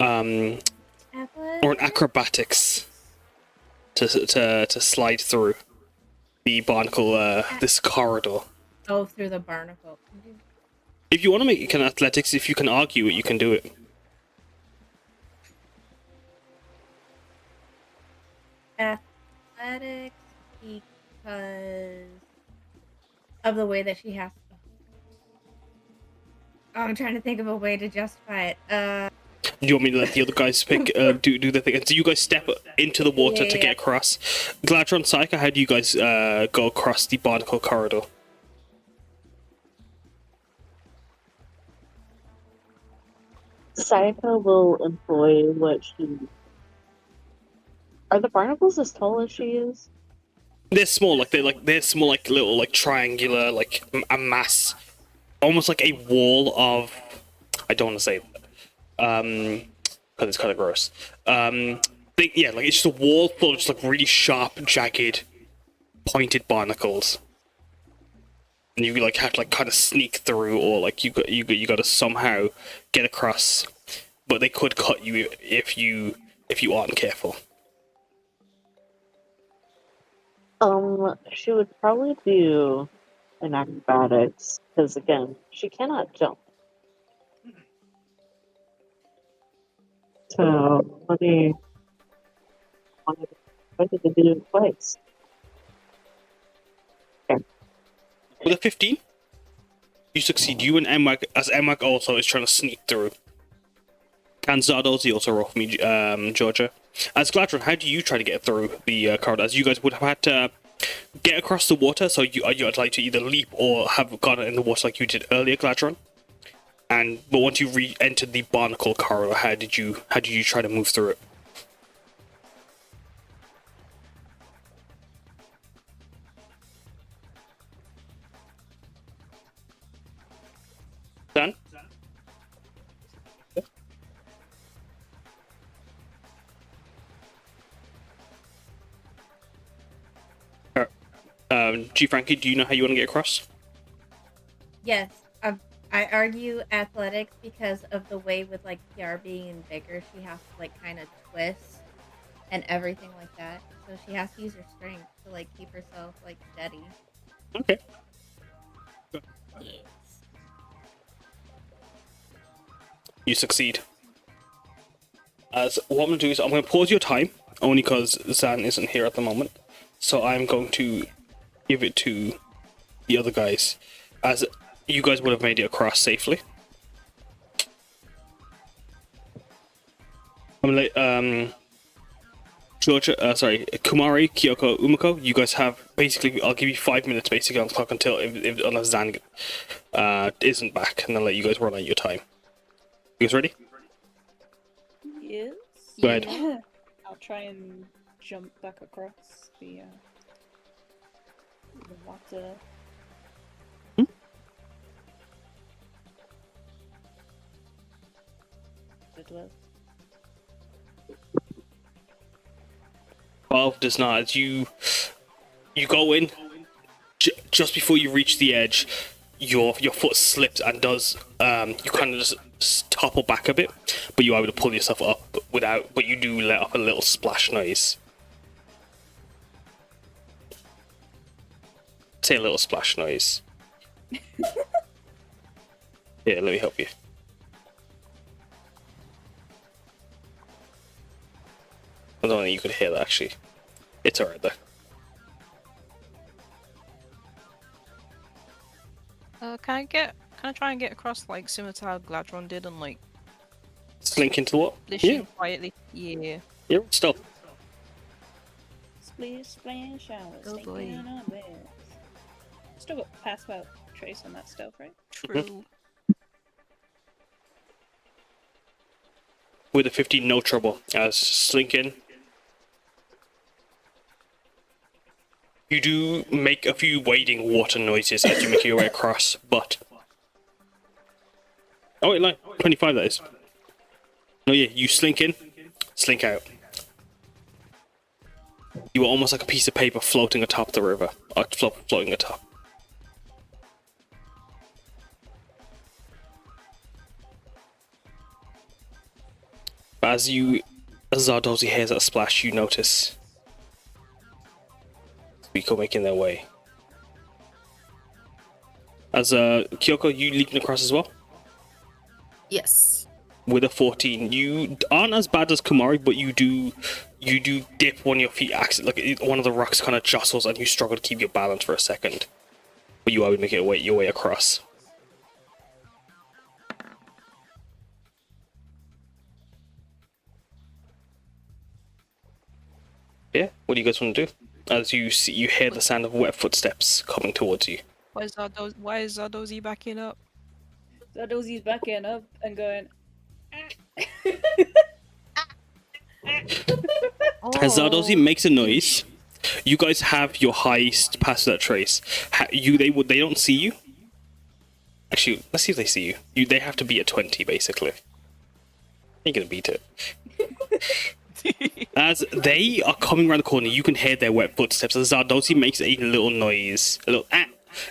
or an acrobatics to slide through the barnacle this corridor.
Oh, through the barnacle.
If you want to make it kind of athletics, if you can argue it, you can do it.
Athletics because of the way that she has to. Oh, I'm trying to think of a way to justify it.
Do you want me to let the other guys pick do the thing? So you guys step into the water to get across. Gladdron, Sayaka, how do you guys go across the barnacle corridor?
Sayaka will employ what she... Are the barnacles as tall as she is?
They're small, they're small, like little, like triangular, like a mass, almost like a wall of. I don't want to say that, because it's kind of gross. Like it's just a wall full of just like really sharp, jagged, pointed barnacles, and you like have to like kind of sneak through, or like you got to somehow get across, but they could cut you if you aren't careful.
She would probably do an acrobatics, because again, she cannot jump. So, what did they do it twice?
With a 15, You succeed. You and Emak, as Emak also is trying to sneak through. Can Zardozi also roll for me, Georgia? As Gladdron, how do you try to get through the corridor? As you guys would have had to get across the water, so you'd like to either leap or have gone in the water like you did earlier, Gladdron. But once you re-entered the barnacle corridor, how did you try to move through it? Zahn? G. Frankie, do you know how you want to get across?
Yes, I argue athletics because of the way with like Piyar being bigger, she has to like kind of twist and everything like that. So she has to use her strength to like keep herself like steady.
Okay.
Yes.
You succeed. As what I'm going to do is I'm going to pause your time, only because Zahn isn't here at the moment. So I'm going to give it to the other guys, as you guys would have made it across safely. I'm like, Georgia, Kumari, Kyuko, Umeko, you guys have basically, I'll give you 5 minutes basically on the clock until, unless Zahn isn't back, and then let you guys run out your time. You guys ready?
Yes.
Go ahead.
Yeah. I'll try and jump back across the water. It was.
12 does not. As you go in, just before you reach the edge, your foot slips and does you kind of just topple back a bit, but you're able to pull yourself up but you do let off a little splash noise. Say a little splash noise. Here, let me help you. I don't think you could hear that actually. It's alright though.
Can I try and get across like similar to how Gladdron did and like
Slink into the what?
listen quietly? Yeah.
Yeah, still.
Splish, splash, shower,
Oh,
stinking
boy.
on our beds. Still got pass without trace on that stealth, right?
True.
With a 15, no trouble. Slink in. You do make a few wading water noises as you make your way across, but... Oh wait, like 25 that is. Oh yeah, you slink in, slink out. You are almost like a piece of paper floating atop the river. Or floating atop. As Zardozi hears that splash, you notice Suiko making their way. As Kyuko, you leaping across as well?
Yes.
With a 14, you aren't as bad as Kumari, but you do dip one of your feet, like one of the rocks kind of jostles, and you struggle to keep your balance for a second. But you are able to make it your way across. Yeah, what do you guys want to do? As you hear the sound of wet footsteps coming towards you.
Why is Zardozi backing up?
Zardozi's backing up and going.
As Zardozi makes a noise, you guys have your highest pass without trace. They don't see you. Actually, let's see if they see you. They have to be at 20 basically. You're gonna beat it. As they are coming around the corner, you can hear their wet footsteps. As Zardozi makes a little noise,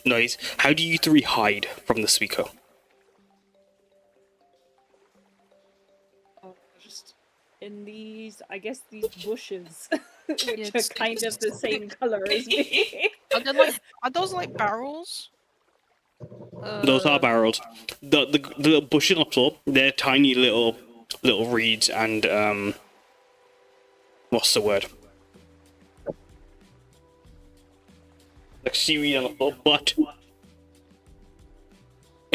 noise. How do you three hide from the Suiko?
Just in these, I guess these bushes, which
Yeah,
are kind of the same color as me.
Are those like barrels?
Those are barreled. The bushes on the floor, they're tiny little reeds and what's the word? Like seaweed on the floor, but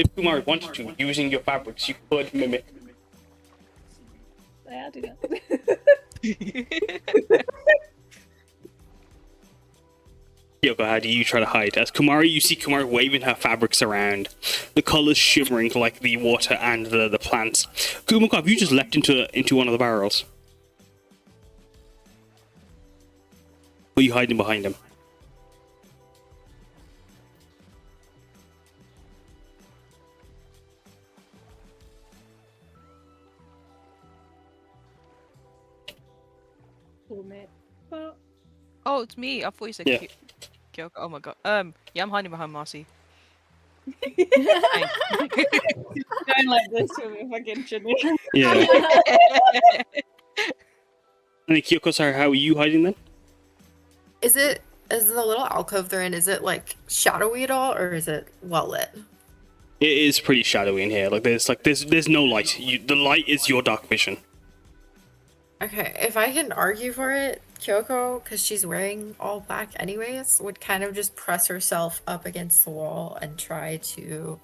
If Kumari wanted to, using your fabrics, you could mimic.
Yeah, I'll do that.
Kyoko, how do you try to hide? As Kumari, you see Kumari waving her fabrics around, the colors shimmering like the water and the plants. Umeko, have you just leapt into one of the barrels? Or are you hiding behind him?
Oh, it's me. I thought you said
Yeah.
Kyoko. Oh my god. Yeah, I'm hiding behind Marcy.
Going like this with a fucking chinny.
Yeah. And then Kyoko, sorry, how are you hiding then?
Is the little alcove they're in, is it like shadowy at all, or is it well lit?
It is pretty shadowy in here. There's no light. The light is your dark vision.
Okay, if I can argue for it, Kyoko, because she's wearing all black anyways, would kind of just press herself up against the wall and try to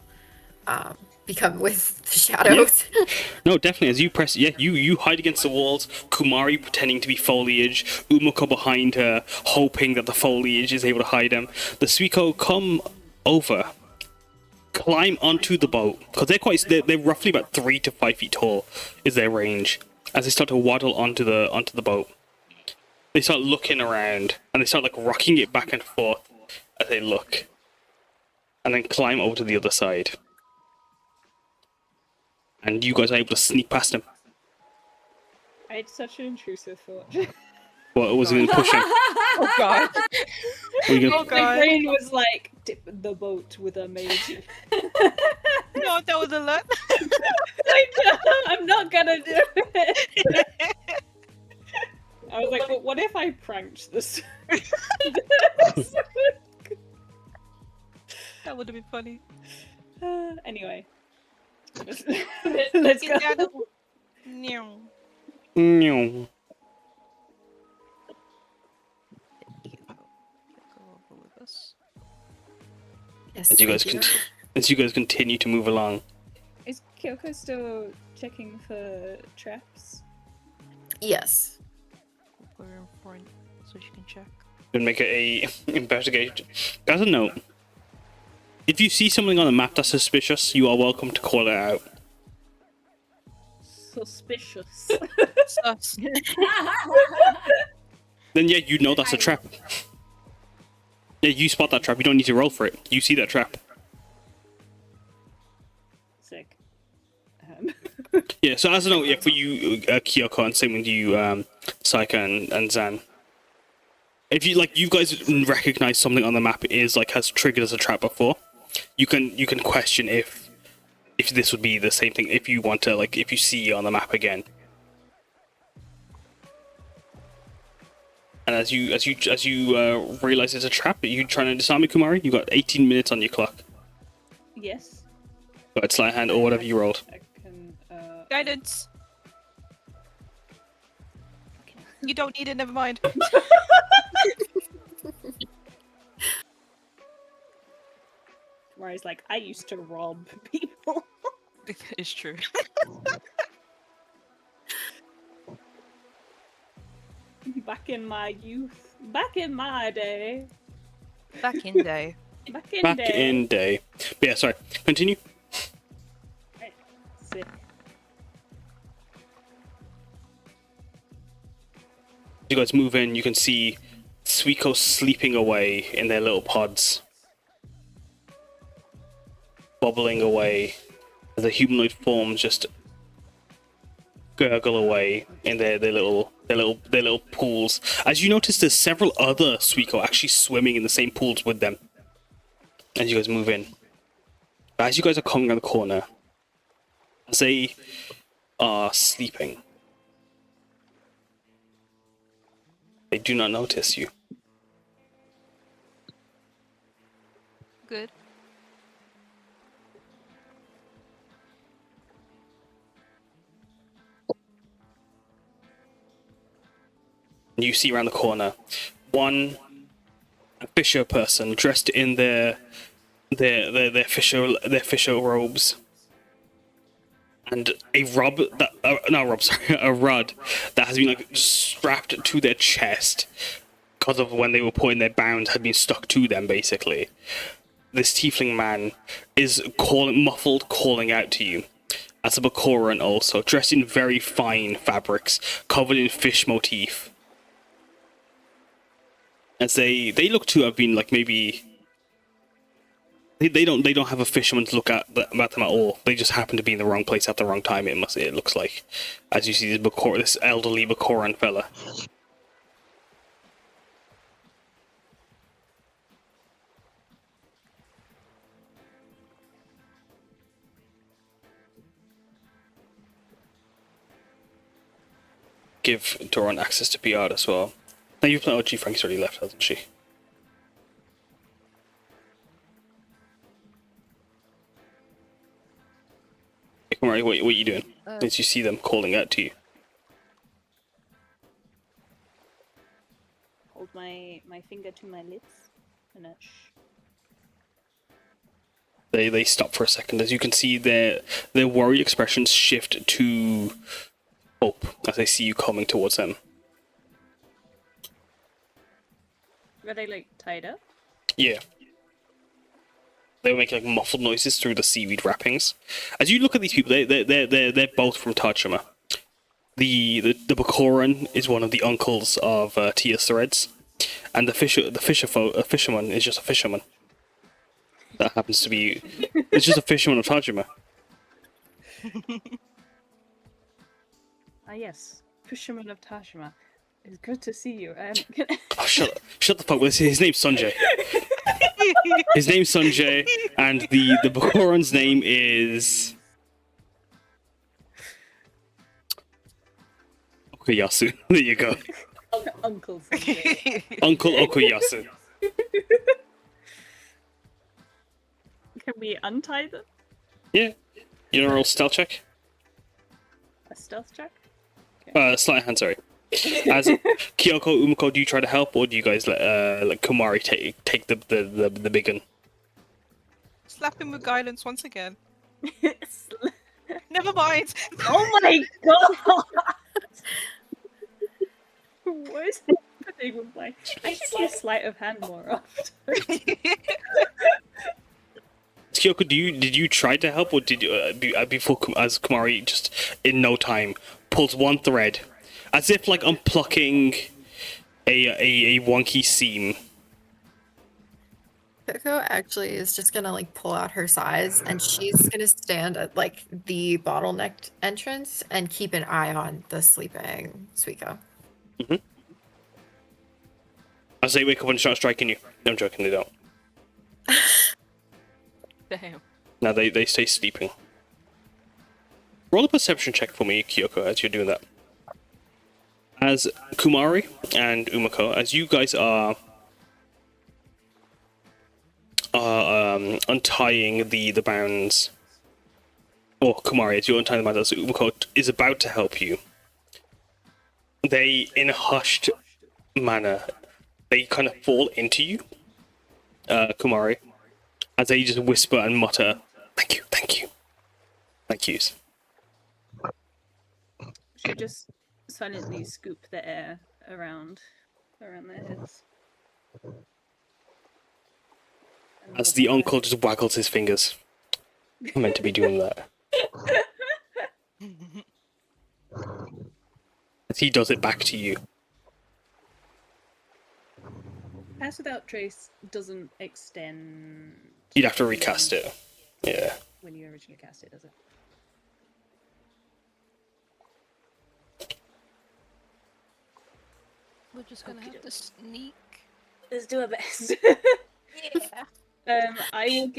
become with the shadows.
Yeah. No, definitely. As you press, you hide against the walls. Kumari pretending to be foliage. Umeko behind her, hoping that the foliage is able to hide them. The Suiko come over, climb onto the boat because they're roughly about 3 to 5 feet tall. Is their range? As they start to waddle onto the boat, they start looking around and they start like rocking it back and forth as they look, and then climb over to the other side. And you guys are able to sneak past them.
I had such an intrusive thought.
Well, it wasn't even pushing.
Oh god.
My brain was like, dip the boat with a mage.
No, that was a lot.
I'm not gonna do it. I was like, but what if I pranked this?
That would have been funny.
Anyway. Let's go.
No.
No.
Yes,
As you guys continue to move along.
Is Kyoko still checking for traps?
Yes.
Put her in front so she can check.
You can make a investigation. As a note, if you see something on the map that's suspicious, you are welcome to call it out.
Suspicious.
Sus.
Then yeah, you know that's a trap. Yeah, you spot that trap. You don't need to roll for it. You see that trap.
Sick.
Yeah. So as a note, yeah, for you, Kyoko, and same with you, Sayaka and Zahn. If you you guys recognize something on the map has triggered as a trap before, you can question if this would be the same thing. If you want to if you see it on the map again. And as you realize it's a trap, are you trying to disarm it, Kumari? You got 18 minutes on your clock.
Yes.
Go ahead, sleight of hand or whatever you rolled.
I can,
Guidance. You don't need it, never mind.
Kumari's like, I used to rob people.
It's true.
Back in my youth. Back in my day.
Back in day.
Back in
Back
day.
in day. But yeah, sorry. Continue.
Right. Sick.
As you guys move in, you can see Suiko sleeping away in their little pods. Bubbling away as the humanoid forms just gurgle away in their little pools. As you notice, there's several other Suiko actually swimming in the same pools with them. As you guys move in, as you guys are coming around the corner, as they are sleeping, they do not notice you.
Good.
You see around the corner one fisher person dressed in their their fisher robes, and a rod that a rod that has been like strapped to their chest because of when they were put in their bounds had been stuck to them basically. This tiefling man is muffled, calling out to you. As a Bakoran also, dressed in very fine fabrics, covered in fish motif. As they look to have been like maybe they don't have a fisherman to look at them at all. They just happen to be in the wrong place at the wrong time. It looks like, as you see this elderly Bakoran fella. Give Doran access to Piyar as well. Now you've played. Oh, gee, Frank's already left, hasn't she? Hey, Kumari, what are you doing? As you see them calling out to you.
Hold my finger to my lips and shh.
They stop for a second. As you can see, their worried expressions shift to hope as they see you coming towards them.
Were they like tied up?
Yeah. They were making like muffled noises through the seaweed wrappings. As you look at these people, they're both from Tajima. The Bakoran is one of the uncles of Tia's threads, and the fisherman is just a fisherman. That happens to be. It's just a fisherman of Tajima.
Ah yes, fisherman of Tajima. It's good to see you.
Oh, shut the fuck up. His name's Sanjay. His name's Sanjay, and the Bakoran's name is Okuyasu. There you go.
Uncle Sanjay.
Uncle Okuyasu.
Can we untie them?
Yeah. You know, roll stealth check.
A stealth check?
Sleight of hand, sorry. As Kyuko, Umeko, do you try to help, or do you guys let Kumari take the big one?
Slap him with guidance once again. Never mind.
Oh my god! What is happening with my... I should use sleight of hand more often.
Kyoko, did you try to help, or did you before as Kumari just in no time pulls one thread, as if like unplucking a wonky seam.
Coco actually is just gonna like pull out her size, and she's gonna stand at like the bottlenecked entrance and keep an eye on the sleeping Suiko.
Mm-hmm. As they wake up and start striking you. No, I'm joking, they don't.
Damn.
No, they stay sleeping. Roll a perception check for me, Kyoko, as you're doing that. As Kumari and Umeko, as you guys are untying the bounds, or Kumari, as you're untying the bounds, as Umeko is about to help you, they, in a hushed manner, they kind of fall into you, Kumari, as they just whisper and mutter, "Thank you, thank you, thank yous."
Should just silently scoop the air around their heads.
As the uncle just waggles his fingers. I'm meant to be doing that. As he does it back to you.
Pass Without Trace doesn't extend...
You'd have to recast it. Yeah.
When you originally cast it, does it?
We're just gonna have to sneak.
Let's do our best.
Yeah.
I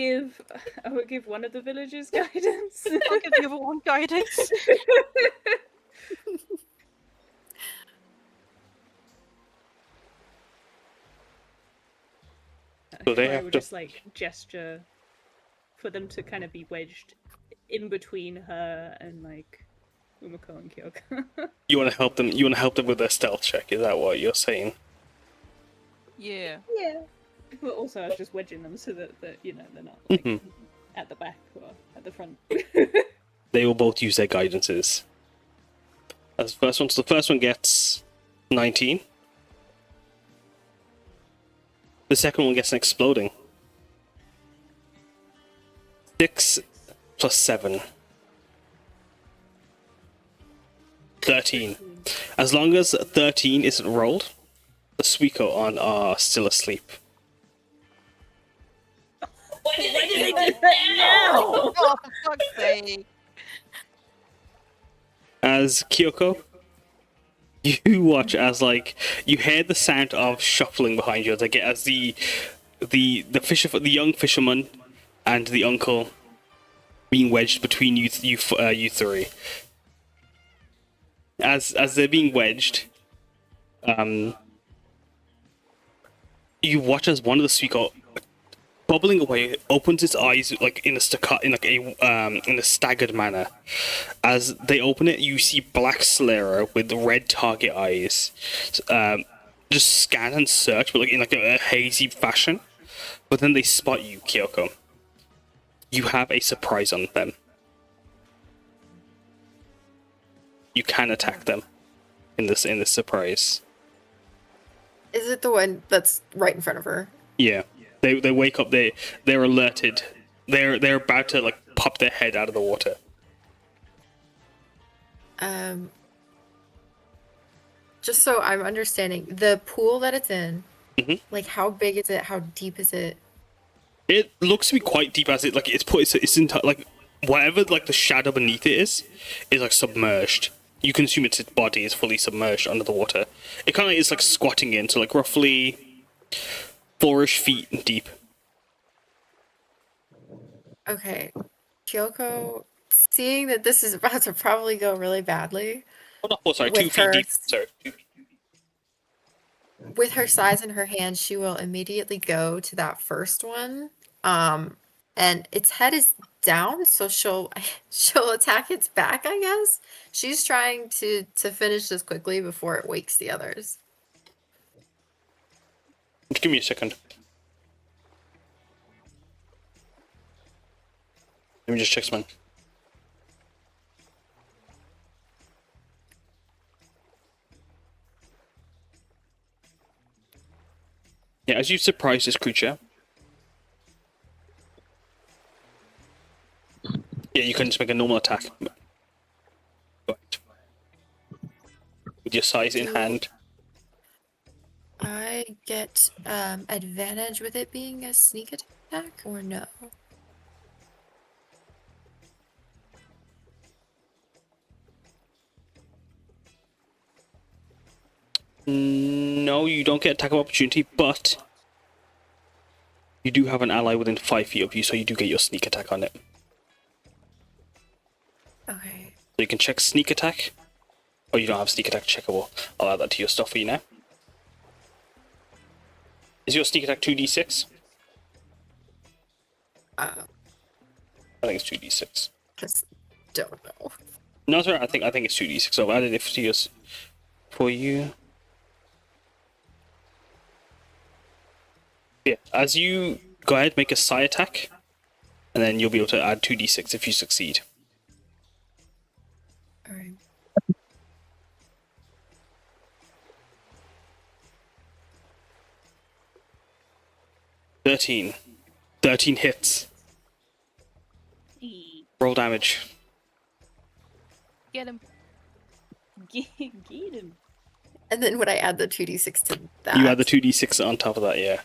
will give one of the villagers guidance.
I'll give the other one guidance.
So they
I
have
will
to...
just like gesture for them to kind of be wedged in between her and like Umeko and Kyoko.
You want to help them? You want to help them with their stealth check? Is that what you're saying?
Yeah.
Yeah. But also, I was just wedging them so that they're not like at the back or at the front.
They will both use their guidances. As the first one, so the first one gets 19. The second one gets an exploding. 6 plus 7. 13. As long as 13 isn't rolled, the Suiko are still asleep.
Why did they do that now?
Oh, for fuck's sake.
As Kyuko, you watch as you hear the sound of shuffling behind you as the young fisherman and the uncle being wedged between you three. As they're being wedged, you watch as one of the Suiko, bubbling away, opens its eyes in a staggered manner. As they open it, you see black Slayer with red target eyes, just scan and search, but in a hazy fashion. But then they spot you, Kyoko. You have a surprise on them. You can attack them in this surprise.
Is it the one that's right in front of her?
Yeah. They wake up, they're alerted. They're about to pop their head out of the water.
Just so I'm understanding, the pool that it's in, how big is it? How deep is it?
It looks to be quite deep, as it's entire whatever the shadow beneath it is submerged. You can assume its body is fully submerged under the water. It kind of is squatting in, so roughly 4-ish feet deep.
Okay, Kyoko, seeing that this is about to probably go really badly.
Oh, sorry, 2 feet deep. Sorry.
With her size in her hand, she will immediately go to that first one. And its head is down, so she'll attack its back, I guess. She's trying to finish this quickly before it wakes the others.
Just give me a second. Let me just check something. Yeah, as you surprise this creature, yeah, you can just make a normal attack. Right. With your size in hand.
I get advantage with it being a sneak attack, or no?
No, you don't get attack of opportunity, but you do have an ally within 5 feet of you, so you do get your sneak attack on it.
Okay.
So you can check sneak attack. Oh, you don't have sneak attack checkable. I'll add that to your stuff for you now. Is your sneak attack 2d6? I think it's 2d6.
Just don't know.
No, sorry, I think it's 2d6. So I've added it to yours for you. Yeah, as you go ahead, make a psi attack, and then you'll be able to add 2d6 if you succeed.
Alright.
$13 hits. Roll damage.
Get him.
Get him.
And then would I add the 2d6 to that?
You add the 2d6 on top of that, yeah.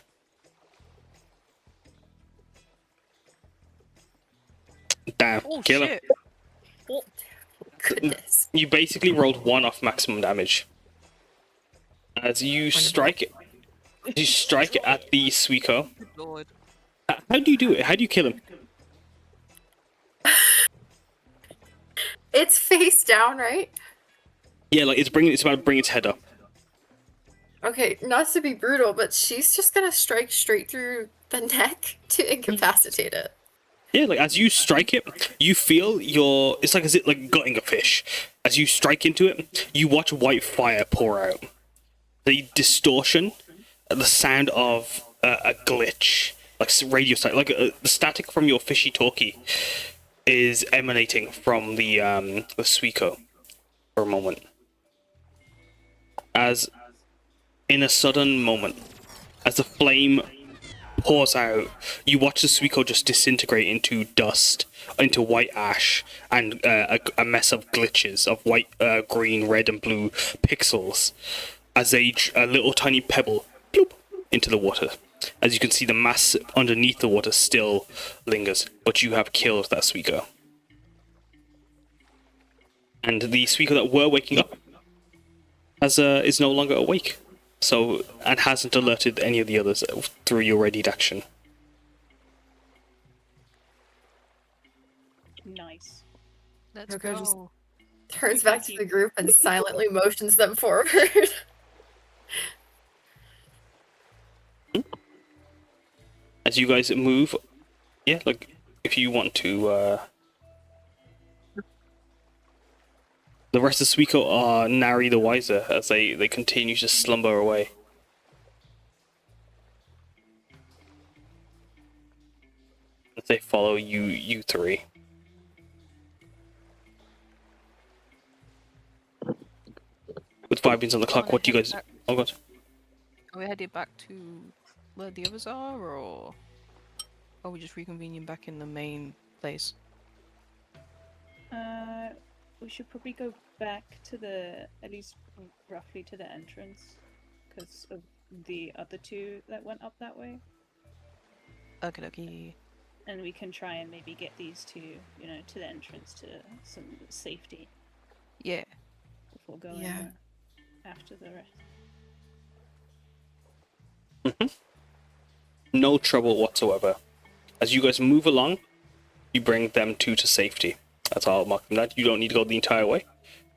Damn,
Oh,
kill him.
shit.
Oh, goodness.
You basically rolled 1 off maximum damage. As you strike it, at the Suiko.
Good lord.
How do you do it? How do you kill him?
It's face down, right?
Yeah, it's about to bring its head up.
Okay, not to be brutal, but she's just gonna strike straight through the neck to incapacitate it.
Yeah, as you strike it, you feel it's like gutting a fish. As you strike into it, you watch white fire pour out. The distortion, the sound of a glitch, like radio static, like the static from your fishy talkie is emanating from the Suiko for a moment. As in a sudden moment, as the flame pours out, you watch the Suiko just disintegrate into dust, into white ash, and a mess of glitches of white, green, red, and blue pixels as a little tiny pebble bloop, into the water. As you can see, the mass underneath the water still lingers, but you have killed that Suiko. And the Suiko that were waking up is no longer awake. So, and hasn't alerted any of the others through your readied action.
Nice.
Let's
Okay, just-
go.
Turns back to the group and silently motions them forward.
As you guys move, yeah, like if you want to, the rest of Suiko are nary the wiser as they continue to slumber away. As they follow you three. With 5 minutes on the clock, what do you guys? Oh god.
Are we headed back to where the others are, or are we just reconvening back in the main place?
We should probably go back to at least roughly to the entrance, because of the other two that went up that way.
Okay.
And we can try and maybe get these two, to the entrance to some safety
Yeah.
before going
Yeah.
after the rest.
No trouble whatsoever. As you guys move along, you bring them two to safety. That's all I'll mark them that. You don't need to go the entire way.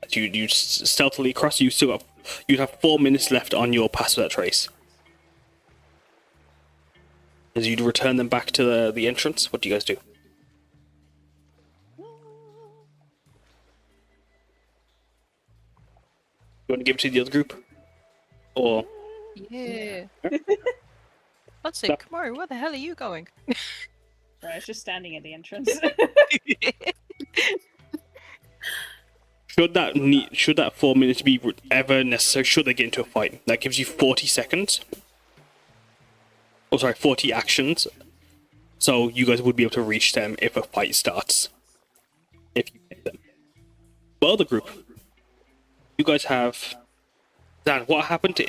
As you stealthily cross, you'd have 4 minutes left on your pass without trace. As you'd return them back to the entrance, what do you guys do? You want to give it to the other group? Or...
Yeah. Let's say,
No.
Kumari, where the hell are you going?
Right, I was just standing at the entrance.
Should that 4 minutes be ever necessary, should they get into a fight, that gives you 40 seconds. Oh, sorry, 40 actions. So you guys would be able to reach them if a fight starts. If you hit them. The other group, you guys have... Zahn, what happened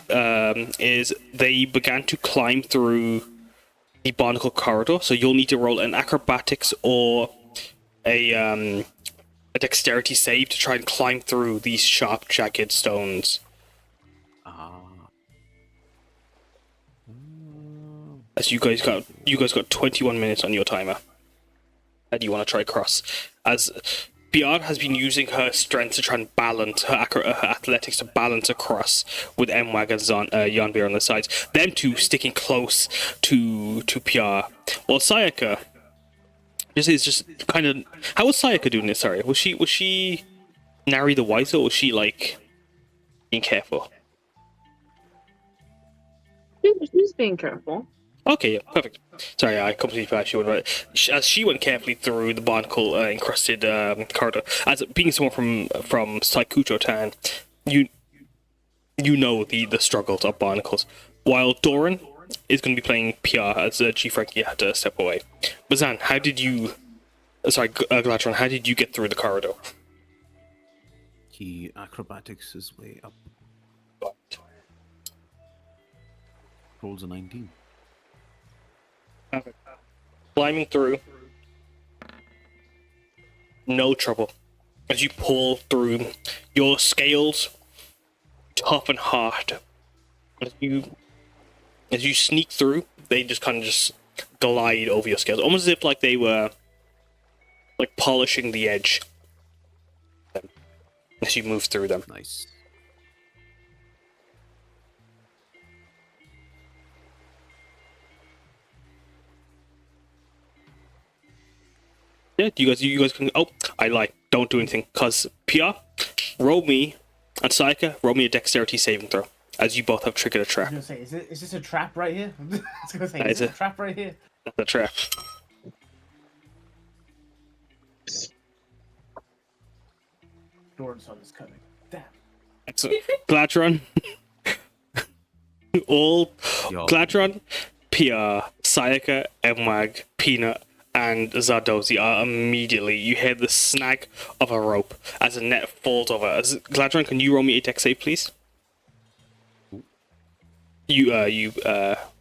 is they began to climb through the barnacle corridor, so you'll need to roll an acrobatics or a dexterity save to try and climb through these sharp, jagged stones. As you guys got 21 minutes on your timer. And you want to try cross. As Piyar has been using her strength to try and balance her athletics to balance across with Mwag and Yanbir on the sides. Them two sticking close to Piyar. Well, Sayaka is just kind of... How was Sayaka doing this? Sorry, was she nary the wiser, or was she like being careful?
She's being careful.
Okay, yeah, perfect. Sorry, I completely forgot she went right. As she went carefully through the barnacle encrusted corridor, as being someone from Saikucho Town, you know the struggles of barnacles. While Doran is going to be playing Piyar, as G. Frankie had to step away. But Zahn, how did you... Sorry, Gladdron, how did you get through the corridor?
He acrobatics his way up. Rolls a 19.
Climbing through, no trouble. As you pull through, your scales tough and hard. As you sneak through, they just kind of just glide over your scales, almost as if like they were like polishing the edge. As you move through them.
Nice.
Yeah, you guys can... Oh, I lied. Don't do anything, because Piyar, roll me, and Sayaka, roll me a dexterity saving throw. as you both have triggered a
I was
trap.
gonna say, is this a trap right here? I was gonna say,
That
is
is
this a trap right here?
That's a trap.
Dorn's is coming. Damn.
So, Gladdron. All
Yo.
Gladdron, Piyar, Sayaka, Emwag, Peanut, and Zardozi are immediately. You hear the snag of a rope as a net falls over. Gladdron, can you roll me a dex save, please? You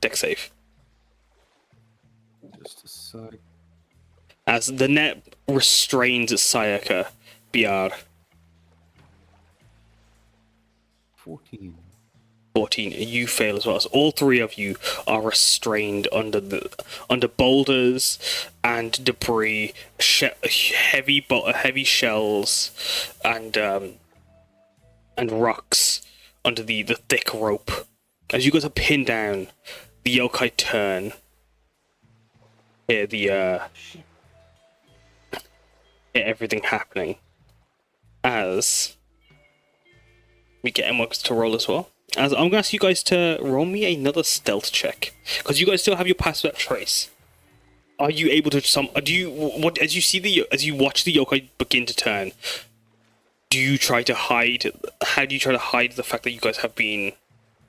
dex save.
Just a sec.
As the net restrains Sayaka, Piyar.
14.
14. You fail as well. So all three of you are restrained under boulders and debris, heavy shells, and rocks under the thick rope. As you guys are pinned down, the yokai turn. Hear
Shit.
hear everything happening. As we get Emwag to roll as well. As I'm gonna ask you guys to roll me another stealth check, because you guys still have your passive trace. Are you able to as you watch the yokai begin to turn? Do you try to hide? How do you try to hide the fact that you guys are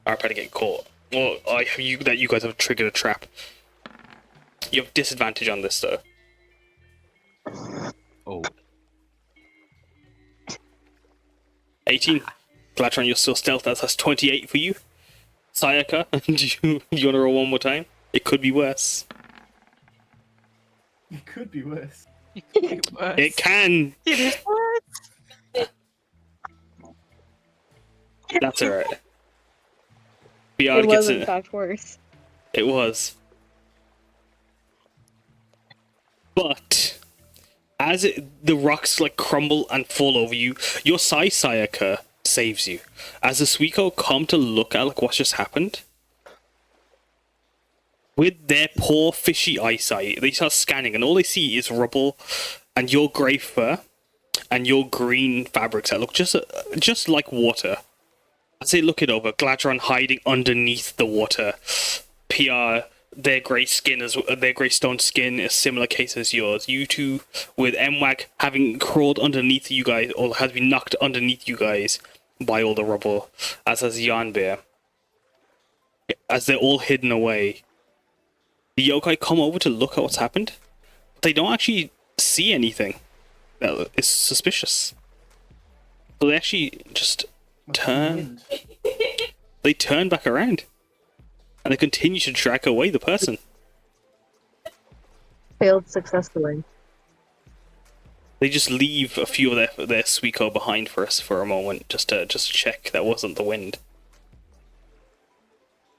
about to get caught, or you guys have triggered a trap? You have disadvantage on this though.
Oh,
18. Gladdron, you're still stealth. That's 28 for you. Sayaka, do you want to roll one more time? It could be worse.
It could be worse.
It can.
It is worse.
That's alright.
It
Piyar
was
gets
in
it.
fact worse.
It was. But as the rocks like crumble and fall over you, your Sayaka saves you. As the Suiko come to look at like what's just happened, with their poor fishy eyesight, they start scanning and all they see is rubble and your grey fur and your green fabrics that look just like water. As they look it over, Gladdron hiding underneath the water, Piyar, their grey stone skin, a similar case as yours. You two, with Emwag having crawled underneath you guys, or has been knocked underneath you guys by all the rubble, as has Yanbear. As they're all hidden away, the yokai come over to look at what's happened. They don't actually see anything that is suspicious. So they actually just turn. They turn back around. And they continue to drag away the person.
Failed successfully.
They just leave a few of their Suiko behind for us for a moment, just to check that wasn't the wind.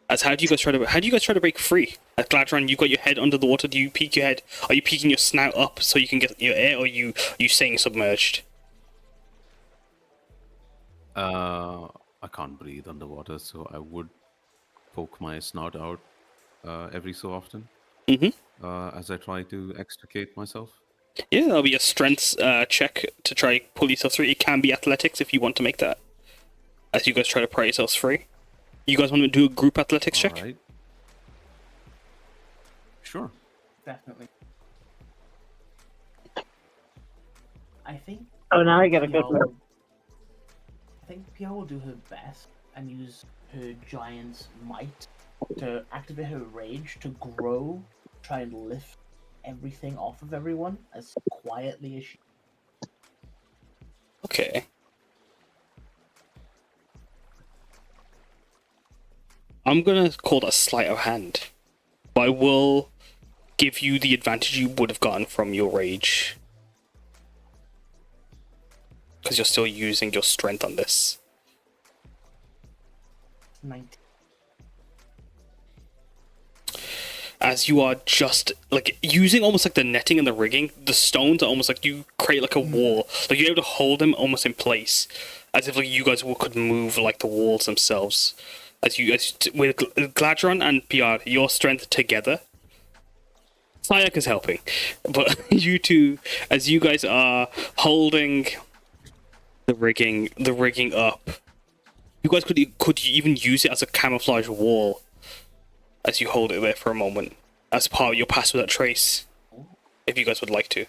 As how do you guys try to break free? At Gladdron, you've got your head under the water. Do you peek your head? Are you peeking your snout up so you can get your air, or are you staying submerged?
I can't breathe underwater, so I would poke my snout out every so often as I try to extricate myself.
Yeah, that'll be a strength check to try pull yourself through. It can be athletics if you want to make that. As you guys try to pry yourselves free. You guys want to do a group athletics check?
All right. Sure.
Definitely. I think.
Oh, now I get a good
Piyar
one.
will- I think Piyar will do her best and use her giant's might to activate her rage to grow, try and lift everything off of everyone as quietly as she.
Okay. I'm gonna call that sleight of hand, but I will give you the advantage you would have gotten from your rage. Because you're still using your strength on this.
19.
As you are just like using almost like the netting and the rigging, the stones are almost like you create like a wall. Like you're able to hold them almost in place, as if like you guys could move like the walls themselves. With Gladdron and Piyar, your strength together. Sayaka's helping, but you two, as you guys are holding the rigging up, You guys could even use it as a camouflage wall as you hold it there for a moment, as part of your pass without trace, if you guys would like to.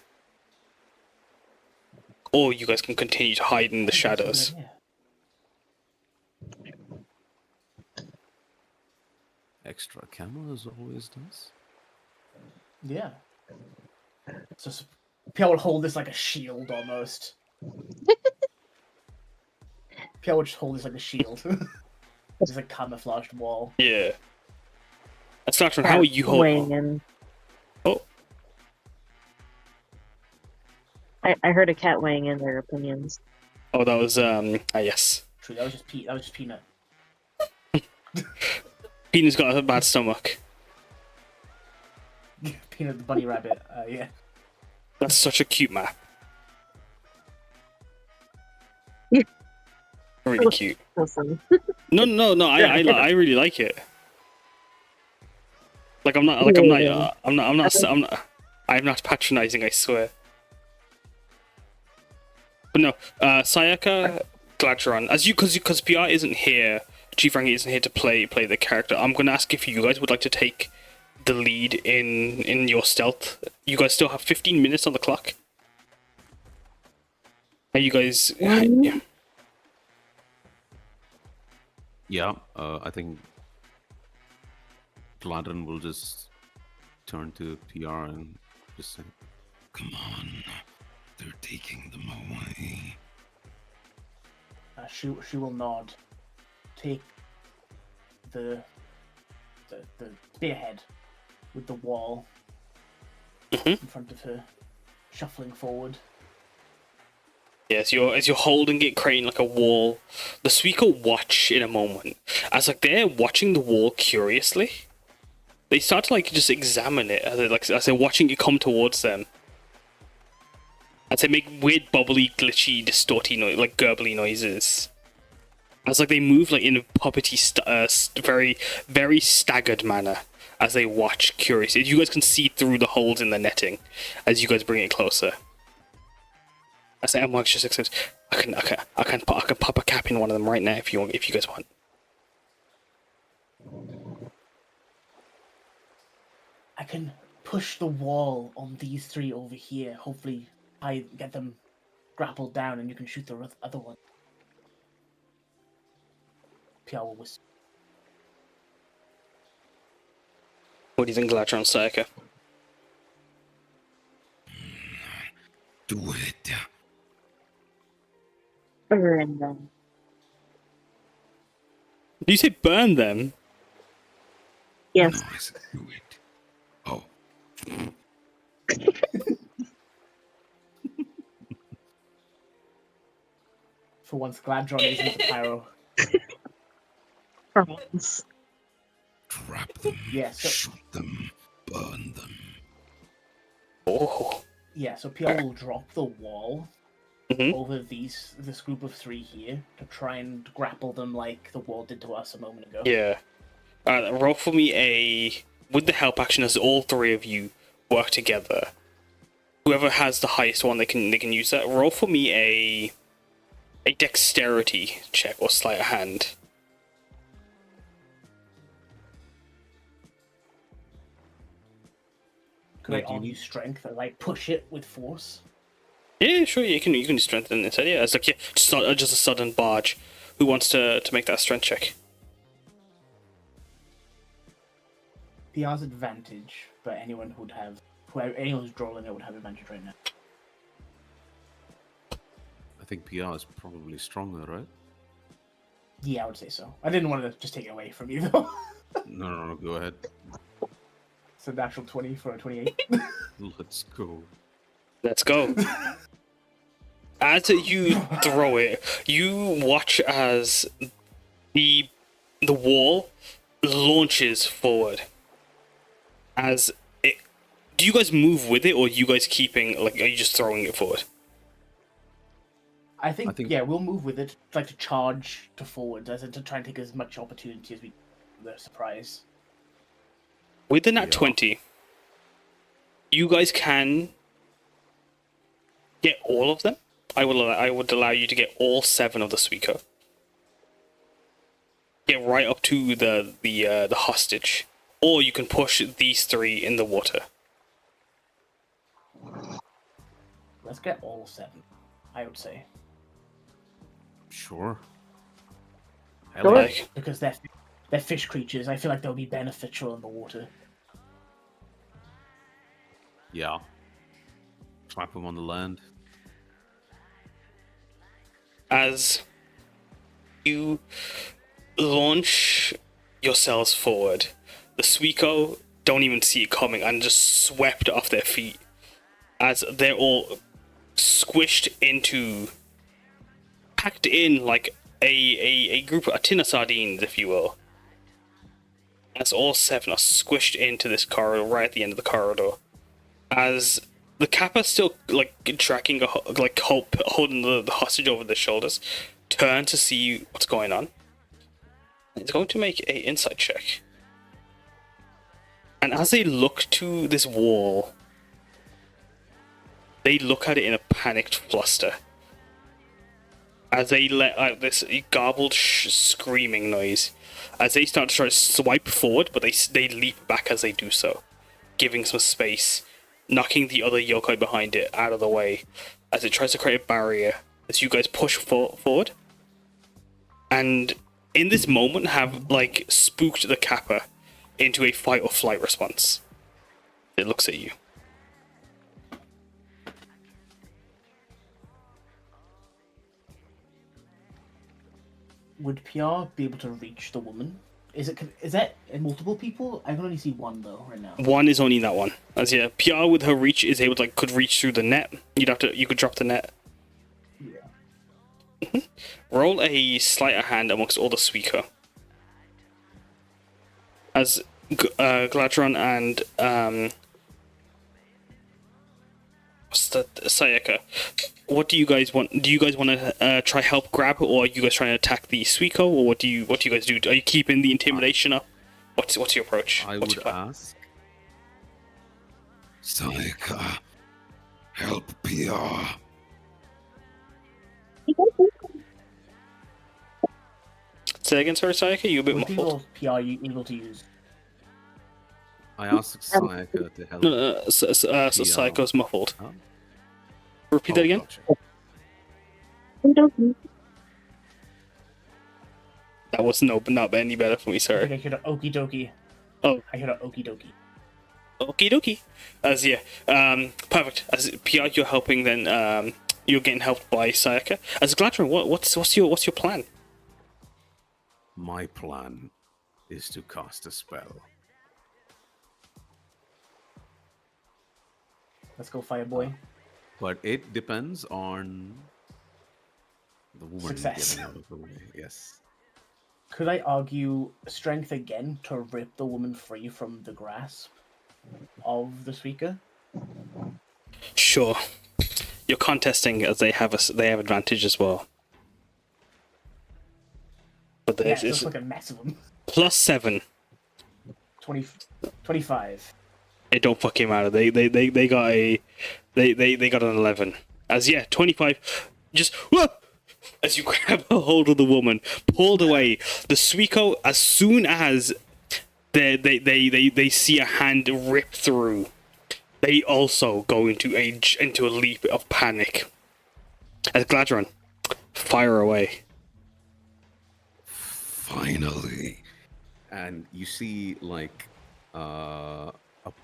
Or you guys can continue to hide in the shadows.
Extra cameras always does.
Yeah. So Piyar would hold this like a shield almost. Piyar would just hold this like a shield. It's a camouflaged wall.
Yeah. That's Gladdron, how are you holding?
In.
Oh.
I heard a cat weighing in their opinions.
Oh, that was yes.
True, that was just Peanut.
Peanut's got a bad stomach.
Peanut the bunny rabbit. Yeah.
That's such a cute map. Really cute.
Awesome.
No, I really like it. Like I'm not patronizing, I swear. But no, Sayaka, Gladdron, because Piyar isn't here, Chief Rangi isn't here to play the character. I'm gonna ask if you guys would like to take the lead in your stealth. You guys still have 15 minutes on the clock. Are you guys? Yeah.
Yeah, I think Gladdron will just turn to Piyar and just say,
Come on. They're taking them away.
She will nod. Take the spearhead with the wall in front of her, shuffling forward.
Yeah, as you're holding it, creating like a wall, the Suiko watch in a moment. As like they're watching the wall curiously, they start to like just examine it as they're watching it come towards them. As they make weird, bubbly, glitchy, distorty noise, like gurgly noises. As like they move like in a puppety, very, very staggered manner as they watch curiously. You guys can see through the holes in the netting as you guys bring it closer. I say, I'm just excited. I can pop a cap in one of them right now if you guys want.
I can push the wall on these three over here. Hopefully, I get them grappled down, and you can shoot the other one. Piyar will whisper.
What do you think, Gladdron, Sayaka?
Do it.
Burn them.
Do you say burn them?
Yes.
No, I said do it. Oh.
For once, Gladdron isn't the pyro.
Prawns.
Trap them.
Yeah, so-
Shoot them. Burn them.
Oh.
Yeah, so Piyar will drop the wall over this group of three here to try and grapple them like the wall did to us a moment ago.
Yeah. Roll for me with the help action as all three of you work together. Whoever has the highest one, they can use that. Roll for me a dexterity check or sleight of hand.
Could I on use strength and like push it with force?
Yeah, sure. You can strengthen it instead. Yeah, it's like just a sudden barge. Who wants to make that strength check?
Piyar's advantage, but anyone who's drawing it would have advantage right now.
I think Piyar is probably stronger, right?
Yeah, I would say so. I didn't want to just take it away from you though.
No, go ahead.
It's a natural 20 for a 28.
Let's go.
Let's go. As you throw it, you watch as the wall launches forward. As it, do you guys move with it, or are you guys keeping are you just throwing it forward?
I think yeah, we'll move with it, like to charge to forward, as in to try and take as much opportunity as we the surprise.
With the nat 20, you guys can get all of them. I would allow you to get all 7 of the Suiko. get right up to the hostage, or you can push these 3 in the water.
Let's get all 7, I would say.
Sure.
Go
Hell yeah.
ahead.
Because they're fish creatures. I feel like they'll be beneficial in the water.
Yeah. Trap him on the land.
As you launch yourselves forward, the Suiko don't even see it coming and just swept off their feet as they're all squished into, packed in like a group, a tin of sardines, if you will. As all 7 are squished into this corridor, right at the end of the corridor. As the Kappa still like tracking, like holding the hostage over their shoulders, turn to see what's going on. It's going to make a insight check. And as they look to this wall, they look at it in a panicked fluster. As they let out this garbled screaming noise. As they start to try to swipe forward, but they leap back as they do so, giving some space, knocking the other yokai behind it out of the way as it tries to create a barrier as you guys push forward. And in this moment have like spooked the Kappa into a fight or flight response. It looks at you.
Would Piyar be able to reach the woman? Is that multiple people? I can only see one though right now.
One is only that one. As yeah, Piyar with her reach is able to could reach through the net. You could drop the net.
Yeah.
Roll a sleight of hand amongst all the Suiko. As Gladdron and what's that? Sayaka. What do you guys want? Do you guys want to try help grab, or are you guys trying to attack the Suiko, or what do you guys do? Are you keeping the intimidation up? What's your approach?
I
What's
would
your plan?
ask.
Sayaka, help Piyar.
Say again, sorry, Sayaka. You a bit
Would
muffled.
Piyar able to use?
I asked Sayaka to help.
No, Sayaka's muffled.
Huh?
Repeat that again.
Gotcha.
That was not any better for me.
I
Sorry.
think I heard an okie dokie.
Oh.
I heard an okie dokie.
Okie dokie. As yeah, perfect. As Piyar, you're helping. Then you're getting helped by Sayaka. As Gladdron, what's your plan?
My plan is to cast a spell.
Let's go, Fireboy.
But it depends on the woman
Success.
getting out of the way. Yes.
Could I argue strength again to rip the woman free from the grasp of the Suika?
Sure. You're contesting as they have advantage as well. But
Yeah,
there's
just like a mess of them.
+7.
25.
It don't fucking matter. They got they got an 11. As yeah, 25. Just whoa! As you grab a hold of the woman, pulled away. The Suiko, as soon as they see a hand rip through, they also go into a leap of panic. As Gladdron, fire away.
Finally.
And you see like a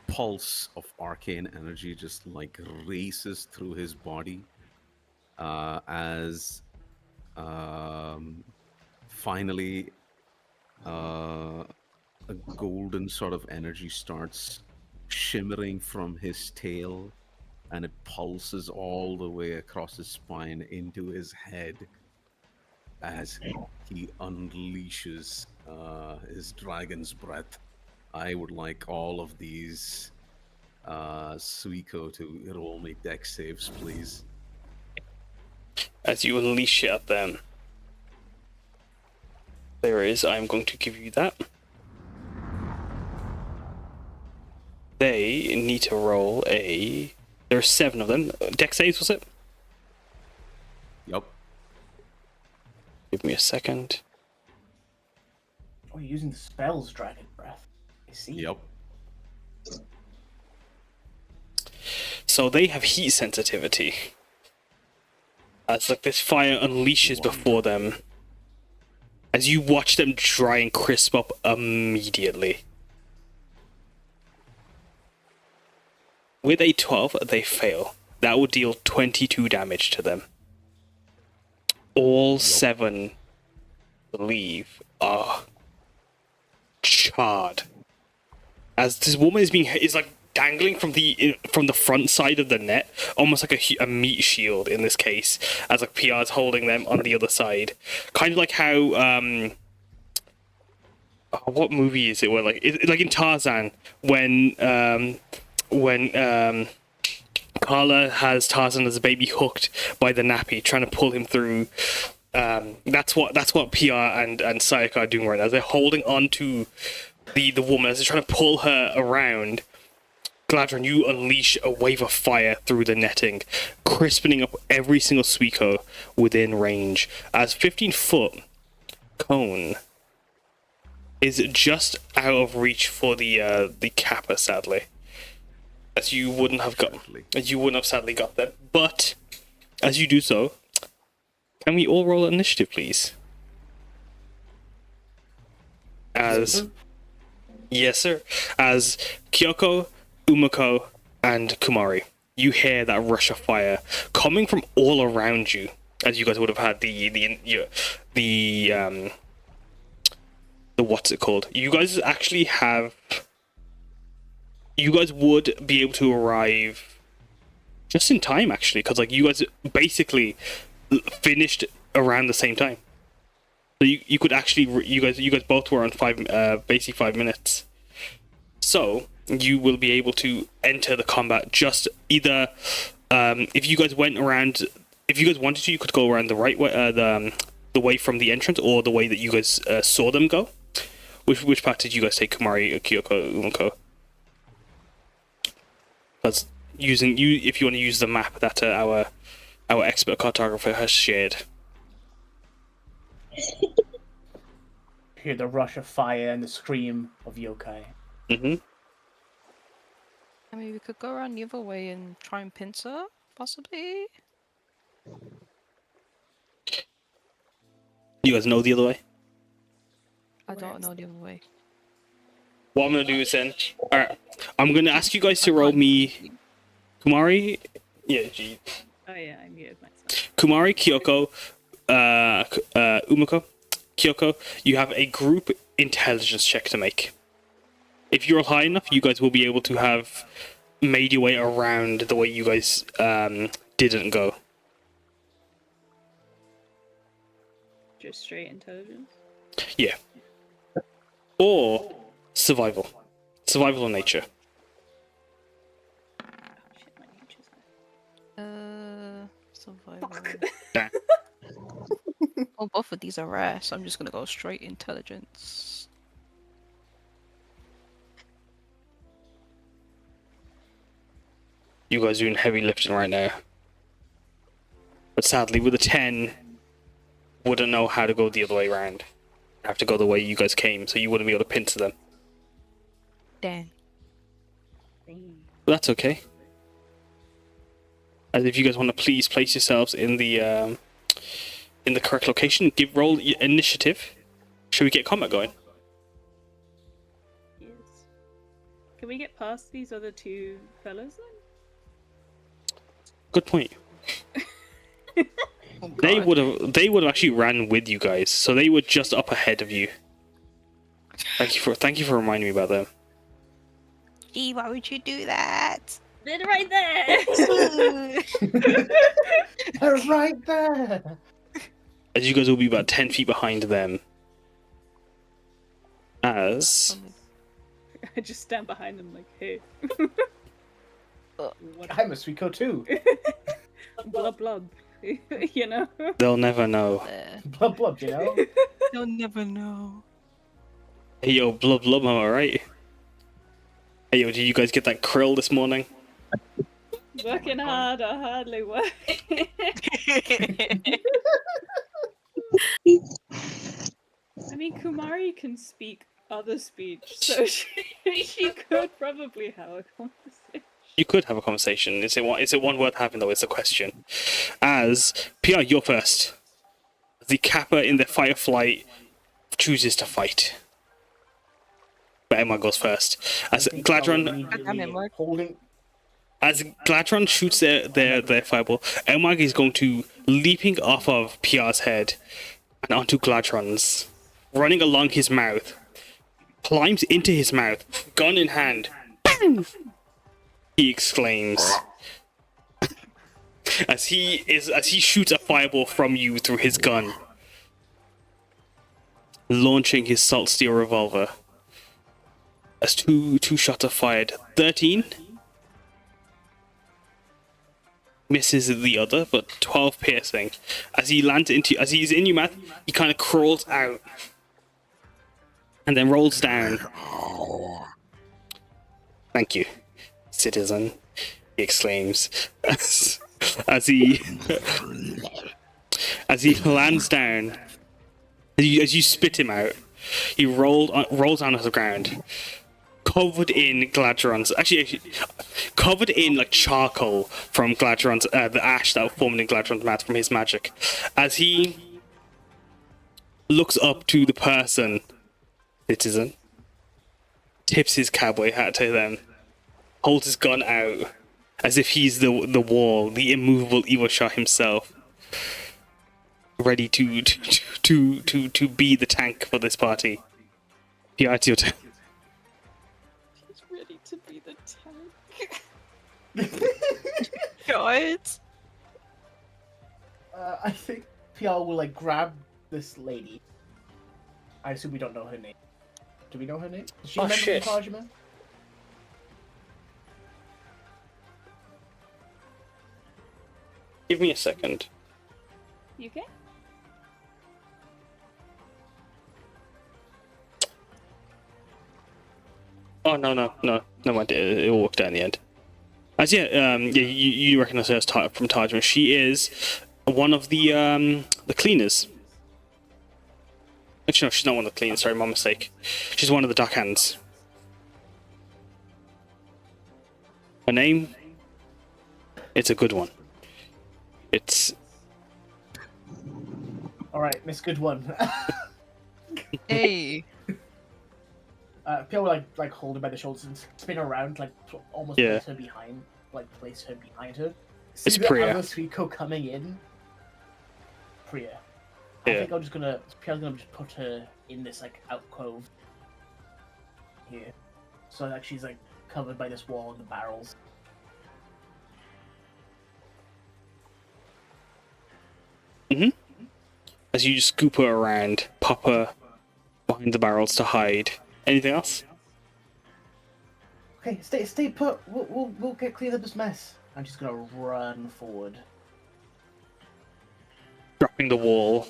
pulse of arcane energy just like races through his body as finally a golden sort of energy starts shimmering from his tail, and it pulses all the way across his spine into his head as he unleashes his dragon's breath. I would like all of these Suiko to roll me dex saves, please.
As you unleash it at them. There is, I'm going to give you that. They need to roll a... There are 7 of them. Dex saves, was it?
Yup.
Give me a second.
Oh, you're using the spell's dragon breath. I see.
Yep.
So they have heat sensitivity. As like this fire unleashes before them. As you watch them dry and crisp up immediately. With a 12, they fail. That would deal 22 damage to them. All 7, I believe, are charred. As this woman is like dangling from the front side of the net, almost like a meat shield in this case, as like Piyar's holding them on the other side. Kind of like how what movie is it where like in Tarzan when Carla has Tarzan as a baby hooked by the nappy, trying to pull him through. That's what Piyar and Sayaka are doing right now. They're holding on to the woman as they're trying to pull her around. Gladdron, you unleash a wave of fire through the netting, crispening up every single Suiko within range. As 15-foot cone is just out of reach for the Kappa, sadly. As you wouldn't have sadly got them. But as you do so, can we all roll initiative, please? Yes, sir. As Kyuko, Umeko, and Kumari, you hear that rush of fire coming from all around you, as you guys would have had the what's it called? You guys actually have. You guys would be able to arrive just in time, actually, because like you guys basically finished around the same time. So you could actually you guys both were on basically 5 minutes. So you will be able to enter the combat just either if you guys went around. If you guys wanted to, you could go around the right way, the way from the entrance, or the way that you guys saw them go. Which path did you guys take, Kumari, Kyuko, Umeko? Because if you want to use the map that our expert cartographer has shared.
Hear the rush of fire and the scream of yokai.
Mm-hmm.
I mean, we could go around the other way and try and pincer her, possibly.
You guys know the other way?
I don't know the other way.
What I'm gonna do is then, alright, I'm gonna ask you guys to roll me, Kumari. Yeah, gee.
Oh yeah, I muted myself.
Kumari, Kyuko, Umeko, Kyuko, you have a group intelligence check to make. If you're high enough, you guys will be able to have made your way around the way you guys didn't go.
Just straight intelligence?
Yeah. Or survival. Survival or nature.
Oh shit, my nature's
Survival.
Damn.
Well, both of these are rare, so I'm just gonna go straight intelligence.
You guys are doing heavy lifting right now. But sadly, with a 10, wouldn't know how to go the other way around. You have to go the way you guys came, so you wouldn't be able to pincer them.
Dang.
But that's okay. As if you guys want to please place yourselves in the correct location, roll your initiative. Should we get combat going?
Yes. Can we get past these other two fellas then?
Good point.
Oh,
They
God.
would have actually ran with you guys, so they were just up ahead of you. Thank you for reminding me about them.
Gee, why would you do that?
They're right there!
They're right there!
As you guys will be about 10 feet behind them. As
I just stand behind them like, hey. What?
I'm a Suiko too.
Blub blub. You know?
they'll never know.
Blub blub, you know?
You'll never know.
Hey yo, blub blub, am I right? Hey yo, did you guys get that krill this morning?
Working hard or hardly working. mean, Kumari can speak other speech, so she could probably have a conversation.
You could have a conversation. Is it one worth having, though, is the question. As Piyar, you're first. The Kappa in the fight or flight chooses to fight. But Emma goes first. As Gladdron... As Gladdron shoots their fireball, Elmag is going to leaping off of Piyar's head and onto Gladdron's, running along his mouth, climbs into his mouth, gun in hand. Bang! He exclaims as he shoots a fireball from you through his gun, launching his salt steel revolver. As two shots are fired, 13. Misses the other, but 12 piercing. As he's in your mouth, he kind of crawls out and then rolls down. Thank you, citizen, he exclaims as he lands down. As you spit him out, he rolls down to the ground, covered in Gladdron's, actually covered in like charcoal from Gladdron's, the ash that formed in Gladdron's mouth from his magic. As he looks up to the person, citizen, tips his cowboy hat to them, holds his gun out as if he's the wall, the immovable Iwasha himself, ready to be the tank for this party. Piyar, it's your turn.
Ready to be the tank. God.
I think Piyar will like grab this lady. I assume we don't know her name. Do we know her name? Does she remember
shit.
from Tajima?
Give me a second.
You okay?
Oh no, mind. It all worked out in the end. As you recognize her as from Tajima. She is one of the cleaners. Actually, no, she's not one of the cleaners. Sorry, my mistake. She's one of the dockhands. Her name? It's a good one. It's...
Alright, Miss Good One.
Hey.
Piyar will like hold her by the shoulders and spin her around, like almost place her behind her. See
It's
the
Priya.
other Suiko coming in. Priya.
Yeah.
I think Piyar's gonna just put her in this like alcove here, so that she's like covered by this wall and the barrels.
As you just scoop her around, pop her behind the barrels to hide. Anything else?
Okay, stay put. We'll get clean of this mess. I'm just gonna run forward.
Dropping the wall.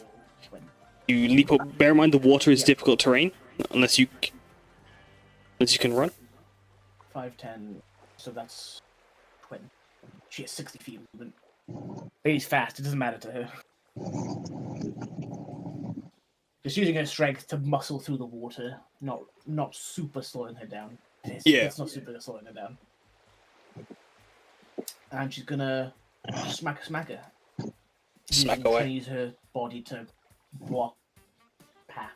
You leap up. Bear in mind the water is difficult terrain, unless you can run.
5'10", so that's 20. She has 60 feet movement. Lady's fast. It doesn't matter to her. Just using her strength to muscle through the water, not super slowing her down. It's not super slowing her down. And she's gonna smack her.
Smack away.
Use her body to block path.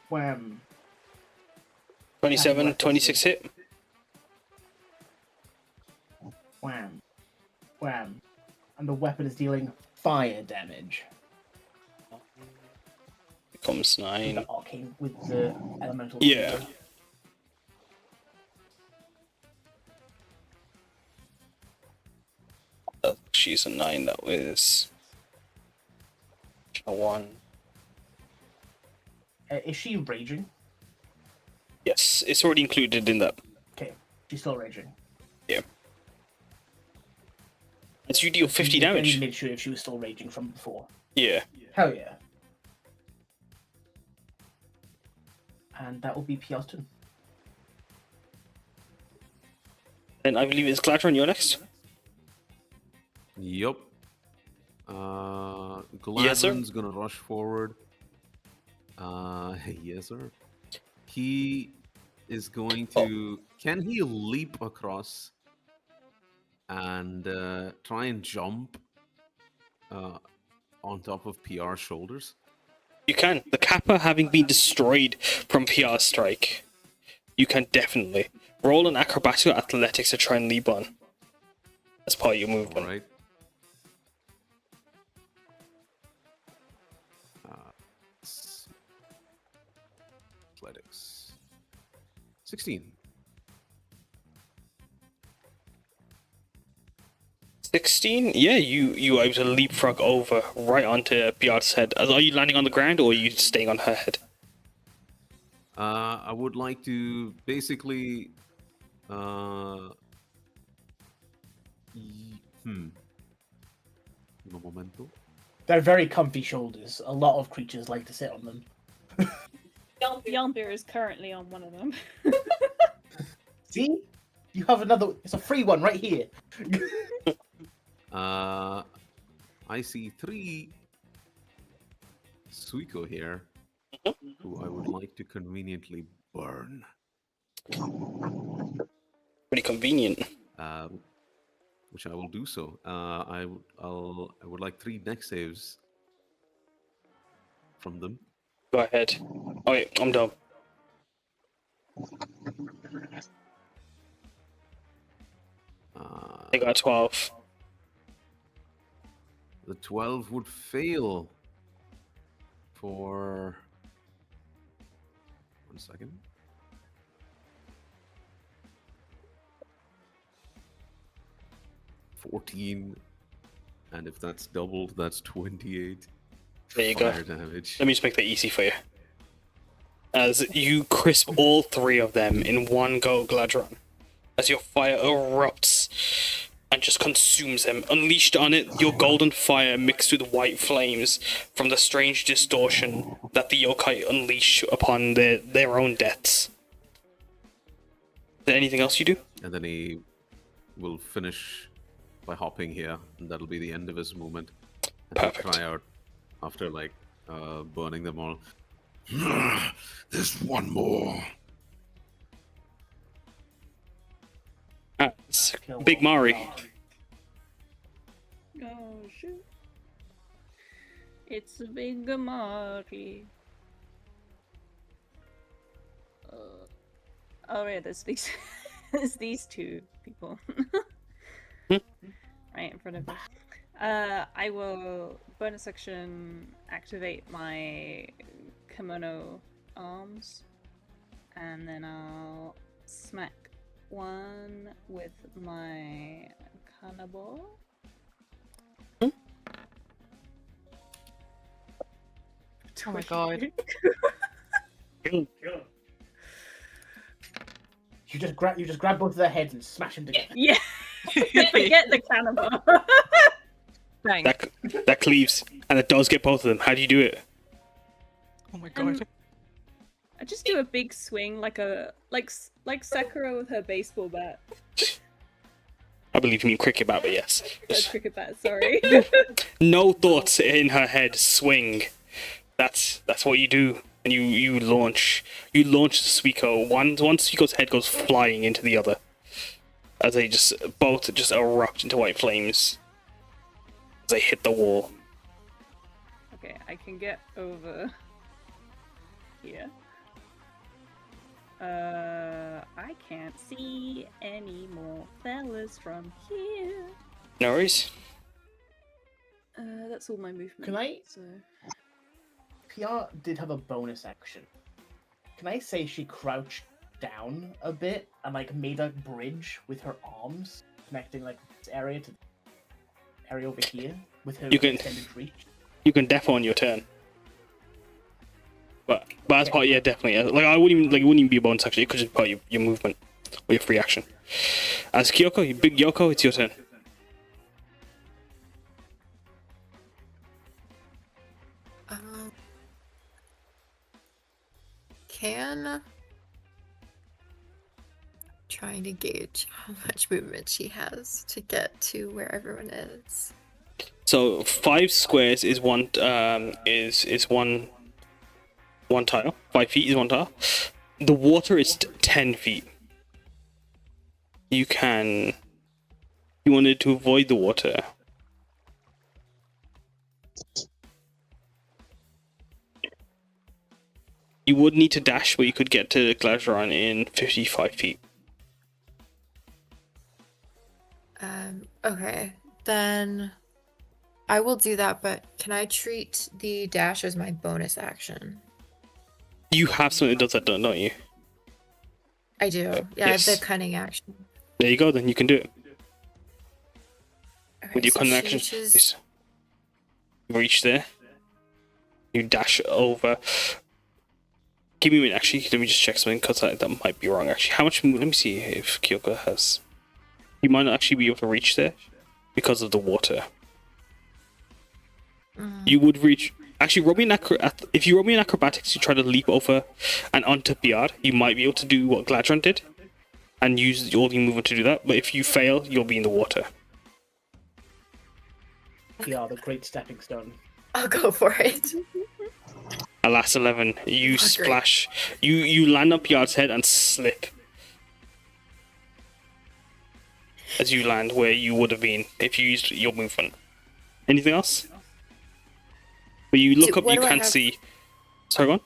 Wham.
27, 26 hit.
Wham. Wham. And the weapon is dealing fire damage.
Becomes 9.
The arcane with the elemental.
Yeah.
flavor.
Oh, she's a 9. That was a 1.
Is she raging?
Yes, it's already included in that.
Okay, she's still raging.
Yeah. As you deal 50
I
damage.
made sure if she was still raging from before.
Yeah.
Hell yeah. And that will be Piyar's turn.
Then I believe it's Gladdron, you're next.
Yup.
Yes, sir.
Gladdron's gonna rush forward. Yes, sir. He is going to. Can he leap across and try and jump on top of Piyar's shoulders?
You can. The Kappa having been destroyed from Piyar's strike. You can definitely. Roll an acrobatics or athletics to try and leap on. That's part of your movement.
All right. Athletics. 16.
16? Yeah, you are able to leapfrog over right onto Piyar's head. Are you landing on the ground or are you staying on her head?
I would like to basically. Un momento.
They're very comfy shoulders. A lot of creatures like to sit on them.
Yambeer is currently on one of them.
See? You have another. It's a free one right here.
I see 3 Suiko here, who I would like to conveniently burn.
Pretty convenient.
Which I will do so. I would like 3 deck saves from them.
Go ahead. Oh wait, I'm done. They got 12.
The 12 would fail for 1 second. $14, and if that's doubled, that's 28.
There you
fire
go.
damage.
Let me just make that easy for you. As you crisp all 3 of them in one go, Gladdron. As your fire erupts and just consumes them. Unleashed on it, your golden fire mixed with white flames from the strange distortion that the yokai unleash upon their own deaths. Is there anything else you do?
And then he will finish by hopping here, and that'll be the end of his movement. And he'll
Perfect.
cry out after burning them all.
There's one more.
It's Big Mari.
Oh shoot. It's a big Kumari. Oh yeah, there's these there's these 2 people. Right in front of me. I will bonus action activate my kimono arms, and then I'll smack one with my cannibal.
Oh my god.
You just grab both of their heads and smash them together.
Yeah. Forget the cannibal.
Bang.
That cleaves, and it does get both of them. How do you do it?
Oh my god.
I just do a big swing like Sakura with her baseball bat.
I believe you mean cricket bat, but yes.
That's cricket bat, sorry.
No thoughts in her head. Swing. That's what you do, and you launch the Suiko. One Suiko's head goes flying into the other, as they both erupt into white flames as they hit the wall.
Okay, I can get over here. I can't see any more fellas from here.
No worries.
That's all my movement.
Can I-
So...
Piyar did have a bonus action. Can I say she crouched down a bit and made a bridge with her arms, connecting this area to the area over here with her
You can-
extended reach?
You can def on your turn. But as part, yeah, definitely. It wouldn't even be a bonus action. It could just be part of your movement or your free action. As Kyoko, you big Yoko, it's your turn.
Trying to gauge how much movement she has to get to where everyone is.
So 5 squares is one one tile. 5 feet is one tile. The water is 10 feet. You wanted to avoid the water. You would need to dash, but you could get to Gladdron in 55 feet.
Okay, then I will do that, but can I treat the dash as my bonus action?
You have something that does that, don't you?
I do. Yeah,
Yes.
I have the cunning action.
There you go, then you can do it.
Okay,
With your
so
cunning
she
action,
reaches-
just reach there. You dash over. Give me a minute, actually. Let me just check something, because that might be wrong, actually. How much... Let me see if Kyuko has... You might not actually be able to reach there because of the water. You would reach... Actually, roll me an if you roll me an acrobatics, you try to leap over and onto Piyar, you might be able to do what Gladdron did and use all your movement to do that. But if you fail, you'll be in the water.
Yeah, the great stepping stone.
I'll go for it.
Alas, 11. You
Oh, great.
splash. You land on Piyar's head and slip. As you land where you would have been if you used your movement. Anything else? But you look up,
what
you
do I
can't
have-
see. Sorry, go on.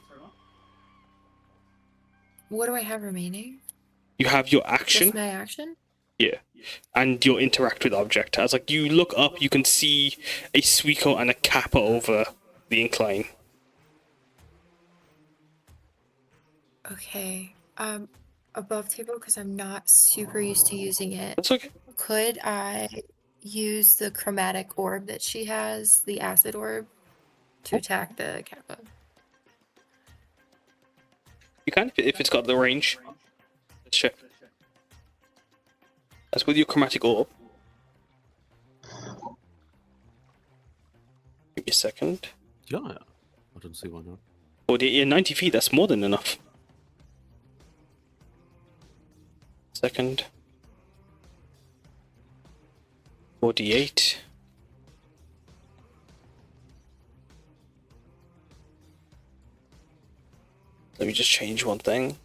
What do I have remaining?
You have your action.
Just my action?
Yeah. And you'll interact with object. As like you look up, you can see a Suiko and a Kappa over the incline.
Okay. Above table, because I'm not super used to using it.
That's okay.
Could I use the chromatic orb that she has, the acid orb, to attack the Kappa?
You can if it's got the range. Let's check. That's with your chromatic orb. Give me a second.
Yeah, I don't see why not.
Oh, yeah, 90 feet, that's more than enough. Second. 48. Let me just change one thing.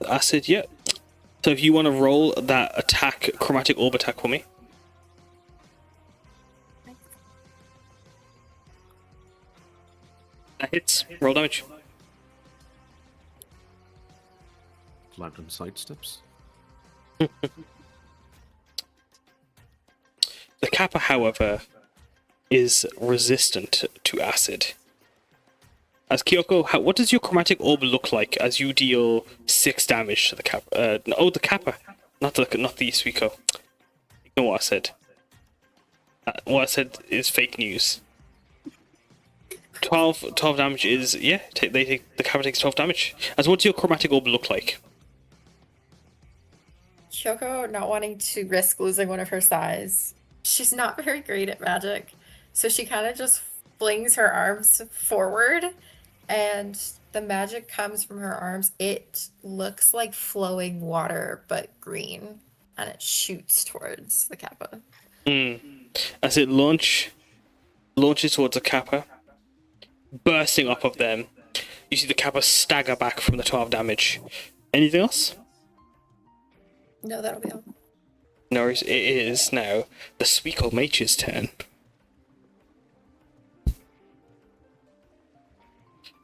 Acid, yeah. So if you want to roll that attack, chromatic orb attack for me. That hits. Roll damage.
Gladdron sidesteps.
The Kappa, however, is resistant to acid. As Kyuko, what does your chromatic orb look like as you deal 6 damage to the Kappa? The Kappa, not the Suiko. You know what I said. What I said is fake news. 12 damage is the Kappa takes 12 damage. As what's your chromatic orb look like?
Kyoko, not wanting to risk losing one of her size, she's not very great at magic, so she kind of just flings her arms forward, and the magic comes from her arms. It looks like flowing water, but green, and it shoots towards the Kappa.
As it launches towards the Kappa, bursting off of them, you see the Kappa stagger back from the 12 damage. Anything else?
No, that'll be all.
No, it is now the Suiko Mage's turn.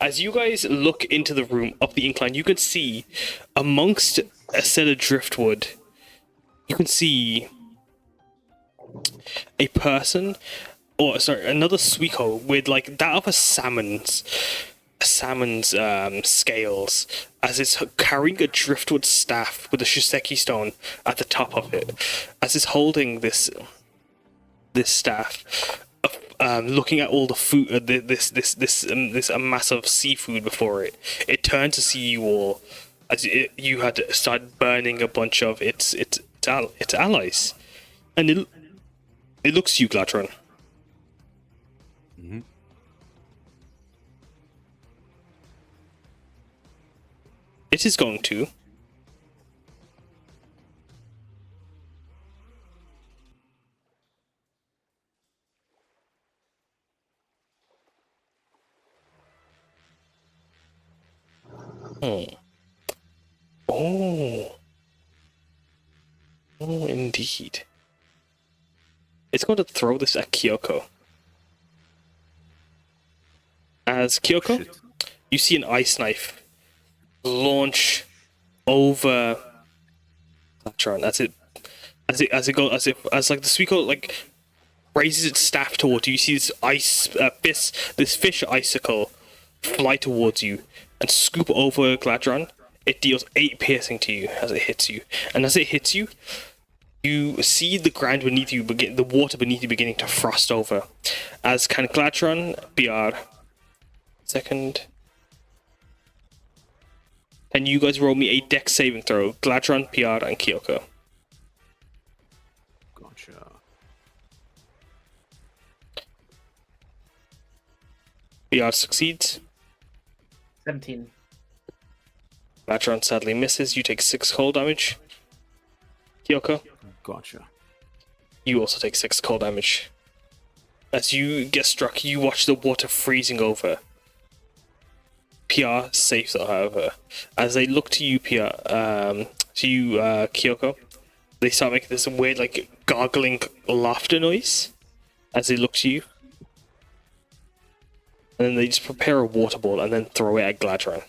As you guys look into the room up the incline, you can see amongst a set of driftwood, you can see a person, another Suiko with like that of a salmon's scales, as it's carrying a driftwood staff with a Shiseki stone at the top of it. As it's holding this staff, looking at all the food, this mass of seafood before it, it turned to see you all as you had started burning a bunch of its allies, and it looks to you, Gladdron.
Mm-hmm.
It is going to Oh. Oh. Oh, indeed. It's going to throw this at Kyuko. As Kyuko,
Shit.
you see an ice knife launch over Gladdron as like the Suiko like raises its staff towards you. You see this fish icicle fly towards you and scoop over Gladdron. It deals 8 piercing to you as it hits you, and as it hits you, you see the ground beneath you the water beneath you beginning to frost over. As can Gladdron, Piyar, second. Can you guys roll me a dex saving throw? Gladdron, Piyar, and Kyuko.
Gotcha.
Piyar succeeds.
17.
Gladdron sadly misses. You take 6 cold damage. Kyuko,
Gotcha.
you also take 6 cold damage. As you get struck, you watch the water freezing over. Piyar safe though, however. As they look to you, Kyuko, they start making this weird, like, gargling laughter noise as they look to you. And then they just prepare a water ball and then throw it at Gladdron.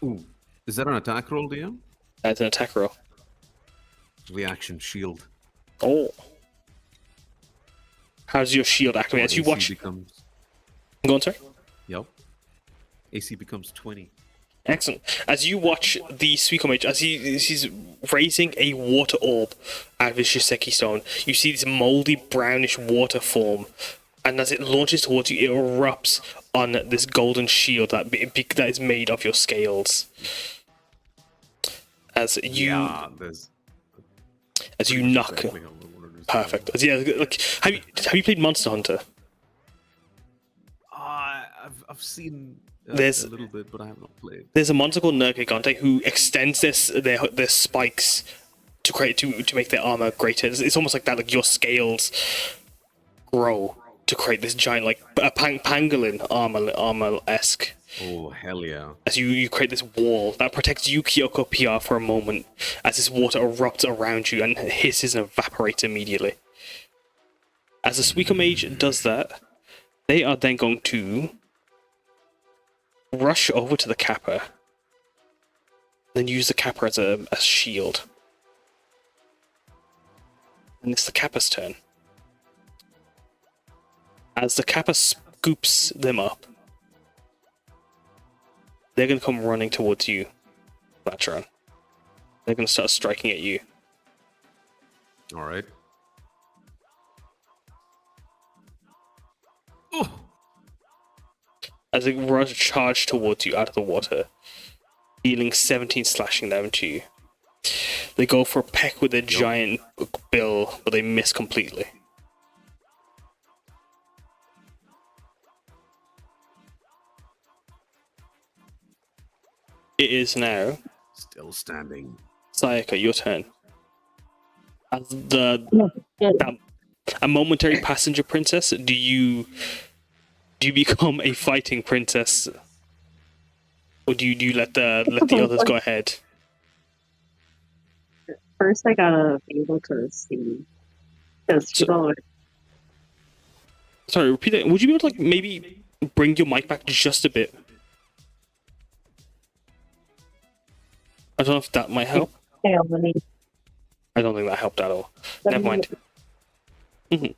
Ooh. Is that an attack roll, DM?
That's an attack roll.
Reaction shield.
Oh. How does your shield activate? As you
AC
watch...
becomes...
Go on, sorry?
Yep. AC becomes 20.
Excellent. As you watch the Suiko Mage, as he's raising a water orb out of his Shiseki stone, you see this moldy brownish water form, and as it launches towards you, it erupts on this golden shield that is made of your scales. As you knock.
Exactly how I wanted to
Perfect. As, yeah, like, have you played Monster Hunter?
I've seen
There's
a little bit, but I have not played.
There's a monster called Nergigante who extends their spikes to make their armor greater. It's almost like that, like your scales grow to create this giant, like a pangolin armor-esque.
Oh, hell yeah.
As you create this wall that protects you, Kyuko, Piyar, for a moment, as this water erupts around you and hisses and evaporates immediately. As the Suiko Mage does that, they are then going to rush over to the Kappa, then use the Kappa as a shield. And it's the Kappa's turn. As the Kappa scoops them up, they're going to come running towards you, Gladdron. They're going to start striking at you.
Alright. Oh!
As they charge towards you out of the water, dealing 17 slashing damage to you. They go for a peck with their giant bill, but they miss completely. It is now
Still standing.
Sayaka, your turn. As a momentary passenger princess, do you become a fighting princess, or do you let the others go ahead?
First, I gotta be able to see. Because
Sorry, repeat that. Would you be able to, like, maybe bring your mic back just a bit? I don't know if that might help.
I
don't think that helped at all. Never mind. Only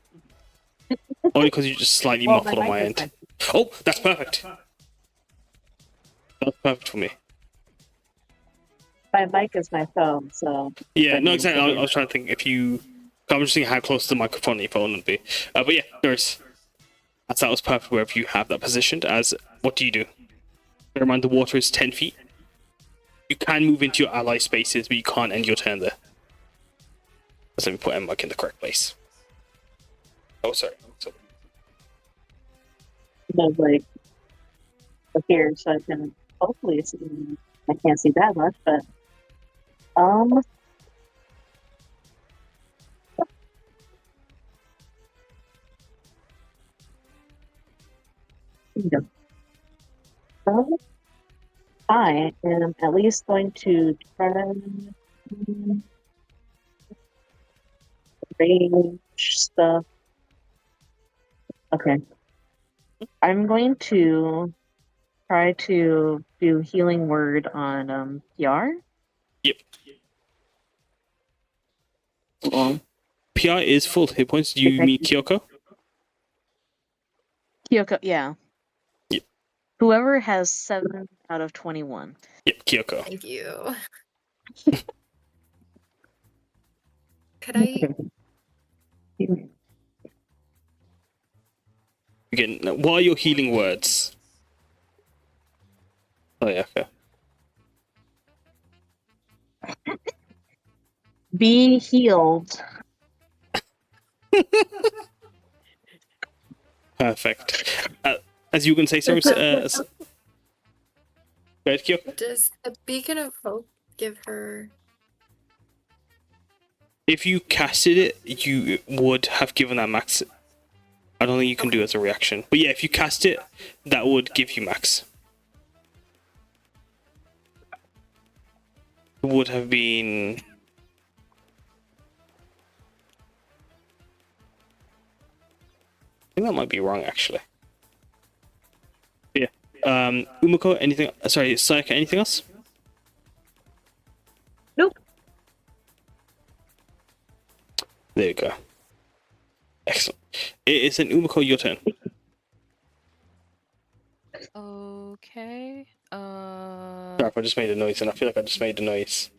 because you just slightly muffled on my end. Oh, that's perfect. That's perfect for me.
My mic is my phone, so...
Yeah, no, exactly. I was trying to think if you... I'm just thinking how close to the microphone your phone would be. But yeah, that was perfect wherever you have that positioned. As, what do you do? Bear in mind the water is 10 feet. You can move into your ally spaces, but you can't end your turn there. Let's let me put Mic in the correct place. Oh, sorry.
But, like, up here, so I can hopefully see... I can't see that much, but... Um, I am at least going to try range stuff. Okay. I'm going to try to do healing word on Piyar.
Yep.
Cool.
Piyar is full hit points. Do you
Okay.
mean Kyuko?
Kyuko, yeah.
Yep.
Whoever has 7 out of 21.
Yep, Kyuko.
Thank you. Could I?
Again, what are your healing words? Oh yeah, okay.
Be healed.
Perfect. As you can say, sir, go ahead, Kyuko.
Does the beacon of hope give her?
If you casted it, you would have given that max. I don't think you can do it as a reaction. But yeah, if you cast it, that would give you max. It would have been... I think that might be wrong, actually. Yeah. Umeko, anything... Sorry, Sayaka, anything else?
Nope.
There you go. Excellent. It is an Umeko, your turn.
Okay.
Crap, I just made a noise, and I feel like I just made a noise.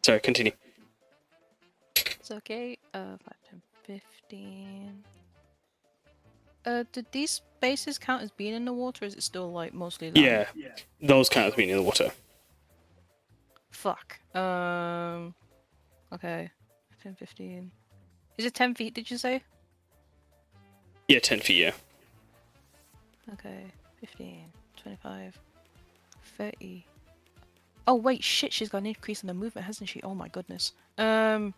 Sorry, continue.
It's okay. 5, 10, 15. Did these spaces count as being in the water, or is it still like mostly land?
Yeah, those count as being in the water.
Fuck. Okay. 10, 15. Is it 10 feet, did you say?
Yeah, 10 feet, yeah.
Okay. 15, 25, 30. Oh, wait, shit, she's got an increase in the movement, hasn't she? Oh my goodness. 30...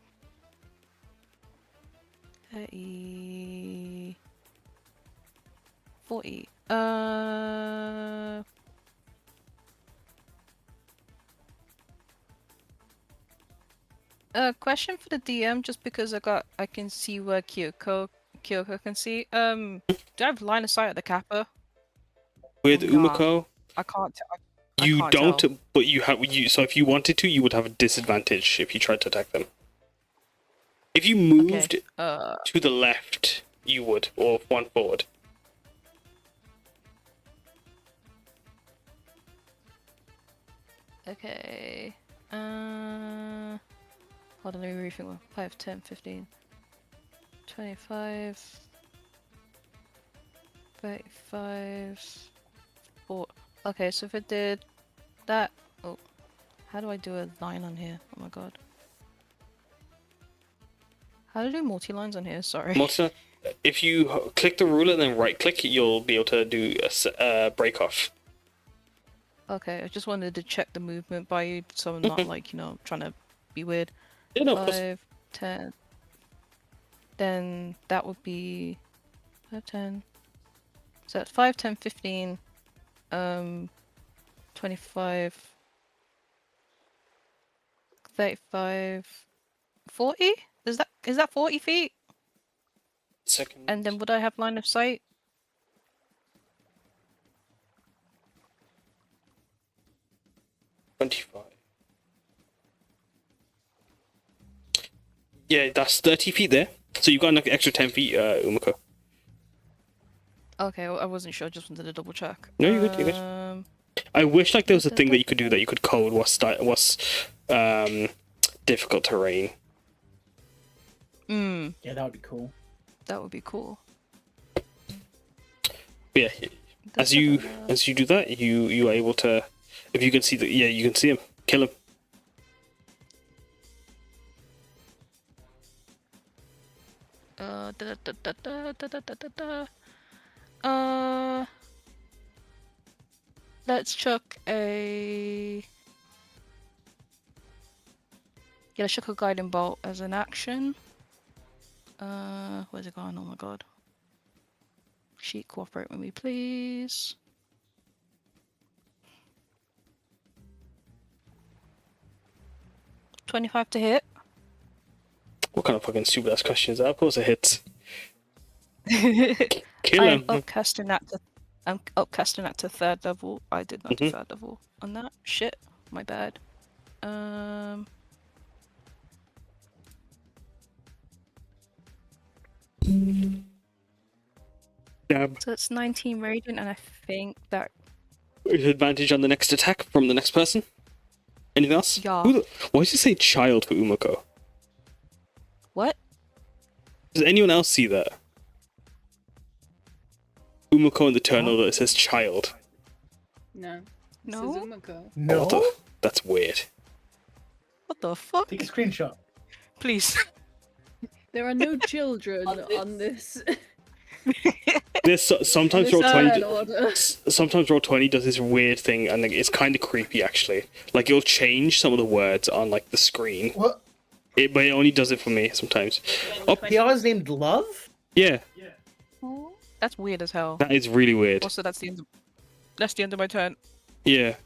40. Question for the DM, just because I can see where Kyoko can see. Do I have line of sight at the Kappa?
With
Or nah?
Umeko,
I can't.
you
can't
don't,
tell.
but you have. So if you wanted to, you would have a disadvantage if you tried to attack them. If you moved
Okay.
to the left, you would, or one forward.
Okay. Hold on, let me rethink. 5, 10, 15, 25, 35, 4. Okay, so if it did that. Oh, how do I do a line on here? Oh my god. How do I do multi-lines on here? Sorry.
If you click the ruler and then right click, you'll be able to do a break off.
Okay, I just wanted to check the movement by you, so I'm not like, trying to be weird.
Yeah, no,
5, 10. Then that would be 5, 10. So that's 5, 10, 15, 25, 35, 40? Is that 40 feet?
Second.
And then would I have line of sight?
25. Yeah, that's 30 feet there. So you've got an extra 10 feet, Umeko.
Okay, well, I wasn't sure. Just wanted to double check.
No, you're good. You're good. I wish like there was a thing that you could do that you could code what's difficult terrain.
Yeah, that would be cool.
That would be cool.
But yeah, as you do that, you are able to, if you can see you can see him, kill him.
Let's chuck a... Yeah, let's chuck a guiding bolt as an action. Where's it gone? Oh my god. Sheet, cooperate with me, please. $25 to hit.
What kind of fucking stupid ass question is that? Of course it hits. Kill
I
him.
am upcasting that to. I'm upcasting that to 3rd level. I did not do 3rd level on that. Shit, my bad.
Damn.
So it's 19 radiant, and I think that.
Advantage on the next attack from the next person. Anything else?
Yeah.
Why does it say child for Umeko?
What?
Does anyone else see that? Umeko in the turnover, it says child.
No.
No?
This is Umeko.
No.
That's weird.
What the fuck?
Take a screenshot.
Please.
There are no children on this.
Sometimes
this
Roll20
order.
sometimes Roll20 does this weird thing, and it's kind of creepy actually. Like it'll change some of the words on like the screen.
What?
But it only does it for me sometimes. Oh,
Piyar's named Love?
yeah,
That's weird as hell.
that is really weird.
Also, that's the end of my turn.
Yeah,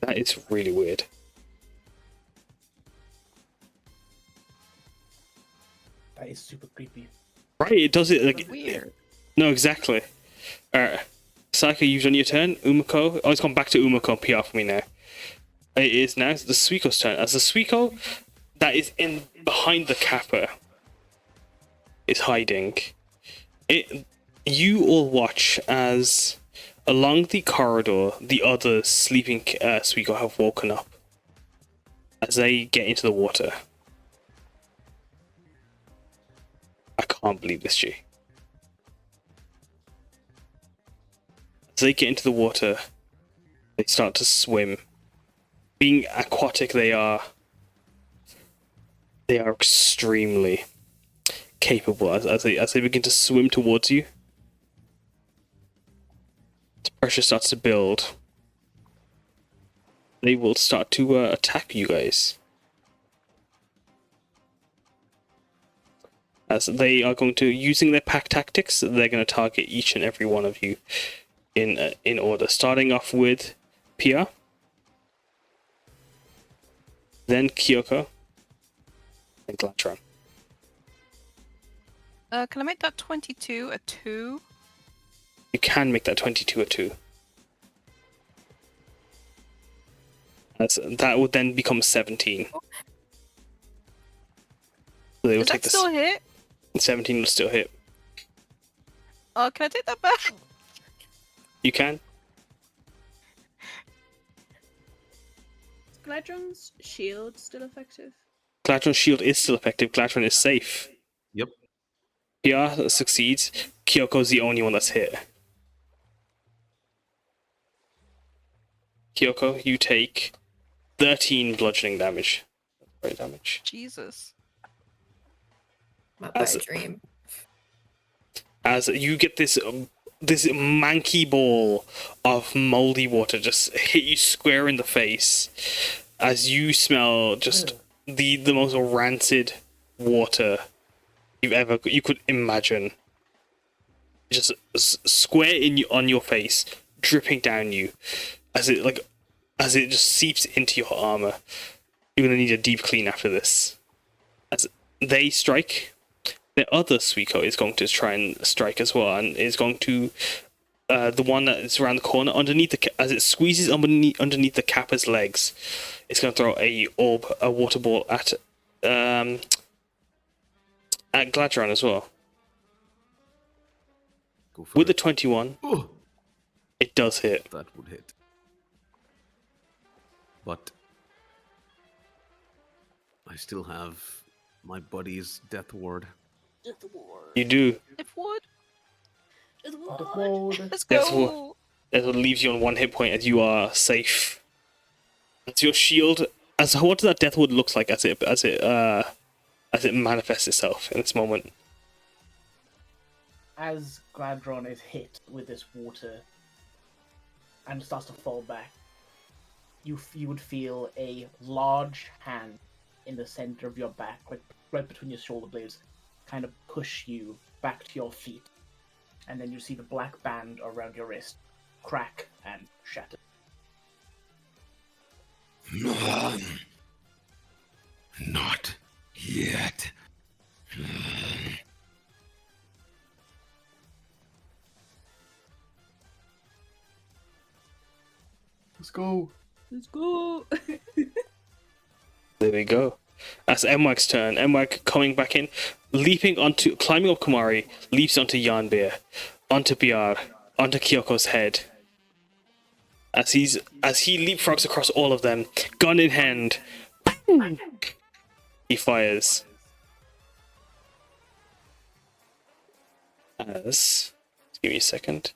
that is really weird.
That is super creepy.
Right, it does it like
Weird.
No, exactly. Alright, Sayaka, you've done your turn. Umeko, oh, it's gone back to Umeko and PR for me now. It is now the Suiko's turn. As the Suiko that is in behind the Kappa is hiding. You all watch as along the corridor the other sleeping Suiko have woken up as they get into the water. I can't believe this, G. As they get into the water, they start to swim. Being aquatic, they are extremely capable as they begin to swim towards you. The pressure starts to build. They will start to attack you guys. As they are going to, using their pack tactics, they're going to target each and every one of you in order. Starting off with Piyar, then Kyuko, and Gladdron.
Can I make that 22 a 2?
You can make that 22 a 2. That would then become 17. So they will
Does
take
that still hit?
17 will still hit.
Can I take that back?
You can.
Is Gladdron's shield still effective?
Gladdron's shield is still effective. Gladdron is safe.
Yep.
Piyar succeeds. Kyoko's the only one that's hit. Kyoko, you take 13 bludgeoning damage. That's damage.
Jesus.
My bad dream.
As you get this manky ball of moldy water just hit you square in the face, as you smell just the most rancid water you could imagine, just square on your face, dripping down you, as it just seeps into your armor. You're gonna need a deep clean after this. As they strike, the other Suiko is going to try and strike as well, and is going to the one that is around the corner underneath as it squeezes underneath the Kappa's legs. It's going to throw a water ball at Gladdron as well.
Go for
With the
it.
21,
Oh,
it does hit.
that would hit. But I still have my buddy's death ward.
You do.
If wood.
Mode.
Let's
That's
go.
That leaves you on 1 hit point as you are safe. As your shield, what does that death wood look like as it manifests itself in this moment?
As Gladdron is hit with this water and starts to fall back, you would feel a large hand in the center of your back, right between your shoulder blades, kind of push you back to your feet and then you see the black band around your wrist crack and shatter.
Not yet.
Let's go.
Let's go.
There we go. That's Mwag's turn. Mwag coming back in, climbing up Kumari, leaps onto Yanbir, onto Piyar, onto Kyoko's head. As he leapfrogs across all of them, gun in hand, he fires. Just give me a second.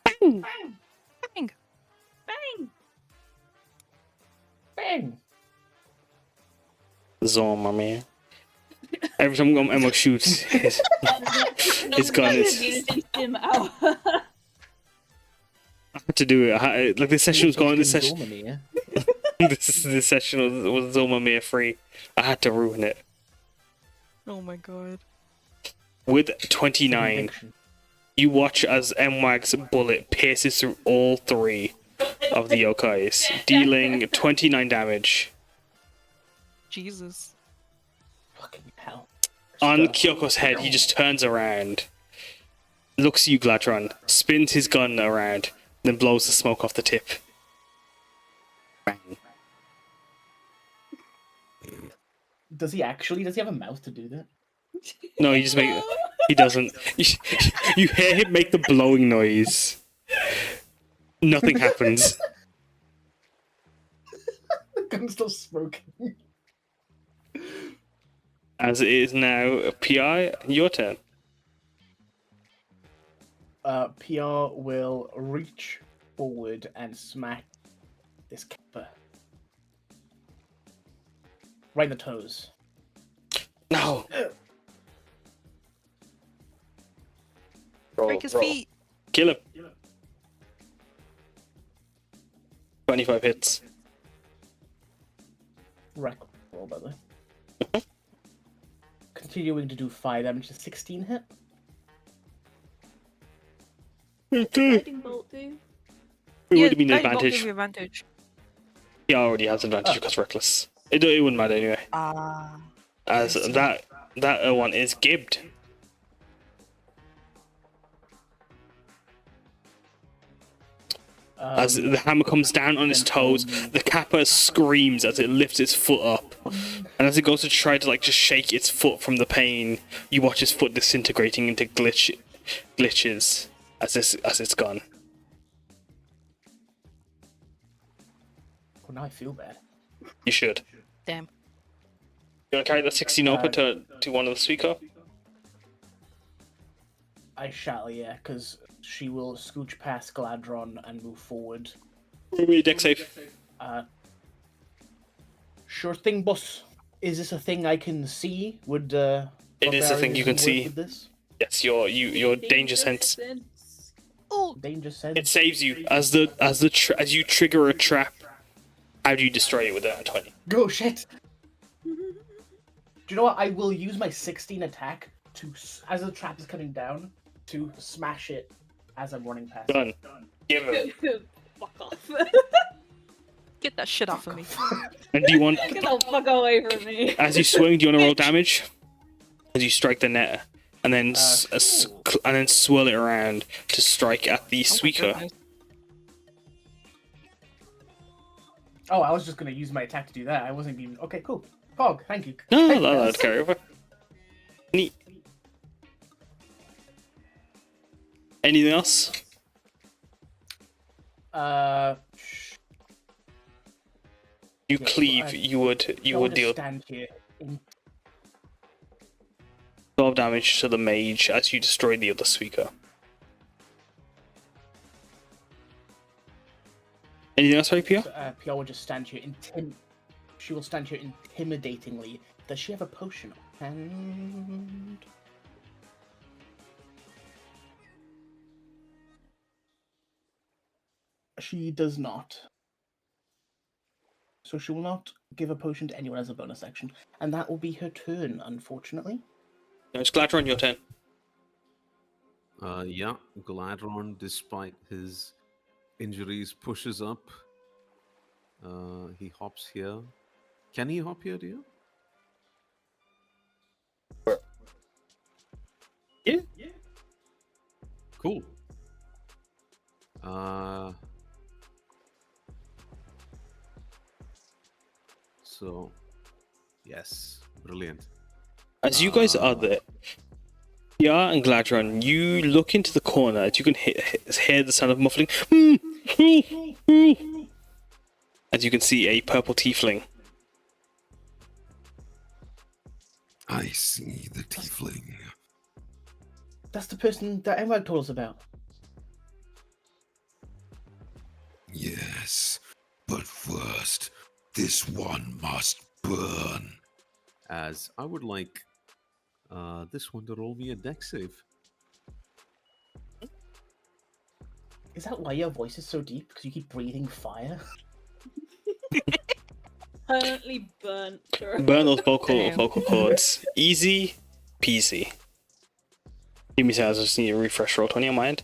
Bang! Bang! Bang!
Bang!
Zahn, my man. Every time Emma shoots, his gun is.
Him out.
I had to do it. Like this session was going. This session.
Dormamere.
this session was Zomamere free. I had to ruin it.
Oh my god.
With 29,
Conviction.
you watch as Mwag's bullet pierces through all three of the yokais, dealing 29 damage.
Jesus.
Fucking hell.
On Kyoko's head, he just turns around, looks at you, Gladdron, spins his gun around, then blows the smoke off the tip. Bang.
Does he have a mouth to do that?
No, he just make. He doesn't. You hear him make the blowing noise. Nothing happens.
The gun's still smoking.
As it is now, Piyar, your turn.
Piyar will reach forward and smack this Kappa. Right in the toes.
No.
Break his feet.
Kill him. 25 hits.
Record roll, by the way. Continuing to do 5 damage to 16 hit.
Lightning bolt do.
It would have been an
Lightning bolt gives
advantage.
you advantage.
He already has advantage because reckless. It wouldn't matter anyway.
Ah.
As that one is gibbed. As the hammer comes down on its toes, the Kappa screams as it lifts its foot up. And as it goes to try to just shake its foot from the pain, you watch its foot disintegrating into glitches as it's gone.
Well, now I feel bad.
You should.
Damn.
You want to carry that 16 over to one of the Suiko?
I shall, yeah, because she will scooch past Gladdron and move forward.
Roll me a deck save.
Sure thing, boss. Is this a thing I can see? Would
It is a thing you can
work
see.
with this?
Yes, your danger sense.
Oh,
Danger sense.
It saves you as you trigger a trap. How do you destroy it with that 20?
Go shit. Do you know what? I will use my 16 attack as the trap is coming down to smash it as I'm running past.
Done. Give him.
Fuck off.
get that shit off of me.
And do you want,
Get the fuck away from me.
as you swing, do you want to roll damage? As you strike the net, and then and then swirl it around to strike at the Suiko.
Oh, I was just gonna use my attack to do that. I wasn't even. Okay, cool. Pog, thank you.
No,
Thank you,
that'll
guys.
carry over. Neat. Anything else? You
Yeah,
cleave.
I-
You would
I'll
deal
just stand here.
12 damage to the mage as you destroy the other Suiko. Anything else, right, Piyar?
Piyar will just stand here. She will stand here intimidatingly. Does she have a potion on hand? She does not. So she will not give a potion to anyone as a bonus action. And that will be her turn, unfortunately.
No, it's Gladdron, your turn.
Yeah, Gladdron, despite his injuries, pushes up. He hops here. Can he hop here, dear?
Yeah.
Cool. So, yes, brilliant.
As you guys are there, Piyar and Gladdron, you look into the corner as you can hear the sound of muffling. As you can see a purple tiefling.
I see the tiefling.
That's the person that Emma told us about.
Yes, but first, this one must burn.
As I would like this one to roll me a deck save.
Is that why your voice is so deep? Because you keep breathing fire?
Permanently burnt.
Burn those vocal cords. Easy peasy. Give me a second, I just need a refresh roll 20 on my end.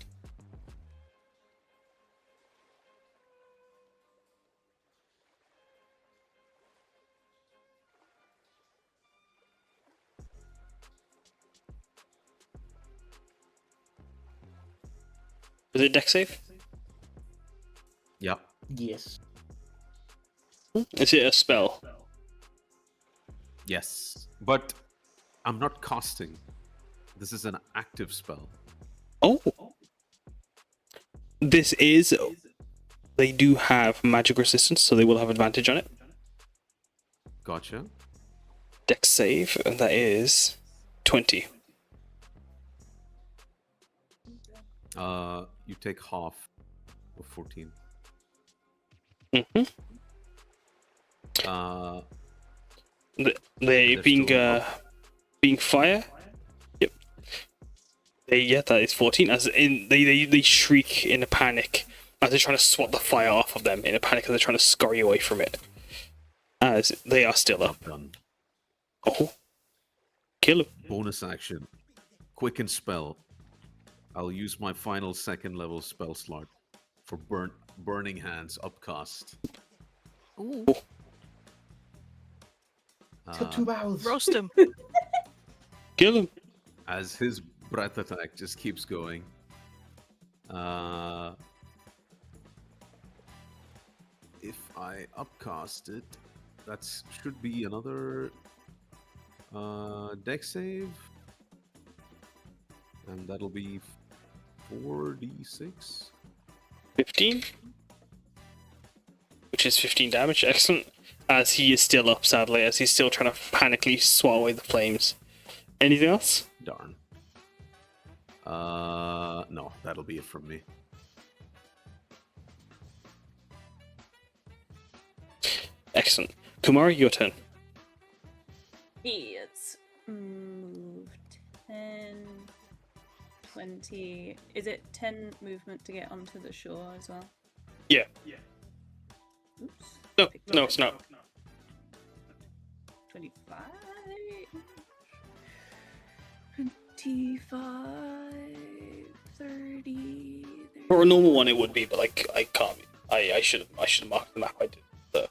Is it deck save?
Yeah.
Yes.
Is it a spell?
Yes. But I'm not casting. This is an active spell.
Oh! This is... They do have magic resistance, so they will have advantage on it.
Gotcha.
Dex save, and that is 20.
You take half of 14.
Mm-hmm. They
They're
being
still up.
being fire. Yep. That is 14. As in, they shriek in a panic as they're trying to swat the fire off of them in a panic as they're trying to scurry away from it. As they are still up.
Done.
Oh, kill him.
Bonus action. Quicken spell. I'll use my final second level spell slot for burning hands upcast.
Ooh,
Till 2 hours.
roast him.
Kill him.
As his breath attack just keeps going. If I upcast it, that should be another deck save. And that'll be 4d6.
15. Which is 15 damage. Excellent. As he is still up, sadly, as he's still trying to panically swat away the flames. Anything else?
Darn. No, that'll be it from me.
Excellent. Kumari, your turn.
It's move 10, 20. Is it 10 movement to get onto the shore as well?
Yeah.
Oops.
No, it's not.
25. 25. 30.
For a normal one, it would be, but like I can't. I should have marked the map. I did. So.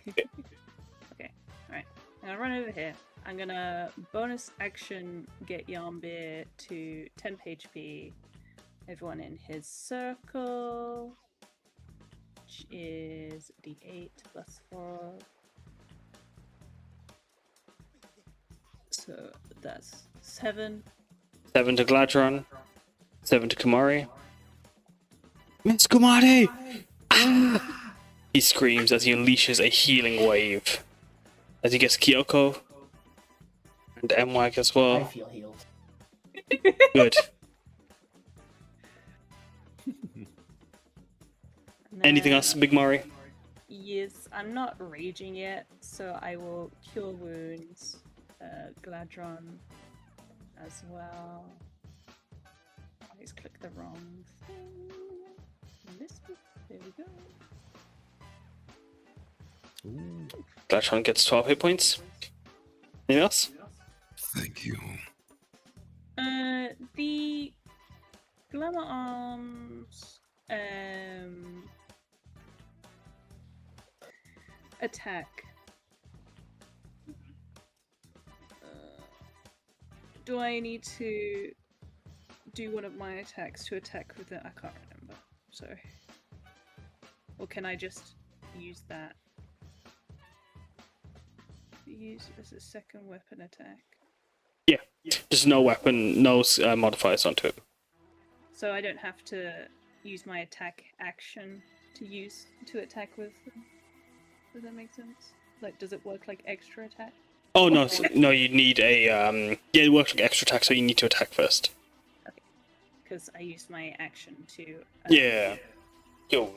Okay, alright. I'm gonna run over here. I'm gonna bonus action get Yarnbeer to 10 HP. Everyone in his circle, which is d8 plus 4. So that's 7.
7 to Gladdron. 7 to Kumari. Miss Kumari! Ah! He screams as he unleashes a healing wave. As he gets Kyuko. And M-Wag as
I
well.
feel healed.
Good. Anything else, Big Mari?
Yes, I'm not raging yet, so I will cure wounds, Gladdron as well. I always click the wrong thing. There we go.
Gladdron gets 12 hit points. Anything else?
Thank you.
The armor arms attack. Do I need to do one of my attacks to attack with it? I can't remember. Sorry. Or can I just use that? Use as a second weapon attack.
Yeah, there's no weapon, no modifiers onto it.
So I don't have to use my attack action to attack with them. Does that make sense? Like, does it work like extra attack?
Oh no, no, you need a yeah, it works like extra attack, so you need to attack first.
Okay, because I used my action to
Yeah. Yo.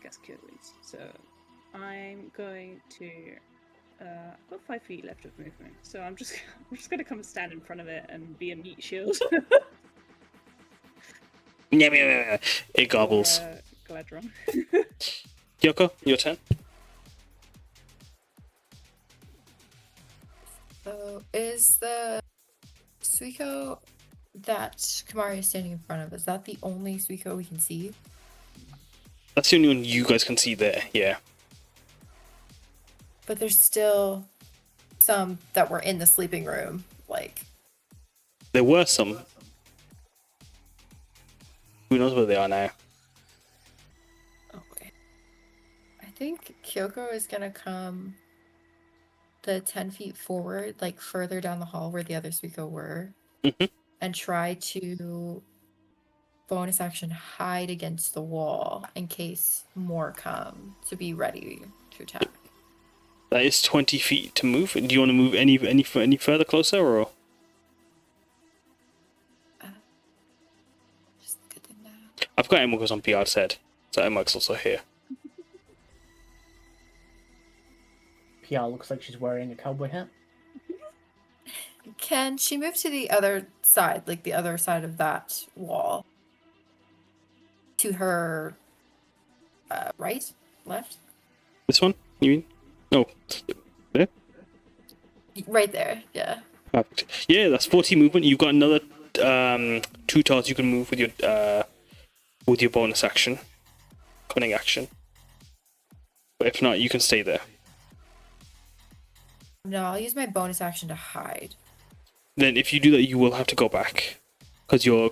cast Cure Wounds. So I'm going to. I've got 5 feet left of movement, so I'm just gonna come and stand in front of it and be a meat shield.
Yeah. It gobbles.
Gladdron.
Kyuko, your turn.
So is the Suiko that Kumari is standing in front of, is that the only Suiko we can see?
That's the only one you guys can see there, yeah.
But there's still some that were in the sleeping room, like...
There were some. Who knows where they are now?
Okay. I think Kyoko is gonna come the 10 feet forward, like further down the hall where the other Suiko were, and try to bonus action hide against the wall in case more come to be ready to attack.
That is 20 feet to move. Do you want to move any further closer, or?
Just good thing that.
I've got Umeko's on Piyar's head, so Umeko's also here.
Piyar looks like she's wearing a cowboy hat.
Can she move to the other side, like the other side of that wall? To her right? Left?
This one? You mean? No. There?
Right there, yeah.
Perfect. Yeah, that's 40 movement. You've got another 2 tiles you can move with your bonus action. Cunning action. But if not, you can stay there.
No, I'll use my bonus action to hide.
Then if you do that, you will have to go back. Because you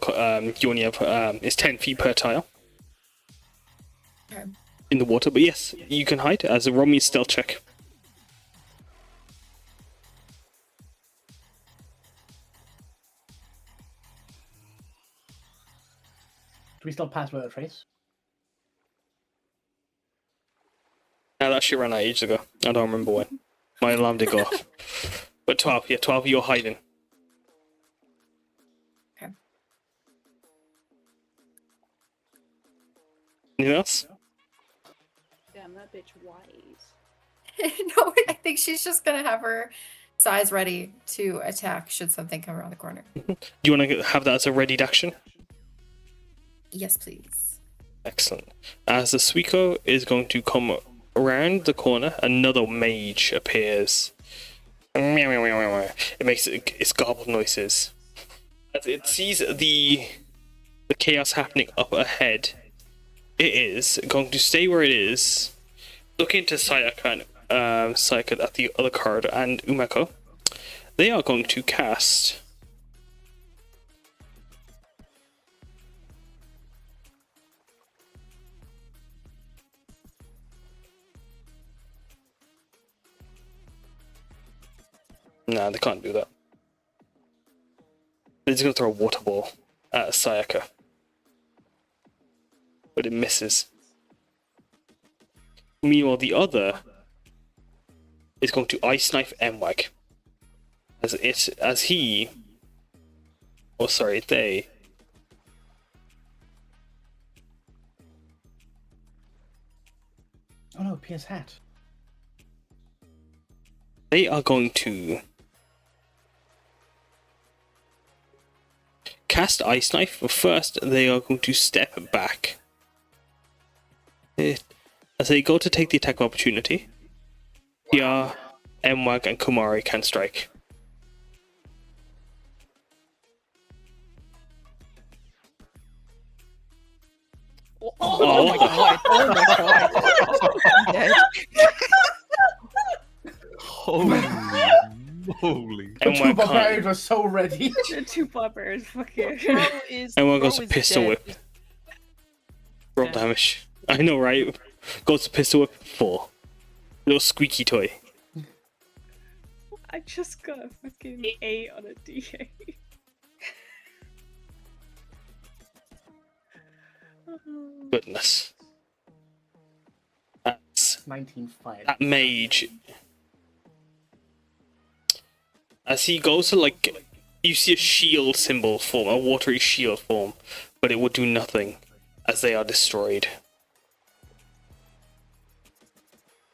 only have it's 10 feet per tile.
Okay.
In the water. But yes, you can hide as a roll me stealth check.
Do we still pass without a trace?
Now that shit ran out ages ago. I don't remember when. My alarm did go off. But 12, yeah, 12, you're hiding.
Okay.
Anything else?
Damn, that bitch wise.
No, I think she's just gonna have her size ready to attack should something come around the corner.
Do you want to have that as a readied action?
Yes, please.
Excellent. As the Suiko is going to come around the corner, another mage appears. It makes its garbled noises. As it sees the chaos happening up ahead, it is going to stay where it is, look into Sayaka and Sayaka at the other card and Umeko. They are going to cast Nah, they can't do that. They're just gonna throw a water ball at Sayaka. But it misses. Meanwhile, the other is going to ice knife Mwag. They
Oh no, Piyar's hat.
They are going to cast Ice Knife, but first they are going to step back. As they go to take the attack of opportunity, Piyar, Mwag, and Kumari can strike.
Oh my god! Oh my god! I'm dead.
Holy moly.
The
And
two
we're
barbarians were so ready.
The two barbarians, fuck you.
Everyone goes to pistol whip. Roll
Yeah.
damage. I know, right? Goes to pistol whip 4. Little squeaky toy.
I just got a fucking 8 on a D8.
Goodness. That's
19.5.
that mage. As he goes to like, you see a shield symbol form, a watery shield form, but it would do nothing as they are destroyed.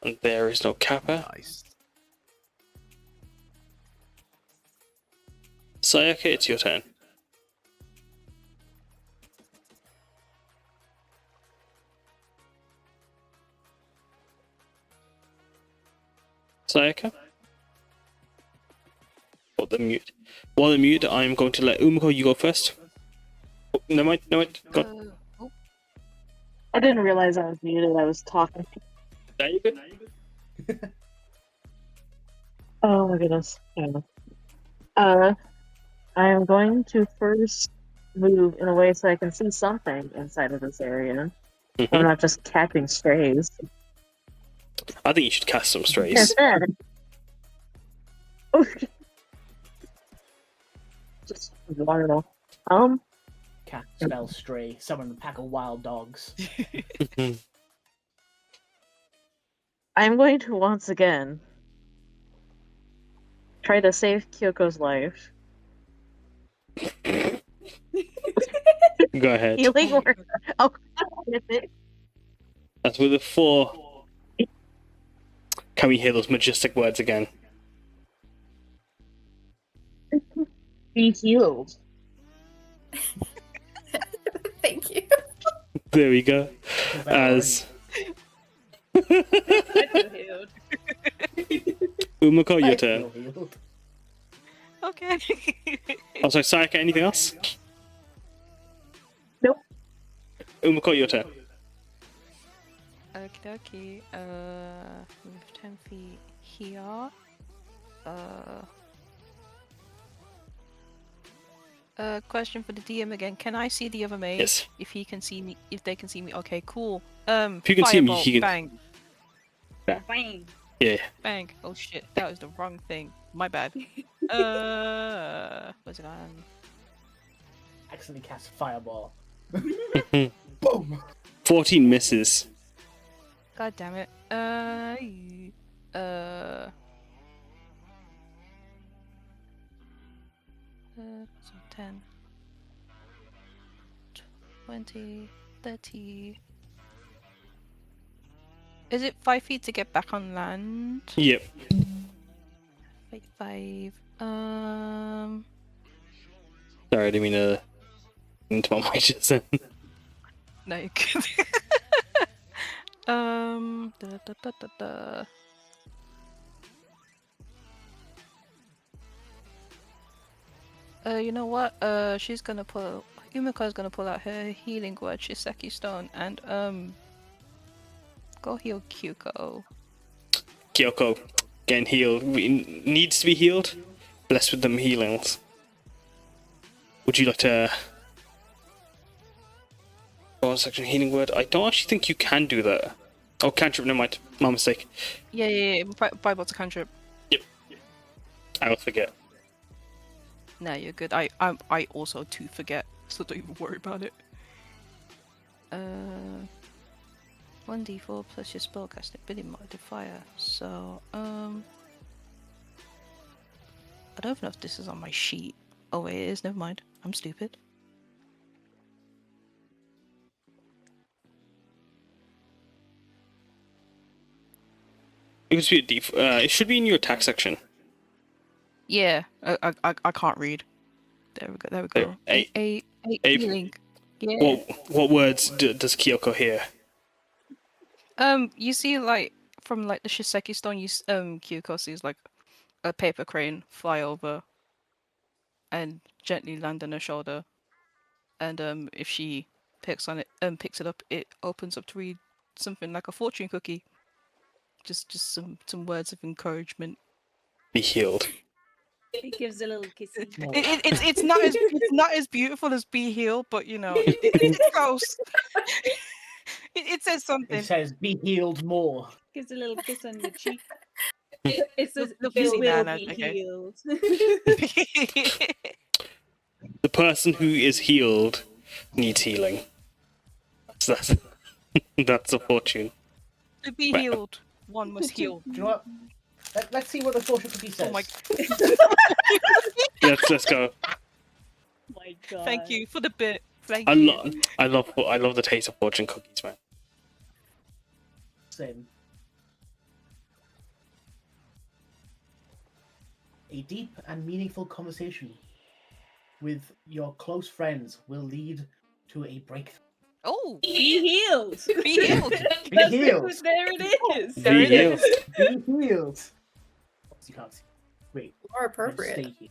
And there is no kappa.
Nice.
Sayaka, it's your turn. Sayaka? Oh, the mute. While the mute, I'm going to let Umeko, you go first. Oh, never mind, go.
I didn't realize I was muted. I was talking.
There you go.
Oh my goodness. Yeah. I am going to first move in a way so I can see something inside of this area. I'm
Mhm.
not just catching strays.
I think you should cast some strays.
Oh, just wonderful.
Cat spell stray. Summon a pack of wild dogs.
I'm going to once again try to save Kyoko's life.
Go ahead.
Healing word. Oh, with it.
That's with a 4. Can we hear those majestic words again?
Be healed.
Thank you.
There we go. As Umeko, your turn.
Okay.
Oh, sorry, Sayaka, anything else?
Nope.
Umeko, your turn.
Okie dokie. Move 10 feet here. Question for the DM again. Can I see the other mage?
Yes.
If he can see me, if they can see me. Okay, cool.
If you can see me,
firebolt,
he can.
Bang,
Bang.
Yeah.
bang. Oh shit, that was the wrong thing. My bad. Where's it on?
Accidentally cast fireball.
Mhm.
Boom!
14 misses.
God damn it. So 10, 20, 30. Is it 5 feet to get back on land?
Yep.
5.
Sorry, I didn't mean to into my mic just then.
No, you could. Da, da, da, da, da. You know what? She's gonna pull. Umeko's gonna pull out her healing word, Shiseki Stone, and go heal Kyuko.
Kyoko, getting healed. Needs to be healed. Blessed with them healings. Would you like to... bonus section healing word? I don't actually think you can do that. Oh, cantrip, never mind. My mistake.
Yeah. Bible's a cantrip.
Yep. I always forget.
No, you're good. I also too forget, so don't even worry about it. 1d4 plus your spellcasting ability modifier. So I don't know if this is on my sheet. Oh wait, it is. Never mind. I'm stupid.
It should be it should be in your attack section.
Yeah, I can't read. There we go. There we go.
There,
Eight
Ape.
healing. Yeah.
What words does Kyoko hear?
You see, like from like the Shiseki Stone, Kyuko sees like a paper crane fly over and gently land on her shoulder, and if she picks it up, it opens up to read something like a fortune cookie. Just some words of encouragement.
Be healed.
He gives a little kissy.
It's not as beautiful as Be Healed, but you know it's close. It says something.
It says, "Be healed more."
Gives a little kiss on the cheek. It says,
The
"You
busy
will
man,
be
okay.
healed."
The person who is healed needs healing. So that's a fortune.
To be healed, one must heal.
Do you know what? Let's see what the fortune cookie says.
Oh my!
Let's go.
My God.
Thank you for the bit. Thank
I
you.
love the taste of fortune cookies, man.
Same. A deep and meaningful conversation with your close friends will lead to a breakthrough.
Oh,
Be healed.
be healed.
Be healed.
There it is.
There it
healed.
is.
Be healed. You can't see. Wait.
More appropriate.
Stay here.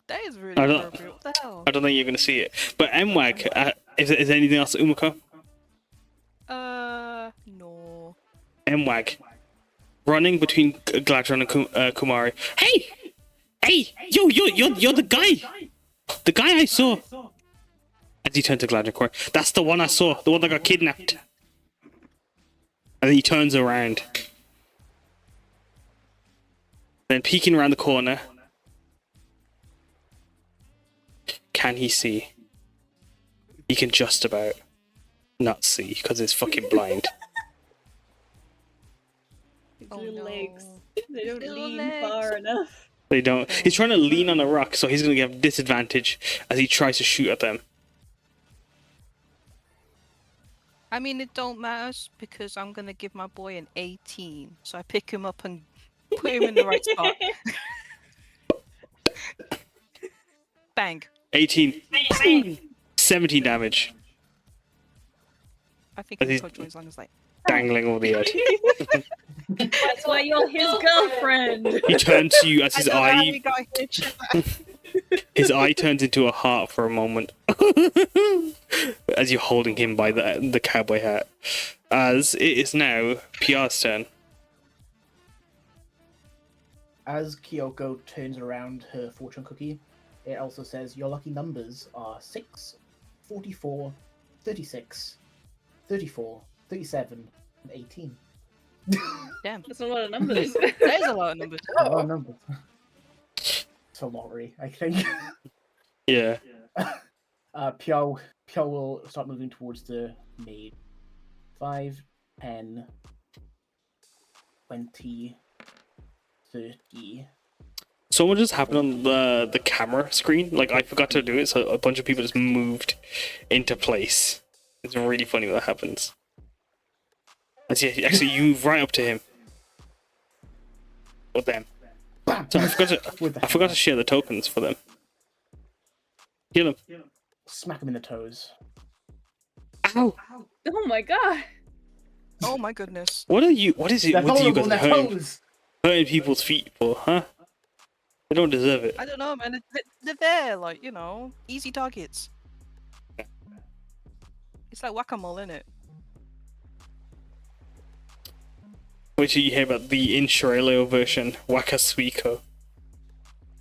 That is really
I don't-
appropriate. What the hell?
I don't think you're gonna see it. But MWAG, is there anything else, Umeko?
No.
MWAG, running between Gladdron and Kumari. Hey, you're the guy I saw. As he turned to Gladdron, that's the one I saw, the one that got kidnapped. And then he turns around. Then peeking around the corner. Can he see? He can just about not see because it's fucking blind.
His
Oh,
little
no.
legs. They don't
Little
lean
legs.
far enough.
They don't. He's trying to lean on a rock, so he's going to have disadvantage as he tries to shoot at them.
I mean, it don't matter because I'm gonna give my boy an 18. So I pick him up and put him in the right spot. Bang.
18. 17 damage.
I think
But
he's
he's-
got as long as like.
Dangling over the edge.
That's why you're his girlfriend.
He turns to you as his eye
eye.
his eye turns into a heart for a moment. As you're holding him by the cowboy hat. As it is now Piyar's turn.
As Kyuko turns around her fortune cookie, it also says your lucky numbers are 6, 44, 36, 34, 37, and 18.
Damn.
That's a lot of numbers.
That is a lot of numbers.
A lot of numbers. It's a lottery, I think.
Yeah.
Piyar will start moving towards the maid. 5, 10, 20, 30.
Someone just happened on the camera screen. Like, I forgot to do it, so a bunch of people just moved into place. It's really funny when that happens. As actually, you move right up to him. Or them.
Bam!
So I forgot to share the tokens for them. Heal him.
Smack him in the toes.
Ow!
Oh my God.
Oh my goodness.
What is it? What do you
They're
guys
toes!
hurting people's feet for, huh? They don't deserve it.
I don't know, man. They're there, like, you know, easy targets. It's like whack-a-mole, innit?
Wait till you hear about the in Churel version, Waka Suiko.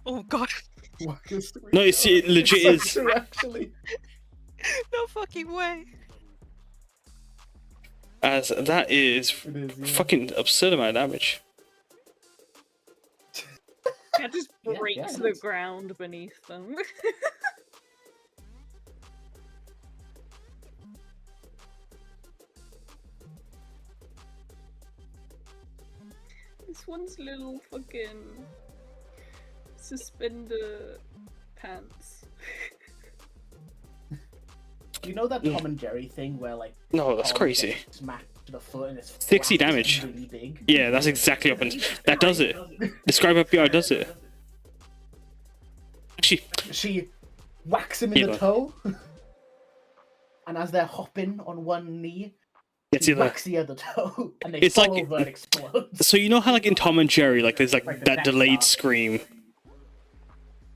Oh god.
No, it legit is.
True, actually.
No fucking way.
As that is
It is, yeah.
fucking absurd amount of damage.
That just
Yeah,
breaks
yeah,
the
it's-
ground beneath them. This one's little fucking suspender pants.
You know that Tom and Jerry thing where like
No, that's
Tom
crazy.
gets smacked to the foot and it's
60
flat,
damage.
really big?
Yeah, that's exactly what happens. That does it. Describe how PR does it. Actually,
She whacks him in
Yeah,
the
but-
toe, and as they're hopping on one knee,
it's
she
either.
whacks the other toe, and they
It's
fall
like-
over and explode.
So you know how like in Tom and Jerry, like there's like
Like the
that
neck
delayed
stop.
scream.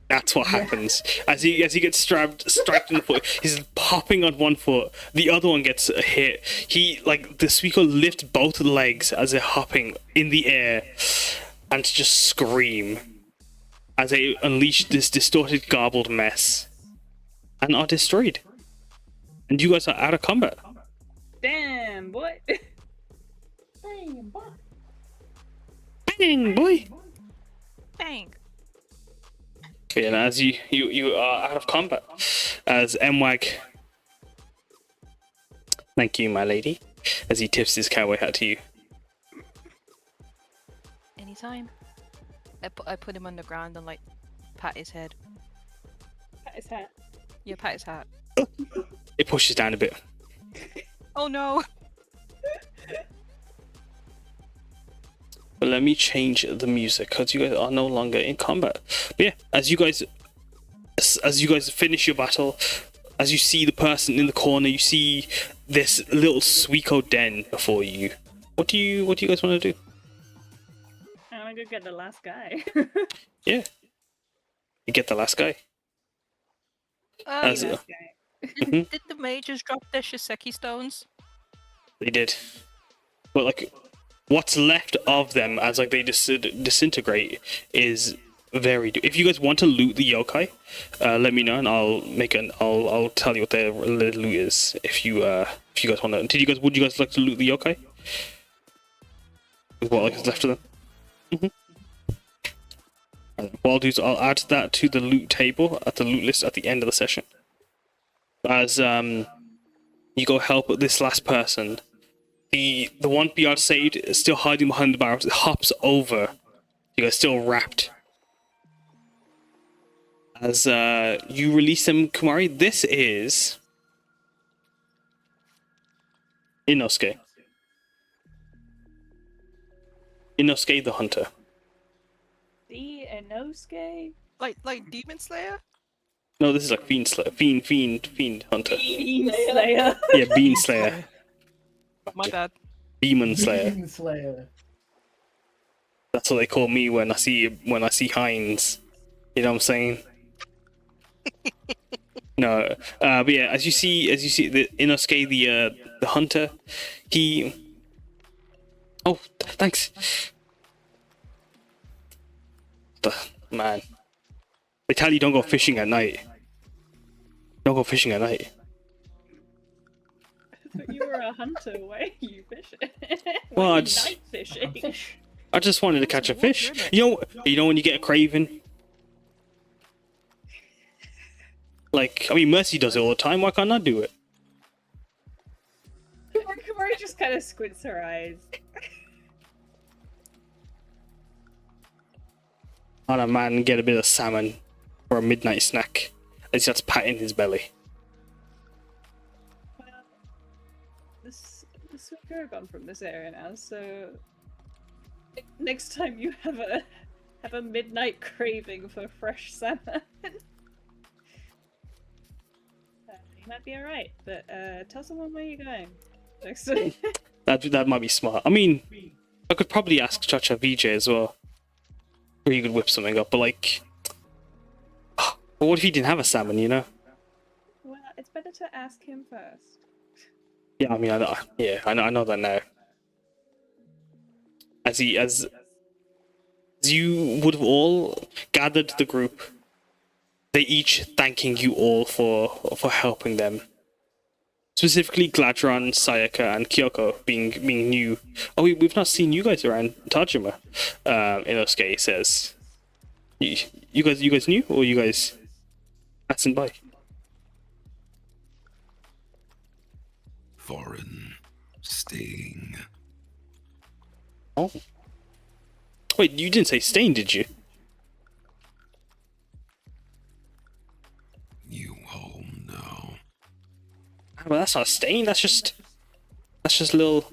That's what happens. As he gets striped in the foot, he's popping on one foot, the other one gets a hit. He, like, the Suiko lifts both legs as they're hopping in the air and just scream as they unleash this distorted, garbled mess and are destroyed. And you guys are out of combat.
Damn, boy.
Bang, boy!
Bang.
Okay, and as you are out of combat, as MWAG, thank you, my lady, as he tips his cowboy hat to you.
Anytime. I put him on the ground and like pat his head.
Pat his hat.
Yeah, pat his hat.
It pushes down a bit.
Oh no!
But let me change the music because you guys are no longer in combat. But yeah, as you guys finish your battle, as you see the person in the corner, you see this little Suiko den before you. What do you guys want to do?
I'm gonna go get the last guy.
Yeah, you get the last guy. As-
Last guy.
Did the mages drop their Shiseki stones?
They did, but like, what's left of them as like they disintegrate is very. If you guys want to loot the yokai, let me know and I'll tell you what their loot is. If you guys want to, would you guys like to loot the yokai? What like is left of them? What I'll do is I'll add that to the loot table at the loot list at the end of the session. As you go help this last person. The one Piyar saved is still hiding behind the barrels. It hops over. You guys still wrapped. As you release them, Kumari, this is Inosuke. Inosuke the Hunter.
The Inosuke?
Like Demon Slayer?
No, this is like Fiend Slayer. Fiend Hunter.
Bean Slayer.
Yeah, Bean Slayer.
My bad.
Demon Slayer.
Demon Slayer.
That's what they call me when I see Heinz. You know what I'm saying? No, but yeah, as you see the Inosuke, the hunter, he. Oh, thanks. Man, they tell you don't go fishing at night. Don't go fishing at night.
But you were a hunter. Why are you fishing?
Well,
Why are
I
you
just-
night fishing?
I just wanted to catch a fish. You know when you get a craving. Like, I mean, Mercy does it all the time. Why can't I do it?
Kumari just kind of squints her eyes.
On a man get a bit of salmon for a midnight snack. As he starts patting his belly.
Well, the Suiko are gone from this area now, so next time you have a midnight craving for fresh salmon, you might be alright. But tell someone where you're going next time.
That might be smart. I mean, I could probably ask Chacha VJ as well. Or you could whip something up, but like... But what if he didn't have a salmon, you know?
Well, it's better to ask him first.
Yeah, I mean, I know that now. As you would have all gathered the group, they each thanking you all for helping them. Specifically Gladdron, Sayaka, and Kyuko being new. Oh, we've not seen you guys around Tajima. Inosuke says, "You guys new, or you guys passing by?"
Foreign, staying.
Oh, wait, you didn't say staying, did you?
New home now.
Well, that's not staying. That's just little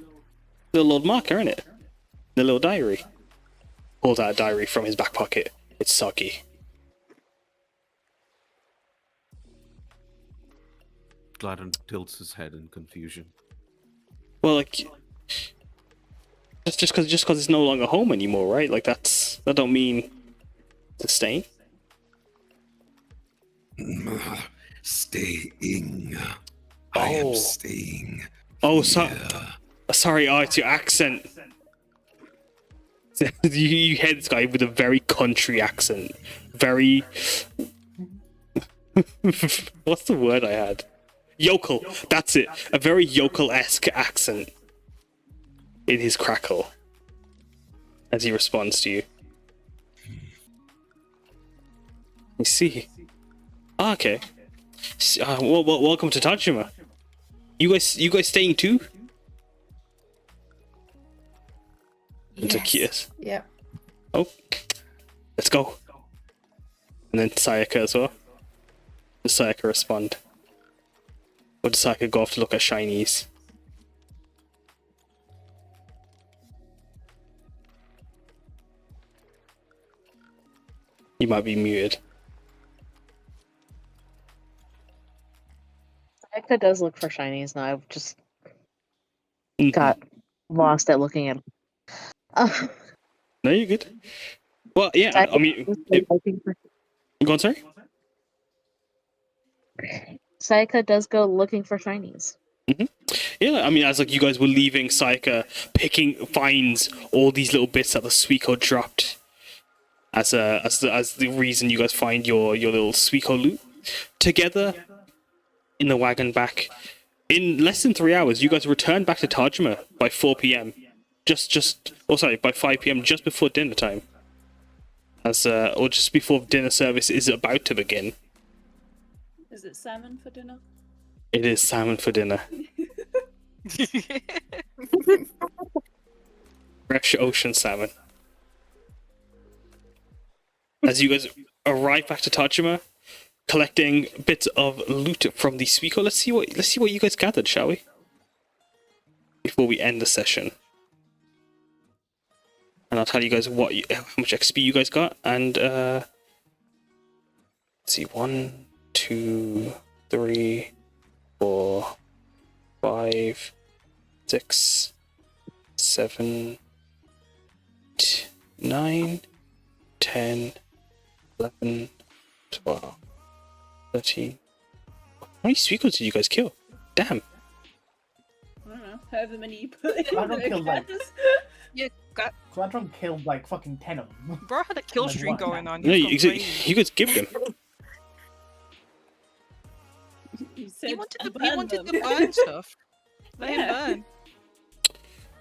old marker, isn't it? The little diary. Pulls out a diary from his back pocket. It's soggy.
Gladdron tilts his head in confusion.
Well, like, just because it's no longer home anymore, right? Like that don't mean it's staying.
Staying. I am staying.
Oh,
here.
sorry, it's your accent. You hear this guy with a very country accent. Very... What's the word I had? Yokel. That's it. A very yokel-esque accent in his crackle as he responds to you. You see. Ah, okay. Welcome to Tajima. You guys staying too?
Yes. Yep.
Oh, let's go. And then Sayaka as well. Does Sayaka respond? Or does Sayaka go off to look at shinies? You might be muted.
Sayaka does look for shinies now. I've just
Mhm.
got lost at looking at them.
No, you're good. Well, yeah, I mean... Go on, sorry?
Sayaka does go looking for shinies.
Yeah, I mean, as like you guys were leaving, Sayaka finds all these little bits that the Suiko dropped as the reason you guys find your little Suiko loot together in the wagon back. In less than 3 hours, you guys return back to Tajima by 4 p.m. By 5 p.m. just before dinner time, or just before dinner service is about to begin.
Is it salmon for dinner?
It is salmon for dinner. Fresh ocean salmon. As you guys arrive back to Tajima, collecting bits of loot from the Suiko, let's see what you guys gathered, shall we? Before we end the session, and I'll tell you guys how much XP you guys got, and let's see, 1, 2, 3, 4, 5, 6, 7, 9, 10, 11, 12, 13. How many Suikos did you guys kill? Damn.
I don't know. However many you put in.
Gladdron killed like
Yeah,
Gladdron killed like fucking 10 of them.
bro had a kill
Like,
streak
what?
going on.
No,
He
you
was going crazy.
guys give them.
You said
He wanted to
burn them.
burn stuff. Let him
Yeah.
burn.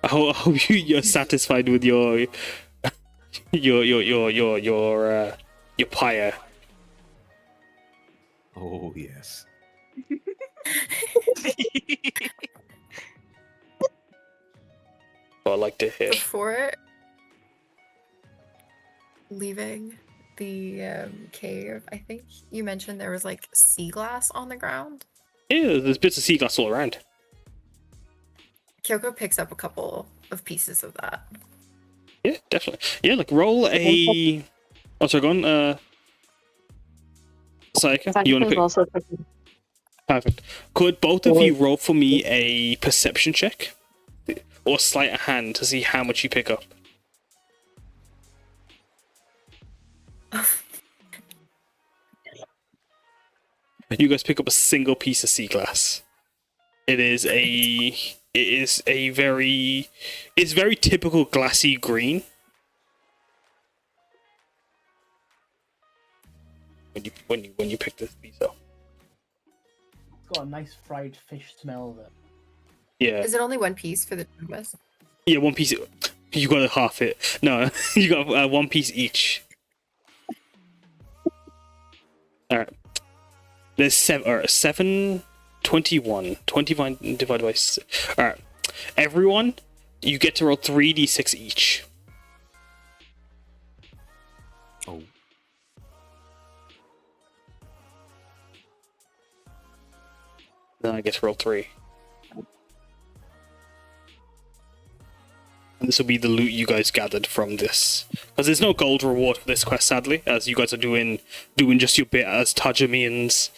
I hope you're satisfied with your pyre.
Oh, yes.
What I like to hear.
Before leaving the cave, I think you mentioned there was like sea glass on the ground.
Yeah, there's bits of sea glass all around.
Kyoko picks up a couple of pieces of that.
Yeah, definitely. Yeah, like roll a. Oh, sorry, go on. Sayaka, you want to pick?
Also
Perfect. Could both of you roll for me a perception check? Or sleight of hand to see how much you pick up? You guys pick up a single piece of sea glass. It's very typical glassy green. When you pick this piece up.
It's got a nice fried fish smell there.
Yeah.
Is it only one piece for the two of us?
Yeah, one piece. You got to half it. No, you got one piece each. Alright. There's 7, 21. 21 divided by 6. Alright. Everyone, you get to roll 3d6 each.
Oh.
Then I get to roll 3. And this will be the loot you guys gathered from this. Because there's no gold reward for this quest, sadly, as you guys are doing just your bit as Tajimians.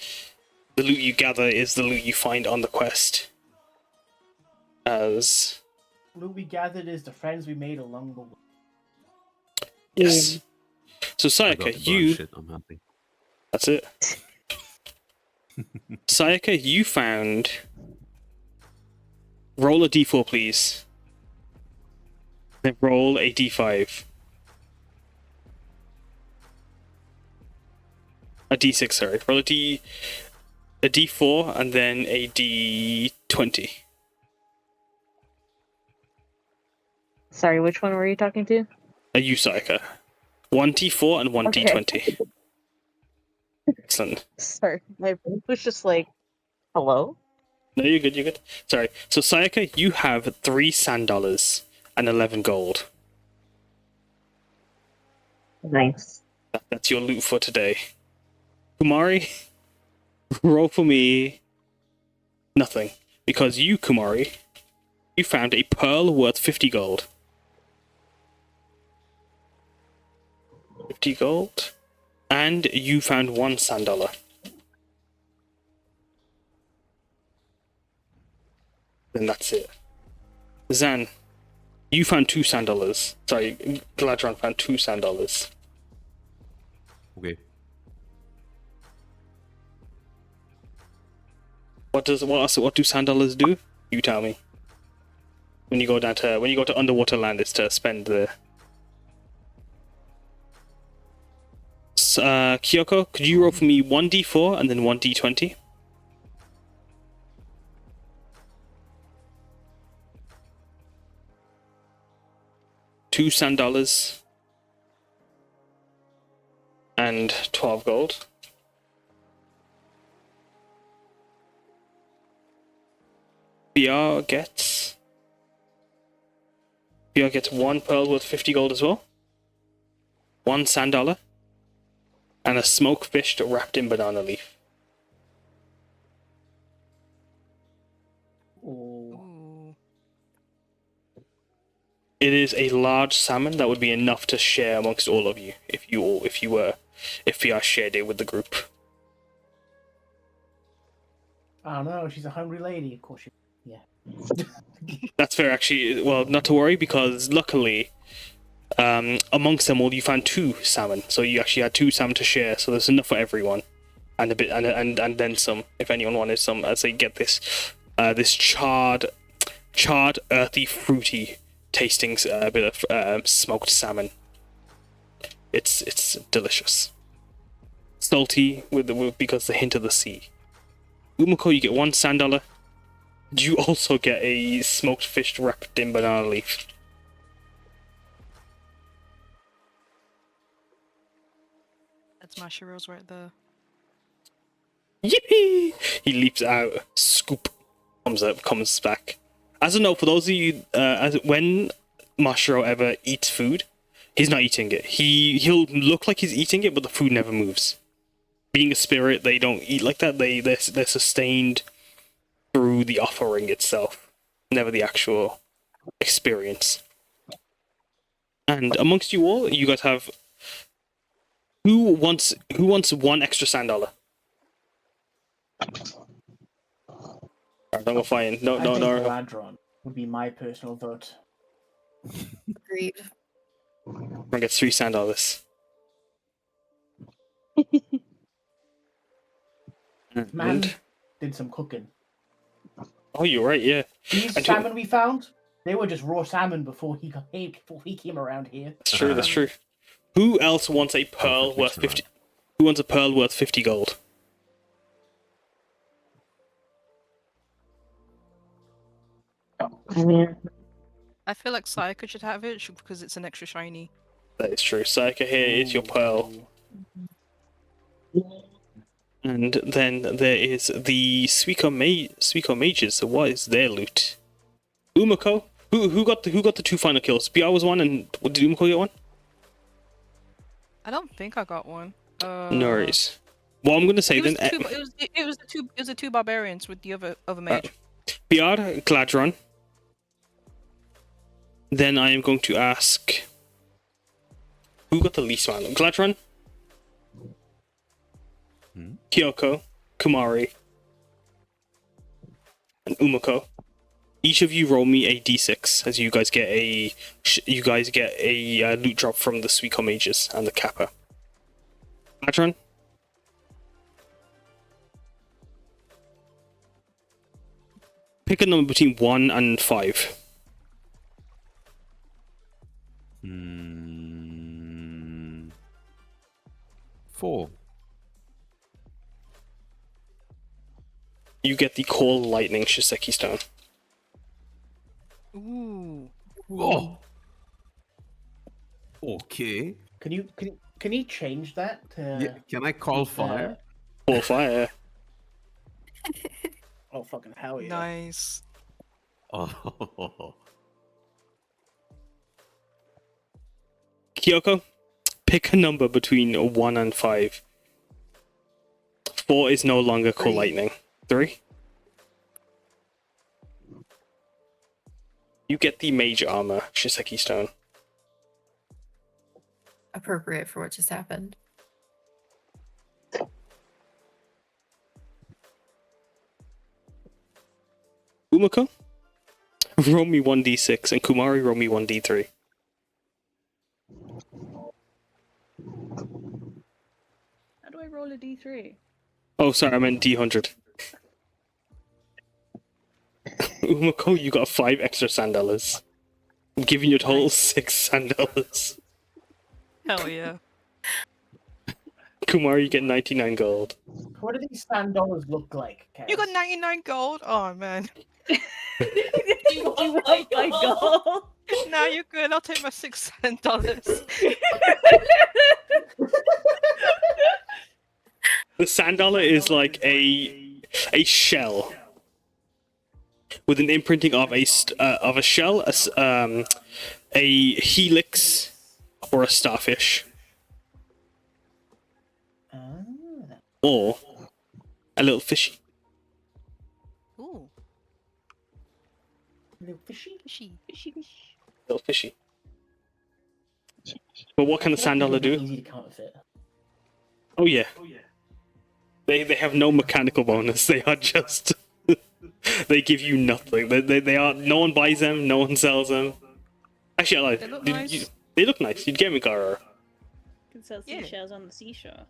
The loot you gather is the loot you find on the quest. As...
Loot we gathered is the friends we made along the way.
Yes. So
I got
Sayaka,
to burn shit, I'm happy.
That's it. Sayaka, you found. Roll a d4, please. Then roll a d5. A d6, sorry. Roll a d4 and then a d20.
Sorry, which one were you talking to?
You, Sayaka. 1d4 and 1d20. Excellent.
Sorry, my brain was just like, hello?
No, you're good, you're good. Sorry. So, Sayaka, you have 3 sand dollars and 11 gold.
Nice.
That's your loot for today. Kumari, roll for me nothing. Because you, Kumari, you found a pearl worth 50 gold. 50 gold. And you found 1 sand dollar. Then that's it. Zahn, you found 2 sand dollars. Sorry, Gladdron found 2 sand dollars.
Okay.
What do sand dollars do? You tell me. When you go to underwater land, it's to spend the. Kyuko, could you roll for me 1d4 and then 1d20? $2 sand dollars and 12 gold. Piyar gets 1 pearl worth 50 gold as well. 1 sand dollar. And a smoked fish wrapped in banana leaf.
Oh.
Ooh.
It is a large salmon that would be enough to share amongst all of you if Piyar shared it with the group.
I don't know. She's a hungry lady, of course. Yeah.
That's fair, actually. Well, not to worry, because luckily, amongst them all, you found 2 salmon. So you actually had 2 salmon to share. So there's enough for everyone, and a bit, and then some if anyone wanted some. As they get this, this charred, earthy, fruity tasting bit of smoked salmon. It's delicious. Salty because the hint of the sea. Umeko, you get 1 sand dollar. You also get a smoked fish wrapped in banana leaf.
That's my Shiro's right there.
Yippee! He leaps out, scoop, comes back. As a note, for those of you, when Mashiro ever eats food, he's not eating it. He'll look like he's eating it, but the food never moves. Being a spirit, they don't eat like that. They're sustained through the offering itself, never the actual experience. And amongst you all, you guys have who wants 1 extra sand dollar? Alright, I'm gonna find no.
Gladdron would be my personal vote.
Agreed.
I'm gonna get 3 sand dollars.
Man did some cooking.
Oh, you're right. Yeah.
These salmon we found, they were just raw salmon before he came around here.
That's true. That's true. Who else wants a pearl worth 50? Who wants a pearl worth 50 gold?
I mean,
I feel like Sayaka should have it because it's an extra shiny.
That is true. Sayaka, here is your pearl. And then there is the Suiko mages. So what is their loot? Umeko, who got the 2 final kills? Piyar was 1, and did Umeko get 1?
I don't think I got one.
No worries. Well, I'm gonna say
It was,
then.
it was the two barbarians with the other mage.
Piyar, Gladdron. Then I am going to ask, who got the least amount? Gladdron, Kyuko, Kumari, and Umeko. Each of you roll me a d6 as you guys get a loot drop from the Suiko mages and the Kappa. Gladdron,
4.
Pick a number between 1 and 5.
Hmm. 4.
You get the Call Lightning Shiseki Stone.
Ooh.
Oh. Okay.
Can you change that to?
Yeah, can I call
keep,
fire?
Call Fire.
Oh fucking hell yeah!
Nice.
Oh.
Kyoko, pick a number between 1 and 5. 4 is no longer Call
3.
Lightning. 3? You get the Mage Armor Shiseki Stone.
Appropriate for what just happened.
Umeko, roll me 1d6, and Kumari, roll me 1d3.
How do I roll a d3?
Oh, sorry, I meant d100. Umeko, you got 5 extra $10. I'm giving you a total $6
Hell yeah.
Kumari, you get 99 gold.
What do these $10 look like? Kaz?
You got 99 gold? Oh man.
Do you want my gold?
No, you're good. I'll take my $6.
The $1 is like a shell with an imprinting of a shell, a helix, or a starfish, or a little fishy.
Ooh.
Little fishy.
Little fishy. But what can the $1 do?
Easy to counterfeit.
Oh yeah. They have no mechanical bonus. They are just they give you nothing. They are, no one buys them, no one sells them. Actually, I lied.
They look nice.
They look nice. You'd get me Gara.
Can sell
Yeah.
seashells on the seashore.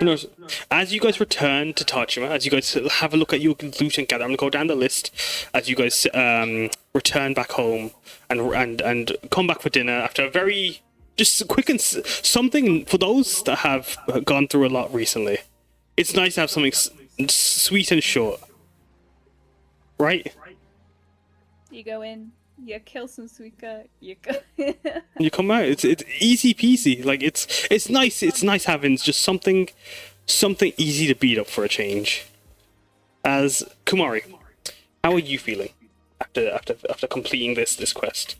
No, as you guys return to Tajima, as you guys have a look at your loot and gather, I'm gonna go down the list as you guys return back home and come back for dinner after a very just quick and something for those that have gone through a lot recently. It's nice to have something sweet and short, right?
You go in, you kill some Suika, you go.
You come out. It's easy peasy. Like it's nice. It's nice having just something easy to beat up for a change. As Kumari, how are you feeling after completing this quest?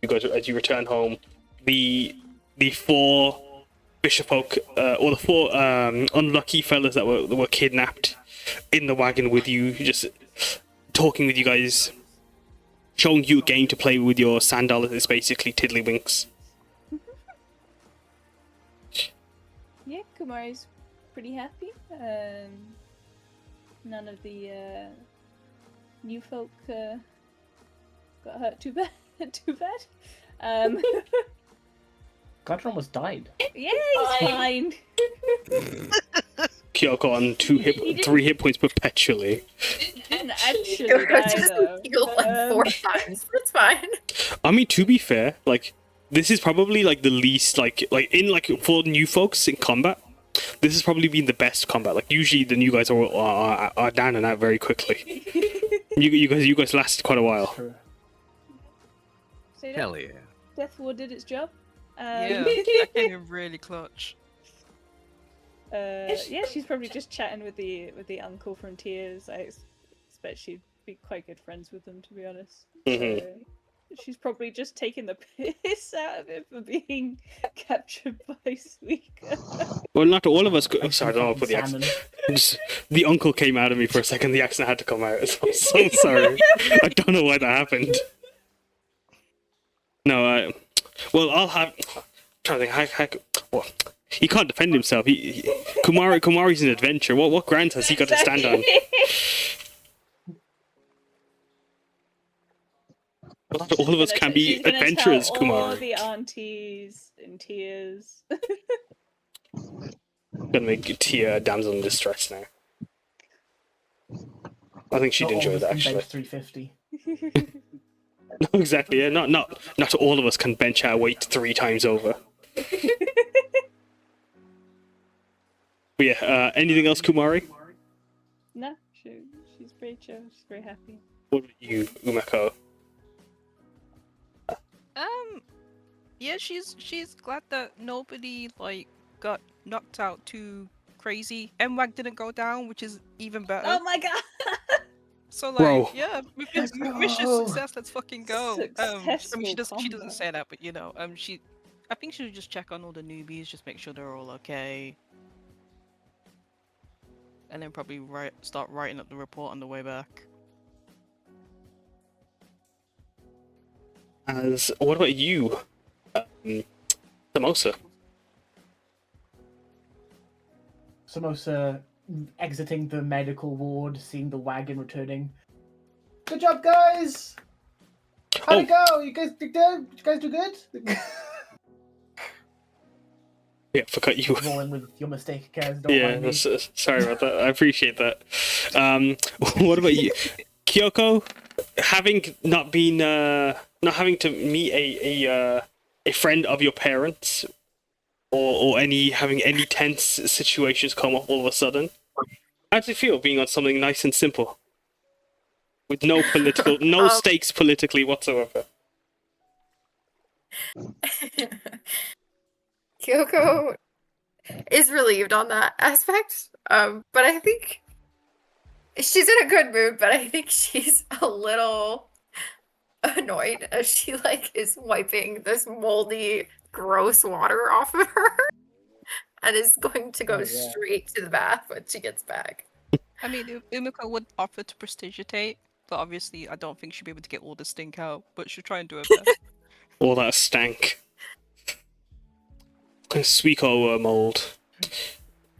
You guys, as you return home, the 4 fisherfolk or the 4 unlucky fellas that were kidnapped in the wagon with you, just talking with you guys, showing you a game to play with your $100. It's basically Tiddlywinks.
Yeah, Kumari's pretty happy. None of the new folk got hurt too bad.
Gladdron almost died.
Yeah, he's fine.
Kyoko on 3 hit points perpetually.
Didn't actually
You're
die
just
though.
healed like 4 times. It's fine.
I mean, to be fair, like this is probably like the least like for new folks in combat. This has probably been the best combat. Like usually the new guys are down and out very quickly. you guys lasted quite a while.
Say that.
Hell yeah.
Death Ward did its job.
Yeah, that came in really clutch.
Yeah, she's probably just chatting with the uncle from Tears. I expect she'd be quite good friends with them, to be honest.
Mhm.
She's probably just taking the piss out of him for being captured by Suika.
Well, not all of us. Sorry, I don't know for the
Salmon.
accent. The uncle came out of me for a second. The accent had to come out. So I'm so sorry. I don't know why that happened. No, well, I'll have. I'm trying to think. Well, he can't defend himself. Kumari's an adventure. What grounds has he got to stand on? Not all of us can be
She's gonna
adventurers,
tell all
Kumari.
the aunties in Tears.
Gonna make Tia a damsel in distress now. I think she'd
Not all
enjoy
of us
that
can
actually.
bench 350.
No, exactly. Yeah, not all of us can bench our weight 3 times over. But yeah, anything else, Kumari?
No, she's very chill. She's very happy.
What about you, Umeko?
Yeah, she's glad that nobody like got knocked out too crazy. MWAG didn't go down, which is even better.
Oh my god!
So like,
Bro.
yeah,
Let's
mission
go.
success. Let's fucking go. I mean, she doesn't
combat.
say that, but I think she would just check on all the newbies, just make sure they're all okay, and then probably start writing up the report on the way back.
What about you, Samosa?
Samosa exiting the medical ward, seeing the wagon returning. Good job, guys! How'd it go? You guys do good?
Yeah, forgot you.
Rolling with your mistake, guys. Don't
Yeah,
mind me.
sorry about that. I appreciate that. What about you, Kyuko? Having not having to meet a friend of your parents, or having any tense situations come up all of a sudden. How does it feel being on something nice and simple, with no stakes politically whatsoever?
Kyoko is relieved on that aspect, but I think she's in a good mood, but I think she's a little annoyed as she like is wiping this moldy, gross water off of her and is going to go straight to the bath when she gets back.
I mean, Umeko would offer to prestigitate, but obviously I don't think she'll be able to get all the stink out, but she'll try and do her best.
All that stank. Suiko mold.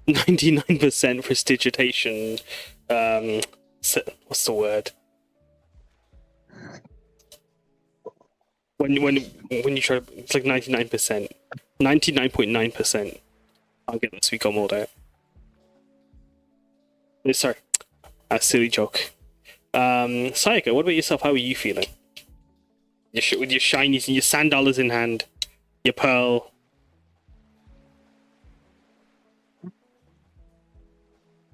99% prestigitation. What's the word? When you try, it's like 99%, 99.9%. I'll get the Suiko mold out. Sorry, a silly joke. Sayaka, what about yourself? How are you feeling? With your shinies and your sand dollars in hand, your pearl.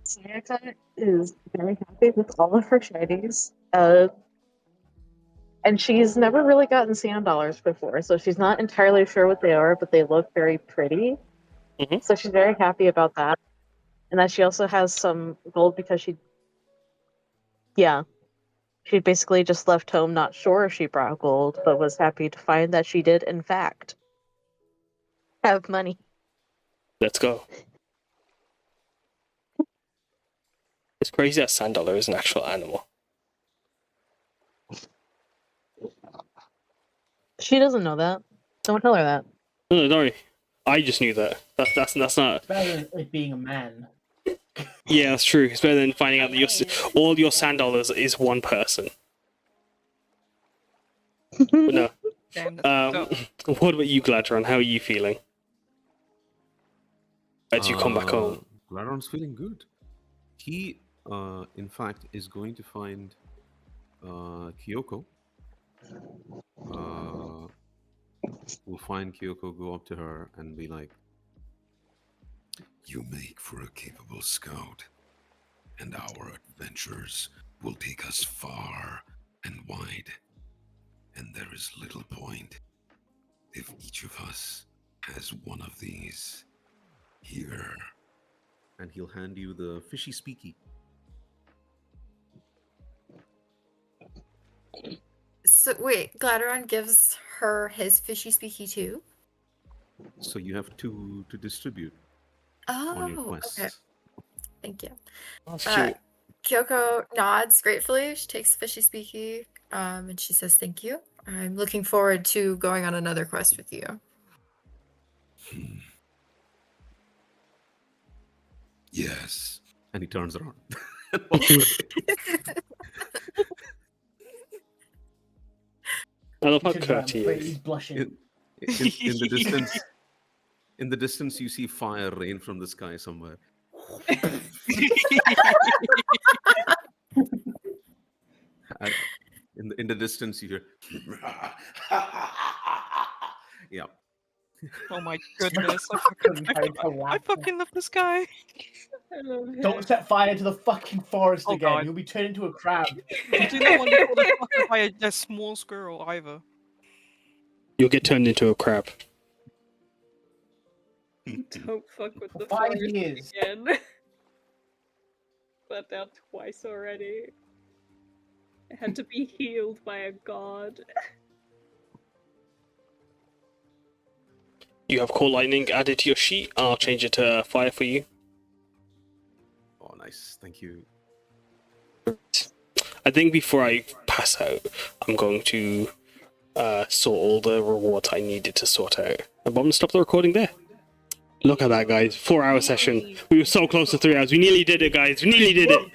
Sayaka is very happy with all of her shinies. And she's never really gotten sand dollars before, so she's not entirely sure what they are, but they look very pretty.
Mm-hmm.
So she's very happy about that. And that she also has some gold because she basically just left home not sure if she brought gold, but was happy to find that she did, in fact, have money.
Let's go. It's crazy that sand dollar is an actual animal.
She doesn't know that. Don't tell her that.
No, don't worry. I just knew that. That's not.
It's better than it being a man.
Yeah, that's true. It's better than finding out that all your sand dollars is one person. But no.
Damn, that's
What about you, Gladdron? How are you feeling as you come back home?
Gladdron's feeling good. He, in fact, is going to find Kyoko. We'll find Kyoko, go up to her, and be like,
You make for a capable scout, and our adventures will take us far and wide. And there is little point if each of us has one of these here.
and he'll hand you the fishy speaky.
So wait, Gladdron gives her his fishy speaky too?
So you have two to distribute on your
Oh,
quests.
okay. Thank you.
That's cute.
Kyoko nods gratefully. She takes fishy speaky, and she says, "Thank you. I'm looking forward to going on another quest with you."
Yes.
And he turns around.
I love how
He's
curt he
but he's
is.
blushing.
in the distance, you see fire rain from the sky somewhere. In the distance, you hear. Yeah.
Oh my goodness! I fucking love this guy.
I love him.
Don't set fire to the fucking forest
Oh,
again.
God.
You'll be turned into a crab.
You do not want to be called a fucker by a small squirrel either.
You'll get turned into a crab.
Don't fuck with
For
the
5
forest
years.
again. But now twice already. I had to be healed by a god.
You have Core Lightning added to your sheet. I'll change it to fire for you.
Oh, nice. Thank you.
I think before I pass out, I'm going to sort all the rewards I needed to sort out. I'm going to stop the recording there. Look at that, guys. 4-hour session. We were so close to 3 hours. We nearly did it, guys. We nearly did it.